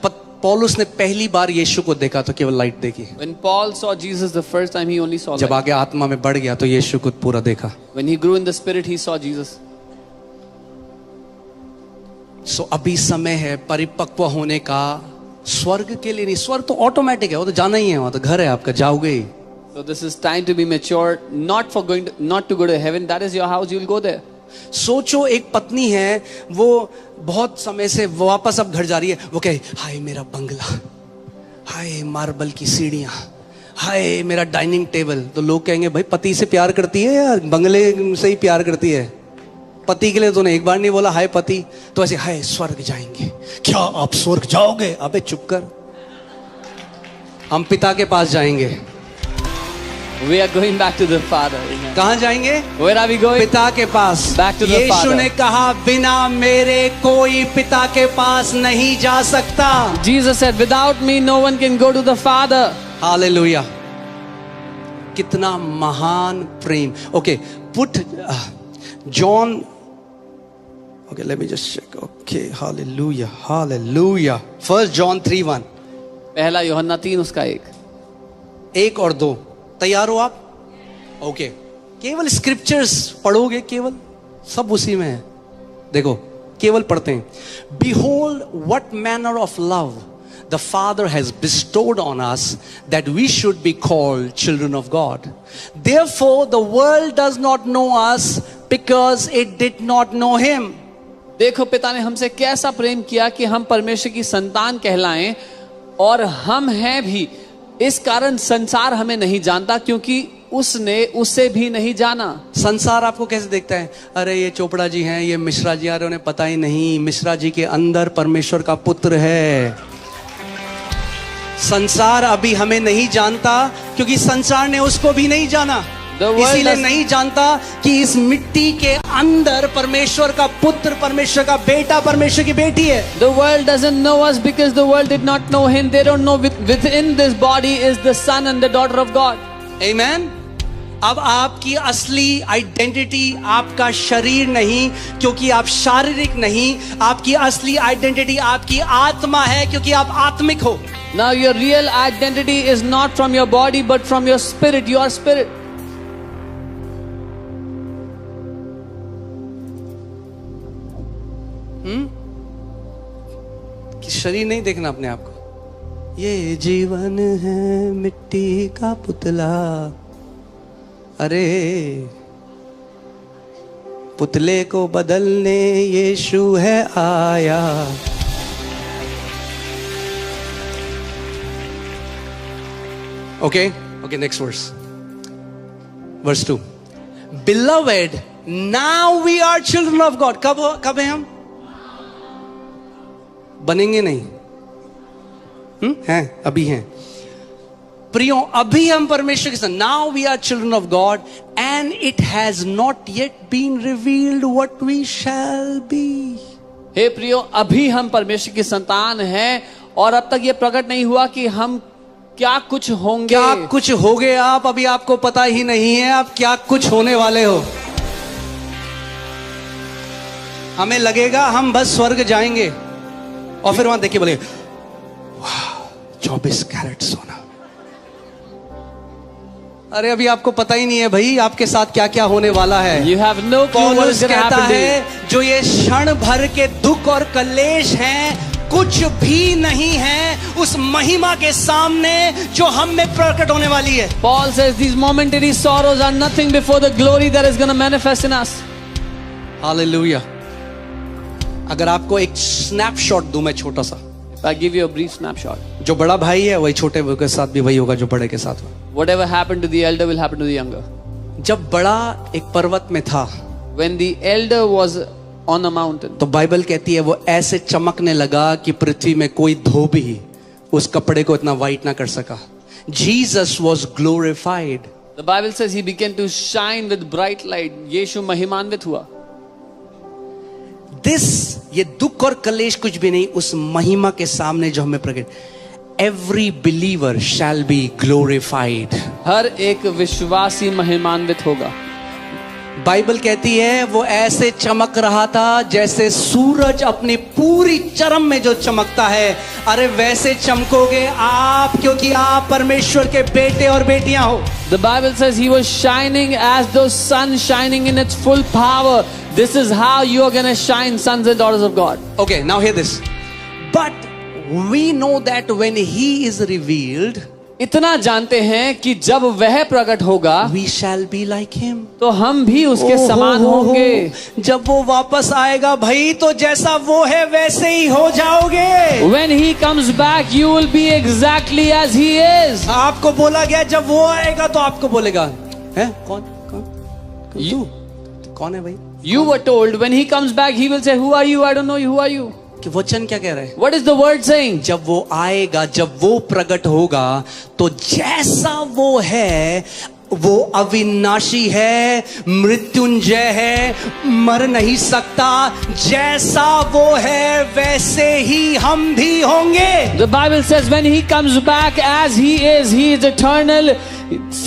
Speaker 1: पौलुस ने पहली बार यीशु को देखा तो केवल लाइट देखी।
Speaker 2: When Paul saw Jesus the first time, he only saw
Speaker 1: जब
Speaker 2: light.
Speaker 1: आगे आत्मा में बढ़ गया तो यीशु को पूरा देखा।
Speaker 2: When he grew in the spirit, he saw Jesus.
Speaker 1: सो अभी समय है परिपक्व होने का, स्वर्ग के लिए नहीं। स्वर्ग तो ऑटोमेटिक है, वो तो जाना ही है, वहां तो घर है आपका, जाओगे ही।
Speaker 2: So this is time to be mature, not to go to heaven. That is your house. You will go there.
Speaker 1: सोचो एक पत्नी है, वो बहुत समय से वापस अब घर जा रही है, वो कहे हाय मेरा बंगला, हाय मार्बल की सीढ़ियां, हाय मेरा डाइनिंग टेबल। तो लोग कहेंगे भाई पति से प्यार करती है या बंगले से ही प्यार करती है? पति के लिए तूने एक बार नहीं बोला हाय पति, तो ऐसे हाय स्वर्ग जाएंगे। क्या आप स्वर्ग जाओगे? अबे चुप कर, हम पिता के पास जाएंगे।
Speaker 2: We are going back to the Father. Amen.
Speaker 1: कहाँ जाएंगे?
Speaker 2: Where are we going?
Speaker 1: पिता के पास।
Speaker 2: Back to the
Speaker 1: Yeshu
Speaker 2: Father.
Speaker 1: ने कहा बिना मेरे कोई पिता के पास नहीं जा सकता।
Speaker 2: Jesus said, "Without me, no one can go to the Father."
Speaker 1: Hallelujah. कितना महान प्रेम। Okay, put John, okay let me just check. Okay, hallelujah hallelujah. 1 John 3:1।
Speaker 2: पहला यूहन्ना 3 उसका
Speaker 1: 1 और 2। तैयार हो आप? ओके, केवल स्क्रिप्चर्स पढ़ोगे, केवल सब उसी में है। देखो, केवल पढ़ते हैं। Behold what manner of love the Father has bestowed on us that we should be called children of God. Therefore the world does not know us because it did not know him.
Speaker 2: देखो पिता ने हमसे कैसा प्रेम किया कि हम परमेश्वर की संतान कहलाएं, और हम हैं भी। इस कारण संसार हमें नहीं जानता क्योंकि उसने उसे भी नहीं जाना।
Speaker 1: संसार आपको कैसे देखता है? अरे ये चोपड़ा जी हैं, ये मिश्रा जी आ रहे, उन्हें पता ही नहीं मिश्रा जी के अंदर परमेश्वर का पुत्र है। संसार अभी हमें नहीं जानता क्योंकि संसार ने उसको भी नहीं जाना। इसीलिए नहीं जानता कि इस मिट्टी के अंदर परमेश्वर का पुत्र, परमेश्वर का बेटा, परमेश्वर की बेटी है।
Speaker 2: The world doesn't know us because the world did not know him. They don't know within this body is the son and the daughter of God.
Speaker 1: Amen. अब आपकी असली आइडेंटिटी आपका शरीर नहीं, क्योंकि आप शारीरिक नहीं। आपकी असली आइडेंटिटी आपकी आत्मा है, क्योंकि आप आत्मिक हो।
Speaker 2: Now your real identity is not from your body but from your spirit. You are spirit.
Speaker 1: कि शरीर नहीं देखना अपने आप को। ये जीवन है मिट्टी का पुतला, अरे पुतले को बदलने यीशु है आया। Okay okay, next verse 2। Beloved, now we are children of God. कब हैं हम? बनेंगे नहीं, हैं, अभी हैं। प्रियो, अभी हम परमेश्वर के साथ। Now we are children of God and it has not yet been revealed what we shall be.
Speaker 2: हे प्रियो, अभी हम परमेश्वर की संतान हैं और अब तक ये प्रकट नहीं हुआ कि हम क्या कुछ होंगे।
Speaker 1: क्या कुछ होगे आप? अभी आपको पता ही नहीं है आप क्या कुछ होने वाले हो। हमें लगेगा हम बस स्वर्ग जाएंगे और फिर वहां देखिए बोले 24 कैरेट सोना। अरे अभी आपको पता ही नहीं है भाई आपके साथ क्या क्या होने वाला है।
Speaker 2: You have no clue what
Speaker 1: पौलुस
Speaker 2: is going to
Speaker 1: कहता
Speaker 2: happen to
Speaker 1: है
Speaker 2: you.
Speaker 1: जो ये क्षण भर के दुख और कलेश हैं कुछ भी नहीं है उस महिमा के सामने जो हम में प्रकट होने वाली है।
Speaker 2: Paul says these momentary sorrows are nothing before the glory that is going to manifest in us.
Speaker 1: Hallelujah. अगर आपको एक स्नैपशॉट दूं मैं छोटा सा,
Speaker 2: If I give you a brief snapshot,
Speaker 1: जो बड़ा भाई है वही छोटे भाई के साथ भी वही होगा जो बड़े के साथ हुआ।
Speaker 2: whatever happened to the elder will happen to the younger.
Speaker 1: जब बड़ा एक पर्वत में था,
Speaker 2: When the elder was on a mountain,
Speaker 1: तो बाइबल कहती है वो ऐसे चमकने लगा कि पृथ्वी में कोई धोबी उस कपड़े को इतना वाइट ना कर सका. Jesus was glorified.
Speaker 2: the Bible says he began to shine with bright light. यीशु महिमान्वित हुआ.
Speaker 1: ये दुख और कलेश कुछ भी नहीं उस महिमा के सामने जो हमें प्रकट. Every believer shall be glorified.
Speaker 2: हर एक विश्वासी महिमान्वित होगा.
Speaker 1: बाइबल कहती है वो ऐसे चमक रहा था जैसे सूरज अपनी पूरी चरम में जो चमकता है. अरे वैसे चमकोगे आप, क्योंकि आप परमेश्वर के बेटे और बेटियां हो.
Speaker 2: The Bible says he was shining as the sun shining in its full power. This is how you are going to shine, sons and daughters of God.
Speaker 1: Okay, now hear this. But we know that when he is revealed,
Speaker 2: इतना जानते हैं कि जब वह प्रकट होगा
Speaker 1: we shall be like him.
Speaker 2: तो हम भी उसके समान होंगे.
Speaker 1: जब वो वापस आएगा भाई तो जैसा वो है वैसे ही हो जाओगे.
Speaker 2: When he comes back, you will be exactly as he is.
Speaker 1: आपको बोला गया जब वो आएगा तो आपको बोलेगा है कौन कौन
Speaker 2: You-
Speaker 1: तू कौन है भाई.
Speaker 2: You were told when he comes back, he will say, "Who are you? I don't know you. Who are you?"
Speaker 1: कि वचन क्या कह रहा है.
Speaker 2: What is the word saying?
Speaker 1: जब वो आएगा, जब वो प्रकट होगा तो जैसा वो है, वो अविनाशी है, मृत्युंजय है, मर नहीं सकता. जैसा वो है वैसे ही हम भी होंगे.
Speaker 2: The Bible says when he comes back as he is eternal.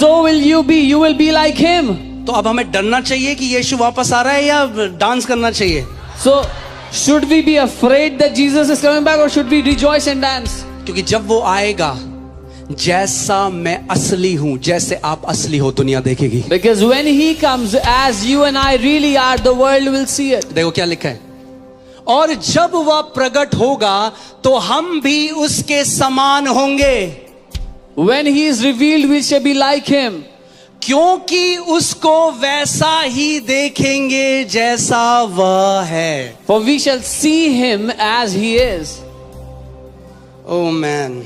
Speaker 2: So will you be. You will be like him.
Speaker 1: तो अब हमें डरना चाहिए कि यीशु वापस आ रहा है या डांस करना चाहिए.
Speaker 2: So should we be afraid that Jesus is coming back, or should we rejoice and dance?
Speaker 1: क्योंकि जब वो आएगा जैसा मैं असली हूं, जैसे आप असली हो, दुनिया देखेगी.
Speaker 2: Because when he comes as you and I really are, the world will see it.
Speaker 1: देखो क्या लिखा है. और जब वह प्रकट होगा तो हम भी उसके समान होंगे.
Speaker 2: When he is revealed, we shall be like him.
Speaker 1: क्योंकि उसको वैसा ही देखेंगे जैसा वह है.
Speaker 2: For we shall see him as he is.
Speaker 1: Oh man.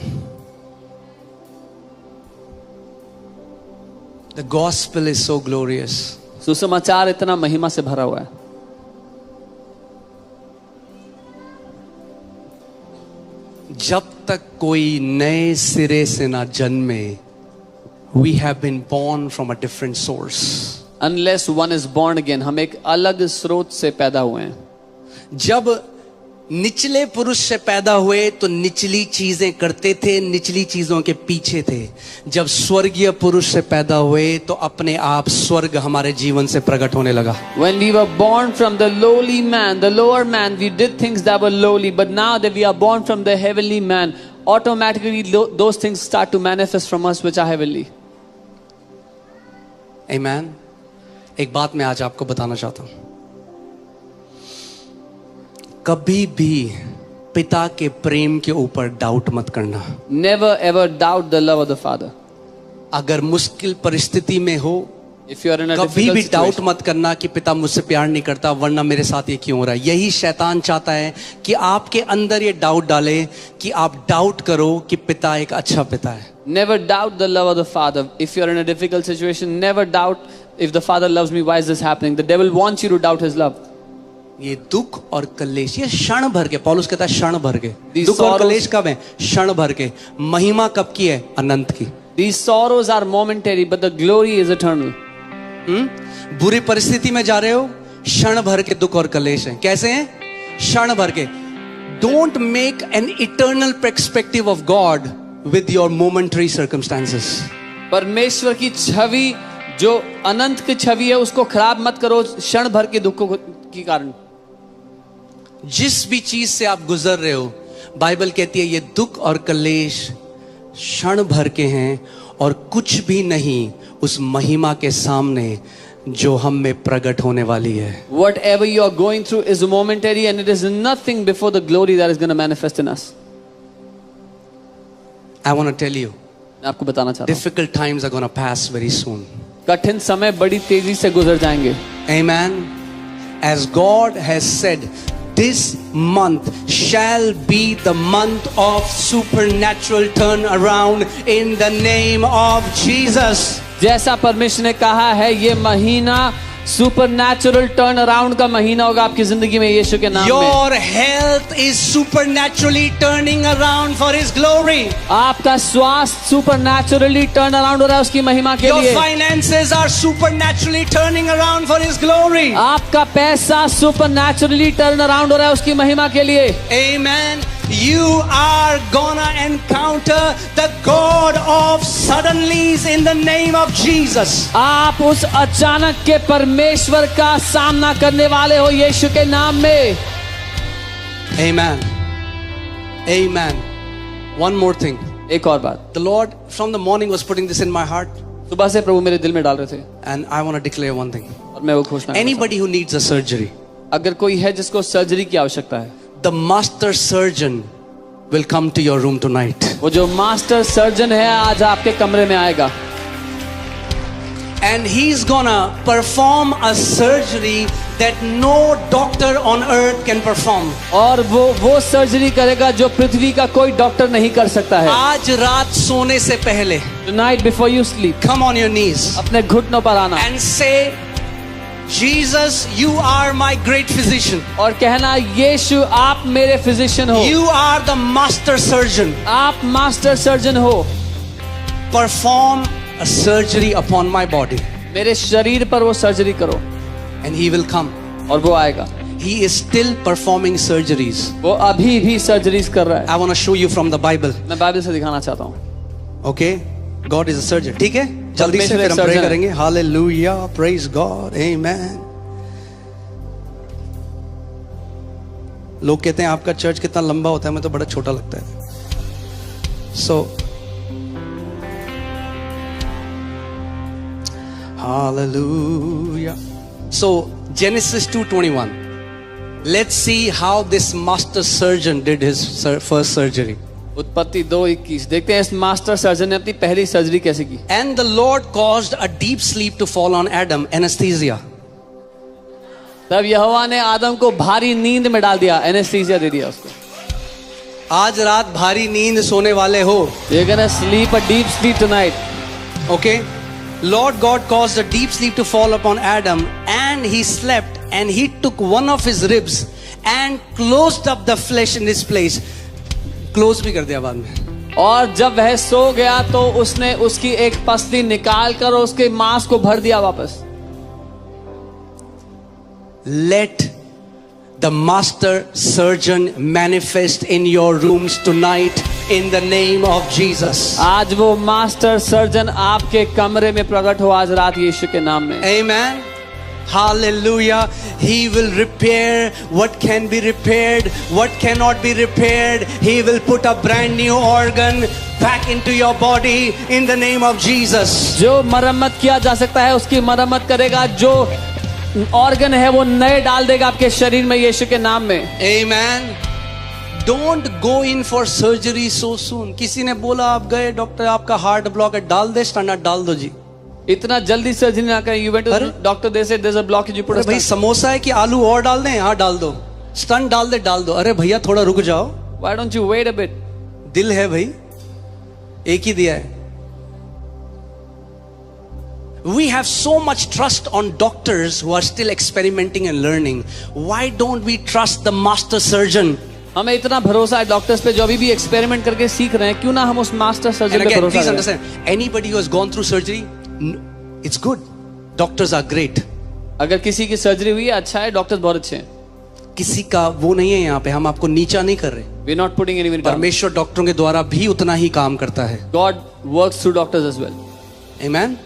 Speaker 1: The gospel is so glorious.
Speaker 2: सुसमाचार इतना महिमा से भरा हुआ है.
Speaker 1: जब तक कोई नए सिरे से ना जन्मे, we have been born from a different source.
Speaker 2: Unless one is born again, हम एक अलग स्रोत से पैदा हुए हैं.
Speaker 1: जब निचले पुरुष से पैदा हुए तो निचली चीजें करते थे, निचली चीजों के पीछे थे. जब स्वर्गीय पुरुष से पैदा हुए तो अपने आप स्वर्ग हमारे जीवन से प्रकट होने लगा.
Speaker 2: When we were born from the lowly man, the lower man, we did things that were lowly. But now that we are born from the heavenly man, automatically those things start to manifest from us which are heavenly.
Speaker 1: Amen. एक बात मैं आज आपको बताना चाहता हूं. कभी भी पिता के प्रेम के ऊपर डाउट मत करना.
Speaker 2: Never ever doubt the love of the Father.
Speaker 1: अगर मुश्किल परिस्थिति में हो,
Speaker 2: If you are in a
Speaker 1: कभी
Speaker 2: difficult
Speaker 1: भी डाउट
Speaker 2: situation,
Speaker 1: मत करना कि पिता मुझसे प्यार नहीं करता, वरना मेरे साथ ये क्यों हो रहा है. यही शैतान चाहता है कि आपके अंदर ये डाउट डाले कि आप डाउट करो कि पिता एक अच्छा पिता है.
Speaker 2: never doubt the love of the Father. If you are in a difficult situation, never doubt if the Father loves me. Why is this happening? The devil wants you to doubt his love.
Speaker 1: ये दुख और कलेश ये क्षण भर के, पौलुस कहता है क्षण भर के.
Speaker 2: These
Speaker 1: दुख और
Speaker 2: sorrows-
Speaker 1: कलेश कब है? क्षण भर के. महिमा कब की है? अनंत की.
Speaker 2: These sorrows are momentary, but the glory is eternal.
Speaker 1: बुरी परिस्थिति में जा रहे हो, क्षण भर के दुख और कलेश हैं. कैसे हैं? क्षण भर के. Don't make an eternal perspective of God with your momentary circumstances.
Speaker 2: परमेश्वर की छवि जो अनंत की छवि है उसको खराब मत करो क्षण भर के दुखों के कारण.
Speaker 1: जिस भी चीज से आप गुजर रहे हो, बाइबल कहती है ये दुख और कलेश क्षण भर के हैं और कुछ भी नहीं उस महिमा के सामने जो हम में प्रकट होने वाली है.
Speaker 2: Whatever you are going through is momentary and it is nothing before the glory that is going to manifest in us.
Speaker 1: I want to tell you,
Speaker 2: मैं आपको बताना चाहता हूँ
Speaker 1: difficult times are going to pass very soon.
Speaker 2: कठिन समय बड़ी तेजी से गुजर जाएंगे.
Speaker 1: Amen. As God has said, this month shall be the month of supernatural turnaround in the name of Jesus.
Speaker 2: जैसा परमेश्वर ने कहा है ये महीना सुपर नेचुरल टर्न अराउंड का महीना होगा आपकी जिंदगी में यीशु के नाम में।
Speaker 1: Your health is supernaturally turning around for His glory.
Speaker 2: आपका स्वास्थ्य सुपर नेचुरली टर्न अराउंड हो रहा है उसकी महिमा के
Speaker 1: Your
Speaker 2: लिए।
Speaker 1: finances are supernaturally turning around for His glory.
Speaker 2: आपका पैसा सुपर नेचुरली टर्न अराउंड हो रहा है उसकी महिमा के लिए।
Speaker 1: Amen. You are gonna encounter the God of suddenlies in the name of Jesus.
Speaker 2: आप उस अचानक के परमेश्वर का सामना करने वाले हो यीशु के नाम में।
Speaker 1: Amen. Amen. One more thing.
Speaker 2: एक और बात,
Speaker 1: The Lord from the morning was putting this in my heart,
Speaker 2: सुबह से प्रभु मेरे दिल में डाल रहे थे
Speaker 1: and I want to declare one thing.
Speaker 2: और मैं वो घोषणा करना
Speaker 1: Anybody who needs a surgery,
Speaker 2: चाहता हूं। अगर कोई है जिसको सर्जरी की आवश्यकता है,
Speaker 1: the master surgeon will come to your room tonight.
Speaker 2: वो जो मास्टर सर्जन है आज आपके कमरे में आएगा
Speaker 1: And he's gonna perform a surgery that no doctor on earth can perform.
Speaker 2: और वो सर्जरी करेगा जो पृथ्वी का कोई डॉक्टर नहीं कर सकता है।
Speaker 1: आज रात सोने से पहले
Speaker 2: Tonight before you sleep,
Speaker 1: come on your knees
Speaker 2: अपने घुटनों पर आना
Speaker 1: and say, Jesus, you are my great physician.
Speaker 2: और कहना, यीशु आप मेरे फिजिशियन हो,
Speaker 1: You are the master surgeon.
Speaker 2: आप मास्टर सर्जन हो,
Speaker 1: Perform a surgery upon my body.
Speaker 2: मेरे शरीर पर वो सर्जरी करो।
Speaker 1: And he will come.
Speaker 2: और वो आएगा।
Speaker 1: He is still performing surgeries.
Speaker 2: वो अभी भी सर्जरीज कर रहा है।
Speaker 1: I want to show you from the Bible.
Speaker 2: मैं बाइबल से दिखाना चाहता हूँ।
Speaker 1: Okay? God is a surgeon. ठीक है? जल्दी से
Speaker 2: परमेश्वर
Speaker 1: फिर हम
Speaker 2: एक
Speaker 1: pray
Speaker 2: surgeon है।
Speaker 1: करेंगे. Hallelujah. Praise God. Amen. लोग कहते हैं आपका चर्च कितना लंबा होता है, मैं तो बड़ा छोटा लगता है। So Hallelujah. So Genesis 2:21. Let's see how this master surgeon did his first surgery.
Speaker 2: उत्पत्ति 2:21 देखते हैं इस मास्टर सर्जन ने अपनी पहली सर्जरी कैसे की।
Speaker 1: And the Lord caused a deep sleep to fall on Adam, anesthesia.
Speaker 2: तब यहोवा ने आदम को भारी नींद में डाल दिया, एनेस्थीसिया दे दिया उसको।
Speaker 1: आज रात भारी नींद सोने वाले हो।
Speaker 2: You're gonna sleep a deep sleep tonight.
Speaker 1: Okay? Lord God caused a deep sleep to fall upon Adam, and he slept, and he took one of his ribs and closed up the flesh in his place. Close भी कर दिया बाद में।
Speaker 2: और जब वह सो गया तो उसने उसकी एक पसली निकाल कर उसके मांस को भर दिया वापस।
Speaker 1: Let the master surgeon manifest in your rooms tonight in the name of Jesus.
Speaker 2: आज वो मास्टर सर्जन आपके कमरे में प्रकट हो आज रात यीशु के नाम में।
Speaker 1: Amen. Hallelujah. He will repair what can be repaired, what cannot be repaired. He will put a brand new organ back into your body in the name of Jesus.
Speaker 2: जो मरम्मत किया जा सकता है उसकी मरम्मत करेगा, जो ऑर्गन है वो नए डाल देगा आपके शरीर में यीशु के नाम में।
Speaker 1: Amen. Don't go in for surgery so soon. किसी ने बोला आप गए डॉक्टर आपका हार्ट ब्लॉक है, डाल दे स्टंट, डाल दो जी।
Speaker 2: इतना जल्दी सर्जरी ना करें। You went to the doctor, they said there's a blockage, you put a
Speaker 1: भाई
Speaker 2: stent.
Speaker 1: समोसा है कि आलू और डाल दें? हाँ डाल दो। स्टंट डाल दे, डाल दो। अरे भैया थोड़ा रुक जाओ।
Speaker 2: Why don't you wait a bit?
Speaker 1: दिल है भाई, एक ही दिया है। We have so much trust on doctors who are still experimenting and learning. Why don't we trust the master surgeon?
Speaker 2: हमें इतना भरोसा है डॉक्टर्स पे जो अभी भी एक्सपेरिमेंट करके सीख रहे हैं, क्यों ना हम उस मास्टर सर्जन
Speaker 1: And
Speaker 2: पे
Speaker 1: again,
Speaker 2: भरोसा
Speaker 1: please
Speaker 2: करें।
Speaker 1: understand, anybody who has gone through surgery, it's good. Doctors are great.
Speaker 2: अगर किसी की सर्जरी हुई है अच्छा है, डॉक्टर्स बहुत अच्छे हैं।
Speaker 1: किसी का वो नहीं है यहाँ पे, हम आपको नीचा नहीं कर रहे।
Speaker 2: We're not putting anyone down.
Speaker 1: परमेश्वर डॉक्टरों के द्वारा भी उतना ही काम करता है।
Speaker 2: God works through doctors as well.
Speaker 1: Amen.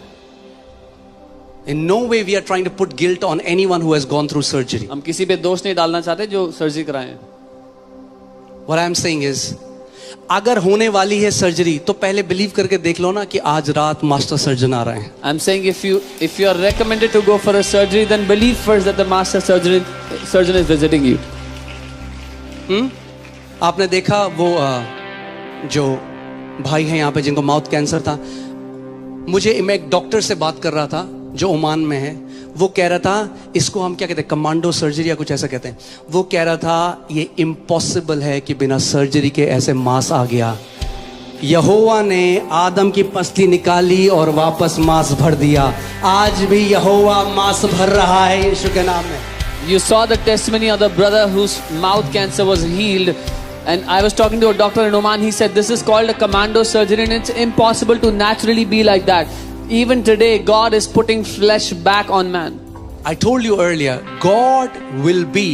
Speaker 1: In no way we are trying to put guilt on anyone who has gone through surgery.
Speaker 2: हम किसी पे दोष नहीं डालना चाहते जो सर्जरी कराए हैं।
Speaker 1: What I am saying is, अगर होने वाली है सर्जरी तो पहले बिलीव करके देख लो ना कि आज रात मास्टर सर्जन आ रहे हैं।
Speaker 2: I'm saying if you are recommended to go for a surgery, then believe first that the master surgeon is visiting you.
Speaker 1: आपने देखा वो जो भाई हैं यहाँ पे जिनको माउथ कैंसर था, मैं एक डॉक्टर से बात कर रहा था जो ओमान में है। वो कह रहा था इसको हम क्या कहते हैं, कमांडो सर्जरी या कुछ ऐसा कहते हैं। वो कह रहा था ये इम्पॉसिबल है कि बिना सर्जरी के ऐसे मांस आ गया। यहोवा ने आदम की पसली निकाली और वापस मांस भर दिया। आज भी यहोवा मांस भर रहा है यीशु के नाम में।
Speaker 2: You saw the testimony of the brother whose mouth cancer was healed. And I was talking to a doctor in Oman. He said this is called a commando surgery and it's impossible to naturally be like that. Even today, God is putting flesh back on man.
Speaker 1: I told you earlier, God will be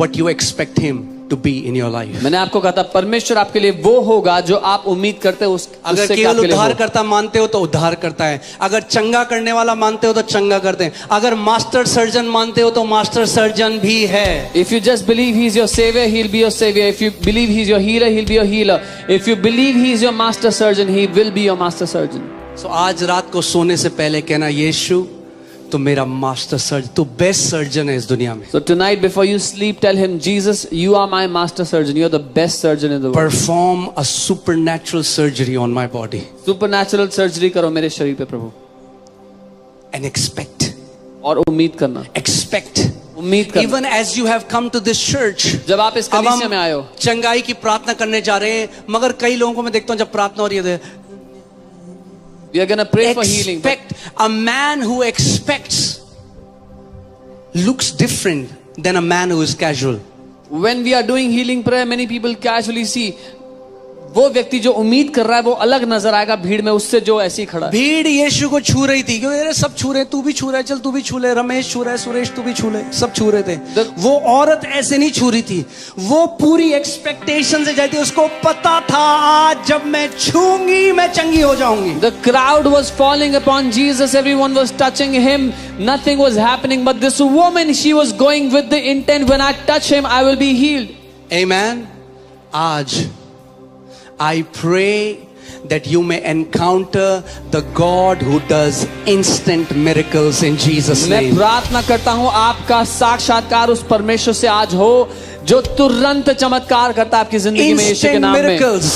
Speaker 1: what you expect Him to be in your life.
Speaker 2: मैंने आपको कहा था परमेश्वर आपके लिए वो होगा जो आप उम्मीद करते हो
Speaker 1: अगर केवल उद्धार करता मानते हो तो उद्धार करता है। अगर चंगा करने वाला मानते हो तो चंगा करते हैं। अगर मास्टर सर्जन मानते हो तो मास्टर सर्जन भी है।
Speaker 2: If you just believe He is your savior, He'll be your savior. If you believe He is your healer, He'll be your healer. If you believe He is your master surgeon, He will be your master surgeon.
Speaker 1: So आज रात को सोने से पहले कहना, यीशु तो मेरा master surgeon, तू बेस्ट सर्जन है इस दुनिया में।
Speaker 2: So tonight before you sleep, tell Him, Jesus, you are my master surgeon. You are the best surgeon in the world.
Speaker 1: Perform a supernatural surgery on my body
Speaker 2: Supernatural surgery करो मेरे शरीर पे प्रभु।
Speaker 1: and expect.
Speaker 2: और उम्मीद करना।
Speaker 1: Expect.
Speaker 2: उम्मीद करना।
Speaker 1: Even as you have come to this church.
Speaker 2: जब आप इस कलीसिया में आए हो।
Speaker 1: चंगाई की प्रार्थना करने जा रहे हैं, मगर कई लोगों को मैं देखता हूँ जब प्रार्थना हो रही है,
Speaker 2: We are going to pray for healing.
Speaker 1: Expect. A man who expects looks different than a man who is casual.
Speaker 2: When we are doing healing prayer, many people casually see. वो व्यक्ति जो उम्मीद कर रहा है वो अलग नजर आएगा भीड़ में उससे जो ऐसी खड़ा है।
Speaker 1: भीड़ यीशु को छू रही थी, क्योंकि अरे सब छू रहे, तू भी छू रहा है, चल तू भी छू ले, रमेश छू रहा है, सुरेश तू भी छू ले, सब छू रहे थे। वो औरत ऐसे नहीं छू रही थी, वो पूरी एक्सपेक्टेशन से जाती, उसको पता था आज जब मैं छूंगी मैं चंगी हो जाऊंगी।
Speaker 2: The crowd was falling upon Jesus, everyone was touching him, nothing was happening, but this woman, she was going with the intent, when I touch him I will be healed.
Speaker 1: Amen. आज I pray that you may encounter the God who does instant miracles in Jesus'
Speaker 2: मैं
Speaker 1: name.
Speaker 2: प्रार्थना करता हूँ आपका साक्षात्कार उस परमेश्वर से आज हो जो तुरंत चमत्कार करता है आपकी जिंदगी में यीशु के
Speaker 1: Instant
Speaker 2: नाम में।
Speaker 1: miracles.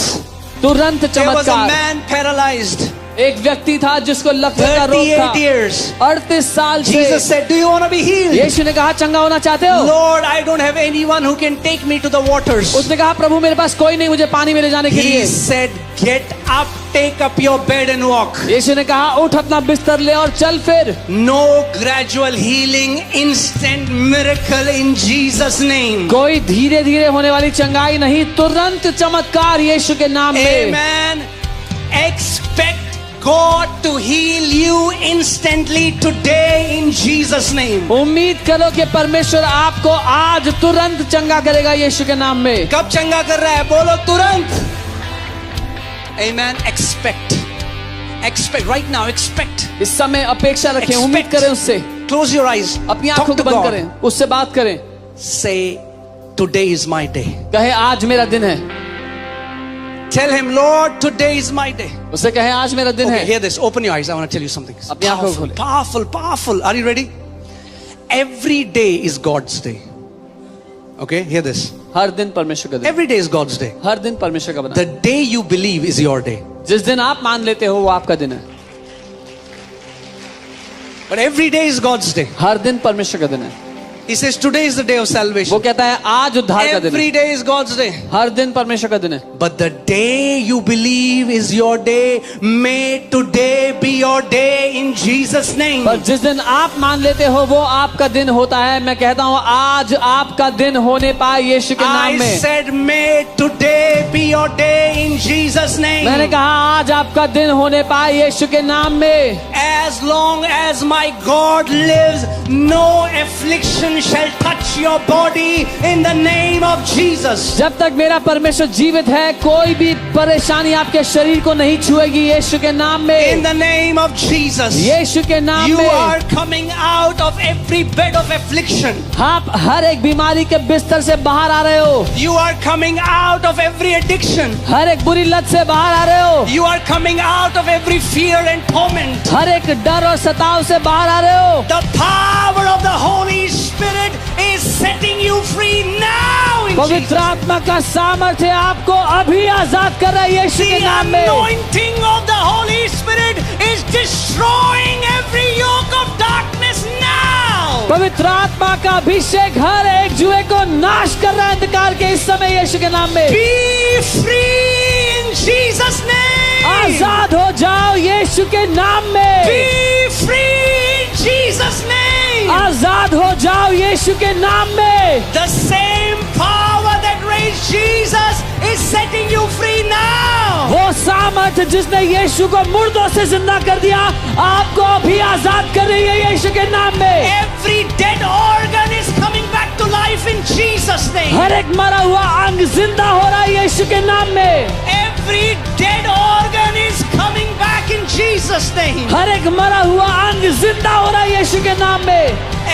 Speaker 2: तुरंत
Speaker 1: There was a
Speaker 2: चमत्कार।
Speaker 1: man paralyzed.
Speaker 2: एक व्यक्ति था जिसको लकवे का रोग
Speaker 1: 38
Speaker 2: था।
Speaker 1: years.
Speaker 2: 38 साल
Speaker 1: Jesus
Speaker 2: से।
Speaker 1: said, "Do you want to be healed?"
Speaker 2: यीशु ने कहा चंगा होना चाहते हो?
Speaker 1: Lord, I don't have anyone who can take me to the waters.
Speaker 2: उसने कहा प्रभु मेरे पास कोई नहीं मुझे पानी में ले जाने के
Speaker 1: He
Speaker 2: लिए।
Speaker 1: said, "Get up, take up your bed and walk."
Speaker 2: यीशु ने कहा उठ अपना बिस्तर ले और चल फिर।
Speaker 1: No gradual healing, instant miracle in Jesus' name.
Speaker 2: कोई धीरे धीरे होने वाली चंगाई नहीं, तुरंत चमत्कार यीशु के नाम में।
Speaker 1: Amen. Expect God to heal you instantly today in Jesus' name.
Speaker 2: उम्मीद करो कि परमेश्वर आपको आज तुरंत चंगा करेगा यीशु के नाम में।
Speaker 1: कब चंगा कर रहा है? बोलो तुरंत। Amen. Expect. Expect right now. Expect.
Speaker 2: इस समय अपेक्षा रखें, उम्मीद करें उससे।
Speaker 1: Close your eyes.
Speaker 2: अपनी
Speaker 1: Talk
Speaker 2: आंखों
Speaker 1: to
Speaker 2: को बंद
Speaker 1: God.
Speaker 2: करें, उससे बात करें।
Speaker 1: Say, today is my day.
Speaker 2: कहे आज मेरा दिन है।
Speaker 1: Tell him, Lord, today is my day.
Speaker 2: उससे कहे आज मेरा दिन
Speaker 1: Okay,
Speaker 2: है।
Speaker 1: hear this. Open your eyes. I want to tell you something.
Speaker 2: अपनी आंखों को
Speaker 1: Powerful,
Speaker 2: खोलें।
Speaker 1: powerful, powerful. Are you ready? Every day is God's day. Okay, hear this.
Speaker 2: हर दिन परमेश्वर का दिन।
Speaker 1: Every day is God's day.
Speaker 2: हर दिन परमेश्वर का बना।
Speaker 1: The day you believe is your day.
Speaker 2: जिस दिन आप मान लेते हो वो आपका दिन है।
Speaker 1: But every day is God's day.
Speaker 2: हर दिन परमेश्वर का दिन है।
Speaker 1: He says today is the day of
Speaker 2: वो
Speaker 1: salvation.
Speaker 2: कहता है आज उद्धार का दिन है।
Speaker 1: Every day is God's day.
Speaker 2: हर दिन परमेश्वर का दिन है।
Speaker 1: But the day you believe is your day. May today be your day in Jesus' name.
Speaker 2: पर जिस दिन आप मान लेते हो वो आपका दिन होता है। मैं कहता हूँ आज आपका दिन होने पाए यीशु के नाम
Speaker 1: I
Speaker 2: में।
Speaker 1: said may today be your day in Jesus' name.
Speaker 2: मैंने कहा आज आपका दिन होने पाए यीशु के नाम में।
Speaker 1: As long as my God lives, no affliction shall touch your body in the name of Jesus.
Speaker 2: जब तक मेरा परमेश्वर जीवित है कोई भी परेशानी आपके शरीर को नहीं छुएगी यीशु के नाम में।
Speaker 1: In the name of Jesus.
Speaker 2: यीशु के नाम
Speaker 1: You
Speaker 2: में।
Speaker 1: are coming out of every bed of affliction.
Speaker 2: आप हर एक बीमारी के बिस्तर से बाहर आ रहे हो।
Speaker 1: You are coming out of every addiction.
Speaker 2: हर एक बुरी लत से बाहर आ रहे हो।
Speaker 1: You are coming out of every fear and torment.
Speaker 2: हर एक डर और सताव से बाहर आ रहे हो।
Speaker 1: The power of the Holy Spirit is setting you free now in
Speaker 2: पवित्र
Speaker 1: Jesus.
Speaker 2: आत्मा का सामर्थ्य आपको अभी आजाद कर रहा है यीशु
Speaker 1: The
Speaker 2: के नाम में।
Speaker 1: anointing of the Holy Spirit is destroying every yoke of darkness now.
Speaker 2: पवित्र आत्मा का अभिषेक हर एक जुए को नाश कर रहा है अंधकार के इस समय यीशु के नाम में।
Speaker 1: Be free in Jesus' name.
Speaker 2: आजाद हो जाओ यीशु के नाम में।
Speaker 1: Be free in Jesus' name.
Speaker 2: आजाद हो जाओ यीशु के नाम में।
Speaker 1: The same power that raised Jesus is setting you free now.
Speaker 2: वो सामर्थ जिसने यीशु को मुर्दों से जिंदा कर दिया, आपको भी आजाद कर रही है यीशु के नाम में।
Speaker 1: Every dead organ is coming back to life in Jesus' name.
Speaker 2: हर एक मरा हुआ अंग जिंदा हो रहा है यीशु के नाम में।
Speaker 1: Every dead organ is coming back in Jesus' name.
Speaker 2: हर एक मरा हुआ अंग जिंदा हो रहा है यीशु के नाम में।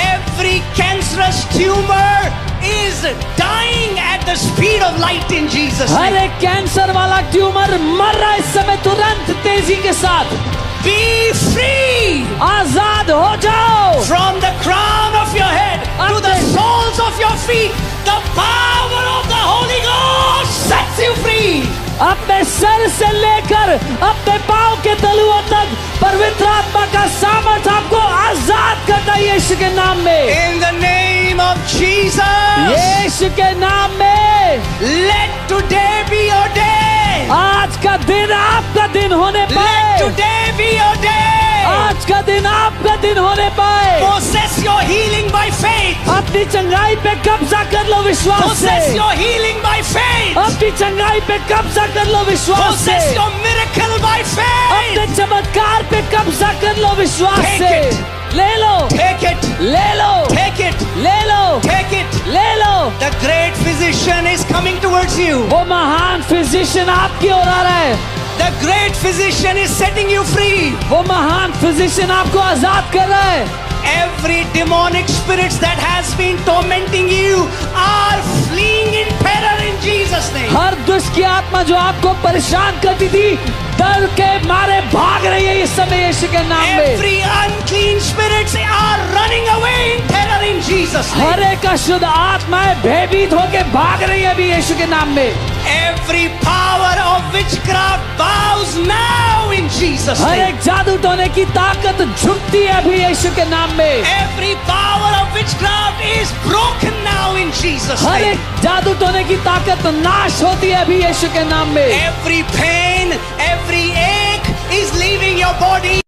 Speaker 1: Every cancerous tumor is dying at the speed of light in Jesus'
Speaker 2: her
Speaker 1: name.
Speaker 2: एक कैंसर वाला ट्यूमर मर रहा है इस समय तुरंत तेजी के साथ।
Speaker 1: Be free
Speaker 2: आजाद हो जाओ।
Speaker 1: from the crown of your head to the soles of your feet. The power of the Holy Ghost sets you free.
Speaker 2: अपने सर से लेकर अपने पांव के तलुओं तक पवित्र आत्मा का सामर्थ्य आपको आजाद करता है यीशु के नाम में।
Speaker 1: In the name of Jesus.
Speaker 2: यीशु के नाम में।
Speaker 1: Let today be your day.
Speaker 2: आज का दिन आपका दिन होने
Speaker 1: Let
Speaker 2: पाए।
Speaker 1: today be your day.
Speaker 2: आज का दिन आपका दिन होने पाए।
Speaker 1: Possess your healing by faith.
Speaker 2: अपनी चंगाई पे कब्जा कर लो विश्वास
Speaker 1: Possess
Speaker 2: से।
Speaker 1: your healing by faith.
Speaker 2: अपनी चंगाई पे कब्जा कर लो विश्वास से।
Speaker 1: Possess your miracle by faith.
Speaker 2: अपने चमत्कार पे कब्जा कर लो विश्वास
Speaker 1: Take
Speaker 2: से।
Speaker 1: it.
Speaker 2: ले लो,
Speaker 1: Take it.
Speaker 2: ले लो,
Speaker 1: Take it.
Speaker 2: ले लो,
Speaker 1: Take it.
Speaker 2: ले लो।
Speaker 1: The great physician is coming towards you.
Speaker 2: वो महान फिजिशियन आपकी ओर आ रहा है।
Speaker 1: The great physician is setting you free.
Speaker 2: वो महान फिजिशियन आपको आजाद कर रहा है।
Speaker 1: Every demonic spirits that has been tormenting you are fleeing in terror in Jesus' name.
Speaker 2: हर दुष्ट की आत्मा जो आपको परेशान करती थी, डर के मारे भाग रही है इस समय यीशु के नाम में।
Speaker 1: Every unclean spirits are running away in terror in Jesus' name.
Speaker 2: हर एक अशुद्ध आत्माएं भयभीत होकर भाग रही है अभी यीशु के नाम में।
Speaker 1: Every power of witchcraft bows now in Jesus'
Speaker 2: her
Speaker 1: name.
Speaker 2: एक जादू टोने की ताकत झुकती है अभी यीशु के नाम में।
Speaker 1: Every power of witchcraft is broken now in Jesus'
Speaker 2: her
Speaker 1: name.
Speaker 2: एक जादू टोने की ताकत नाश होती है अभी यीशु के नाम में।
Speaker 1: Every pain, every ache is leaving your body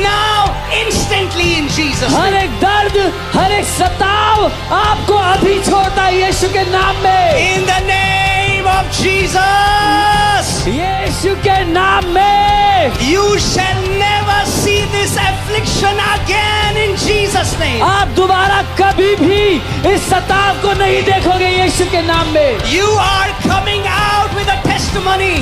Speaker 1: now instantly in Jesus'
Speaker 2: her
Speaker 1: name.
Speaker 2: एक दर्द, हर एक सताव आपको अभी छोड़ता है यीशु के नाम में।
Speaker 1: In the name of Jesus,
Speaker 2: यीशु के नाम में।
Speaker 1: you shall never see this affliction again in Jesus' name.
Speaker 2: आप दोबारा कभी भी इस सताव को नहीं देखोगे यीशु के नाम में।
Speaker 1: You are coming out with a testimony.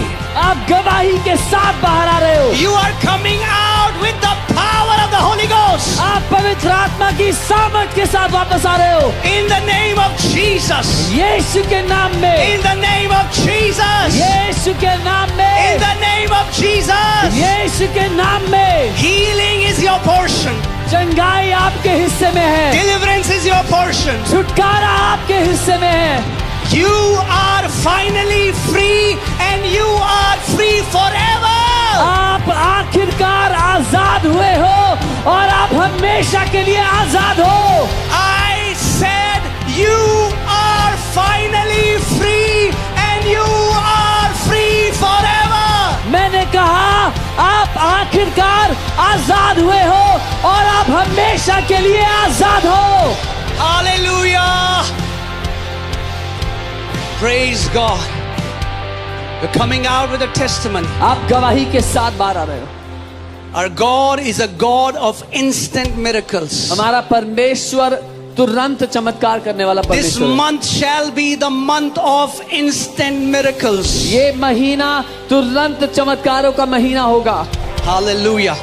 Speaker 2: आप गवाही के साथ बाहर आ रहे हो।
Speaker 1: You are coming out with the power of the Holy Ghost.
Speaker 2: आप पवित्र आत्मा की सामर्थ के साथ वापस आ रहे हो
Speaker 1: In the name of Jesus.
Speaker 2: यीशु के नाम में।
Speaker 1: In the name of Jesus.
Speaker 2: यीशु के नाम में।
Speaker 1: In the name of Jesus.
Speaker 2: यीशु के नाम में।
Speaker 1: Healing is your portion.
Speaker 2: चंगाई आपके हिस्से में है।
Speaker 1: Deliverance is your portion.
Speaker 2: छुटकारा आपके हिस्से में है।
Speaker 1: You are finally free and you are free forever.
Speaker 2: आप आखिरकार आजाद हुए हो और आप हमेशा के लिए आजाद हो।
Speaker 1: I said you are finally free and you are free forever.
Speaker 2: मैंने कहा आप आखिरकार आजाद हुए हो और आप हमेशा के लिए आजाद हो।
Speaker 1: Hallelujah. Praise God. You're coming out with a testimony.
Speaker 2: आप गवाही के साथ बाहर आ रहे हो।
Speaker 1: Our God is a God of instant miracles.
Speaker 2: हमारा परमेश्वर तुरंत चमत्कार करने वाला
Speaker 1: This
Speaker 2: परमेश्वर है।
Speaker 1: month shall be the month of instant miracles.
Speaker 2: ये महीना तुरंत चमत्कारों का महीना होगा।
Speaker 1: Hallelujah.